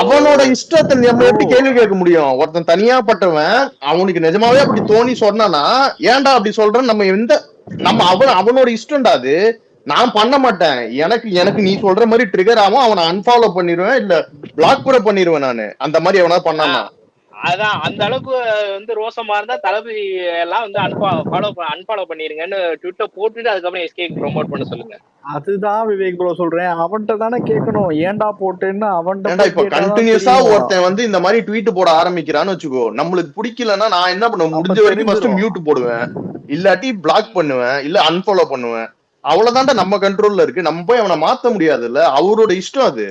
அவனோட இஷ்டத்தை நம்ம எப்படி கேள்வி கேட்க முடியும்? ஒருத்தன் தனியாப்பட்டவன் அவனுக்கு நிஜமாவே அப்படி தோணி சொன்னானா ஏன்டா அப்படி சொல்றேன்னு அவனோட இஷ்டம்டா அது. நான் பண்ண மாட்டேன். எனக்கு நீ சொல்ற மாதிரி ட்ரிகர் ஆகும், அவனை அன்ஃபாலோ பண்ணிடுவேன், இல்ல பிளாக் கூட பண்ணிடுவேன் நானு. அந்த மாதிரி எவனா பண்ணானா அதான் அந்த அளவுக்கு வந்து ரோசமா இருந்தா தளபதி எல்லாம் வந்து அன்ஃபாலோ பண்ணிருங்கன்னு ட்விட்டர் போட்டுட்டு அதுக்கப்புறம் எஸ்கே ப்ரோமோட் பண்ண சொல்லுங்க. அதுதான் விவேக் ப்ரோ சொல்றேன், அவன்கிட்ட தானே கேட்கணும் ஏன்டா போட்டேன்னு. ஏன்டா இப்ப கண்டினியூஸா ஒருத்தன் வந்து இந்த மாதிரி ட்வீட் போட ஆரம்பிக்கிறான்னு வச்சுக்கோ, நம்மளுக்கு பிடிக்கலன்னா நான் என்ன பண்ணுவேன், முடிஞ்ச வரைக்கும் ஃபர்ஸ்ட் மியூட் போடுவேன், இல்லாட்டி பிளாக் பண்ணுவேன், இல்ல அன்ஃபாலோ பண்ணுவேன். அவ்வளவுதான்டா நம்ம கண்ட்ரோல்ல இருக்கு. நம்ம போய் அவனை மாத்த முடியாது இல்ல, அவரோட இஷ்டம் அது.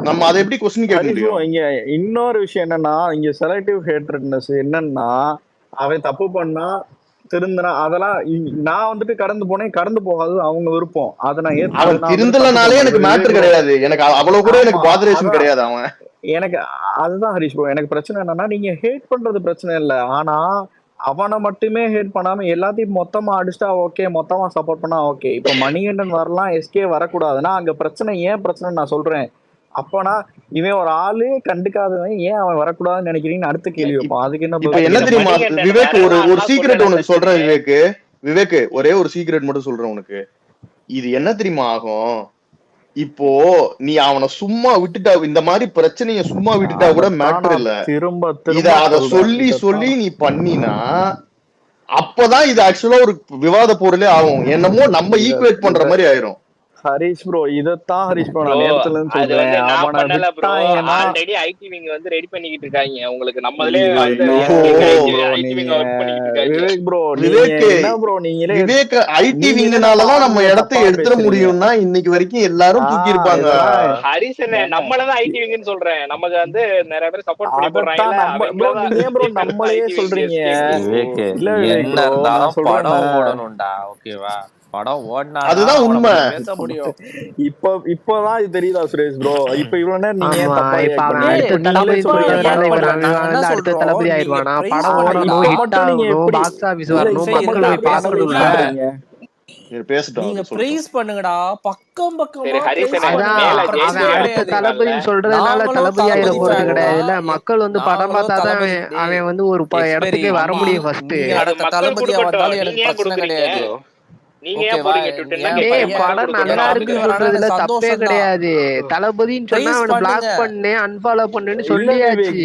நம்ம அதை எப்படி கொஸ்டின் கேட்க முடியும்? இங்க இன்னொரு விஷயம் என்னன்னா, இங்க செலக்டிவ் ஹேட்ரட்னஸ் என்னன்னா, அவன் தப்பு பண்ணா திருந்தனா அதெல்லாம் நான் வந்துட்டு கடந்து போனேன், கடந்து போகாது அவங்க விருப்பம். அதை நான் அவன் திருந்தலனாலே எனக்கு மேட்டர் கிடையாது, எனக்கு அவ்வளவு கூட எனக்கு பாதரேஷன் கிடையாது. அவன் எனக்கு அதுதான் ஹரிஷ் ப்ரோ, எனக்கு பிரச்சனை என்னன்னா, நீங்க ஹேட் பண்றது பிரச்சனை இல்லை, ஆனா அவனை மட்டுமே ஹேட் பண்ணாம எல்லாத்தையும் மொத்தமா அடிச்சுட்டா ஓகே, மொத்தமா சப்போர்ட் பண்ணா ஓகே. இப்ப மணிகண்டன் வரலாம், எஸ்கே வரக்கூடாதுன்னா அங்க பிரச்சனை ஏன் பிரச்சனை நான் சொல்றேன். அப்பனா இவன் ஒரு ஆளு கண்டுக்காதவன் ஏன் அவன் வரக்கூடாதுன்னு நினைக்கிறீங்கன்னு அடுத்த கேள்வி வைப்பான். அதுக்கு என்ன தெரியுமா விவேக், ஒரு சீக்ரெட் உனக்கு சொல்றேன் விவேக், ஒரே ஒரு சீக்ரெட் மட்டும் சொல்றேன் உனக்கு. இது என்ன தெரியுமா ஆகும், இப்போ நீ அவனை சும்மா விட்டுட்டா, இந்த மாதிரி பிரச்சனைய சும்மா விட்டுட்டா கூட மேட்டர் இல்ல, இத அத சொல்லி சொல்லி நீ பண்ணினா அப்பதான் இது ஆக்சுவலா ஒரு விவாத பொருளே ஆகும். என்னமோ நம்ம ஈக்குவேட் பண்ற மாதிரி ஆயிரும். ஹரிஷ் ப்ரோ இதத்தான் ஹரிஷ் ப்ரோ நான் நேரத்துல இருந்து சொல்றேன். அவன பண்ணல ப்ரோ, ஆல்ரெடி ஐடி விங் வந்து ரெடி பண்ணிக்கிட்டு இருக்காங்க உங்களுக்கு. நம்மளே விவேக் ப்ரோ விவேக் ஐடி விங்னால தான் நம்ம இடத்தை எடுத்துட முடியும்னா இன்னைக்கு வரைக்கும் எல்லாரும் தூக்கி இருப்பாங்க. ஹரிசன் நம்மளதான் ஐடி விங்னு சொல்றேன், நமக்கு வந்து நிறைய பேர் சப்போர்ட் பண்ணி போறாங்க. நம்மளே சொல்றீங்க இல்ல என்ன இருந்தாலும் படம் ஓடணும்டா, ஓகேவா? படம் ஓடினா அதுதான் உண்மை. பேச முடியும். இப்பதான் இது தெரியுதா சுரேஷ் ப்ரோ? இப்ப இவ்வளவு நேரம் நீங்க தளபதி ஆயிடுவானா, படம் ஓடணும், ஹிட் ஆகணும், பாக்ஸ் ஆபீஸ் வரணும், மக்கள் போய் பார்க்கணும்ல. நீங்க பிரைஸ் பண்ணுங்கடா, பக்கம் தளபதி சொல்றதுனால தளபதி ஆயிட போறது கிடையாதுல்ல. மக்கள் வந்து படம் பார்த்தாதான் அவன் வந்து ஒரு இடத்துக்கே வர முடியும். ஃபர்ஸ்ட் தளபதியா வந்தாலும் எனக்கு பிரச்சனை கிடையாது. படம் நல்லா இருக்கு சொல்றதுல தப்பே கிடையாது. தளபதின்னு சொன்னா அவனை பிளாக் பண்ணு, அன்ஃபாலோ பண்ணுன்னு சொல்லியாச்சு.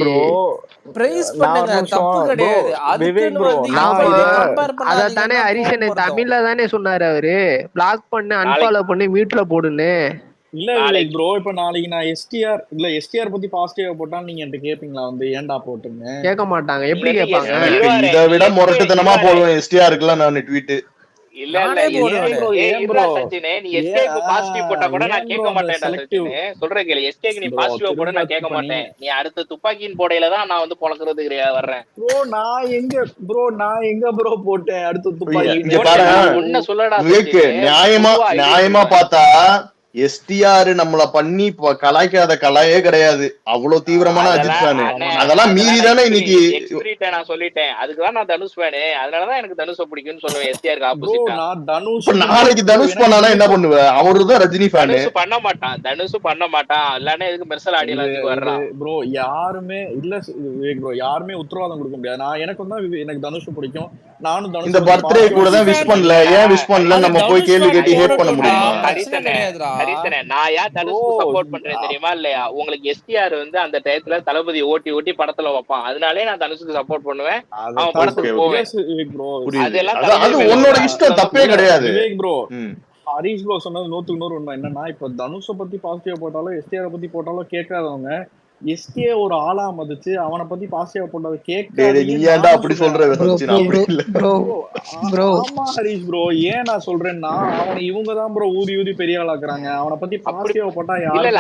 அதத்தானே ஹரிசன் தமிழ்ல தானே சொன்னாரு அவரு, பிளாக் பண்ணு, அன்ஃபாலோ பண்ணு, மியூட்ல போடுன்னு. இல்ல விவேக் ப்ரோ, இப்ப நாளைக்கு நான் எஸ்டிஆர் பத்தி பாசிட்டிவா போட்டா நீங்க என்கிட்ட கேப்பீங்களா வந்து ஏன்டா போட்டுன்னு? கேட்க மாட்டாங்க. எப்படி கேட்பாங்க? இதை விட முரட்டுத்தனமா போடுவேன் எஸ்டிஆருக்குலாம் நான் ட்வீட். இல்ல சச்சினே, நீ எஸ்கேக்கு பாசிட்டிவ் போட்டா கூட நான் கேட்க மாட்டேன். சொல்றேன் கேளு, எஸ்கேக்கு நீ பாசிட்டிவ் போட நான் கேட்க மாட்டேன். நீ அடுத்த துப்பாக்கியின் போடையில தான் நான் வந்து பொழக்கிறதுக்கு வர்றேன். நான் எங்க ப்ரோ போட்டேன் அடுத்த துப்பாக்கி? ஒண்ணு சொல்லடா, நியாயமா பார்த்தா எஸ்டிஆர் நம்மள பண்ணி கலாய்க்காத கலாயே கிடையாது. அவ்வளவு தீவிரமான அஜித் ஃபேன். அதெல்லாம் மீறி தானே இன்னைக்கு நான் சொல்லிட்டேன். அதுக்குதான் நான் தனுஷ் ஃபேனு, அதனாலதான் எனக்கு தனுஷ பிடிக்கும்னு சொல்லுவேன். எஸ்டிஆருக்கு ஆப்போசிட்டா நாளைக்கு தனுஷ் பண்ணானா என்ன பண்ணுவேன்? அவருதான் ரஜினி ஃபேன். பண்ண மாட்டான், தனுஷ் பண்ண மாட்டான். இல்லன்னா எதுக்கு மெர்சல் ஆடியன்ஸ் வர்றான் ப்ரோ? யாருமே இல்ல விவேக் ப்ரோ, யாருமே உத்தரவாதம் கொடுக்க முடியாது. நான் எனக்கு வந்து எனக்கு தனுஷ் பிடிக்கும். நானும் தனுஷ் இந்த பர்த்டே கூட தான் விஷ் பண்ணல. ஏன் விஷ் பண்ணல நம்ம போய் கேள்வி கேட்டு ஹேட் பண்ண முடியுமா? நான் ஏன் தனுஷ்க்கு சப்போர்ட் பண்றேன் தெரியுமா இல்லையா? உங்களுக்கு எஸ்டிஆர் வந்து அந்த டயத்துல தளபதி ஓட்டி ஓட்டி படத்துல வைப்பான், அதனாலே நான் தனுஷ்க்கு சப்போர்ட் பண்ணுவேன். அவன் படத்துக்கு போவேன். அது உன்னோட இஷ்டம், தப்பே கிடையாது. விவேக் ப்ரோ, ஹரிஷ் ப்ரோ சொன்னது 100% உண்மை. என்னன்னா இப்ப தனுஷ பத்தி பாசிட்டிவா போட்டாலும் எஸ்டிஆர் பத்தி போட்டாலும் கேட்காதவங்க எஸ்கே ஒரு ஆளா மதிச்சு அவனை பத்தி பாசிட்டிவா போட்டது கேட்க அப்படி சொல்ற ஹரிஷ் ப்ரோ. ஏன் நான் சொல்றேன்னா அவனை இவங்கதான் ப்ரோ ஊதி ஊதி பெரிய ஆளாக்குறாங்க. அவனை பத்தி பாசிட்டிவா போட்டா யாரும்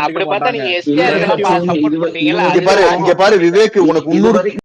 இங்க பாரு விவேக், உனக்கு 300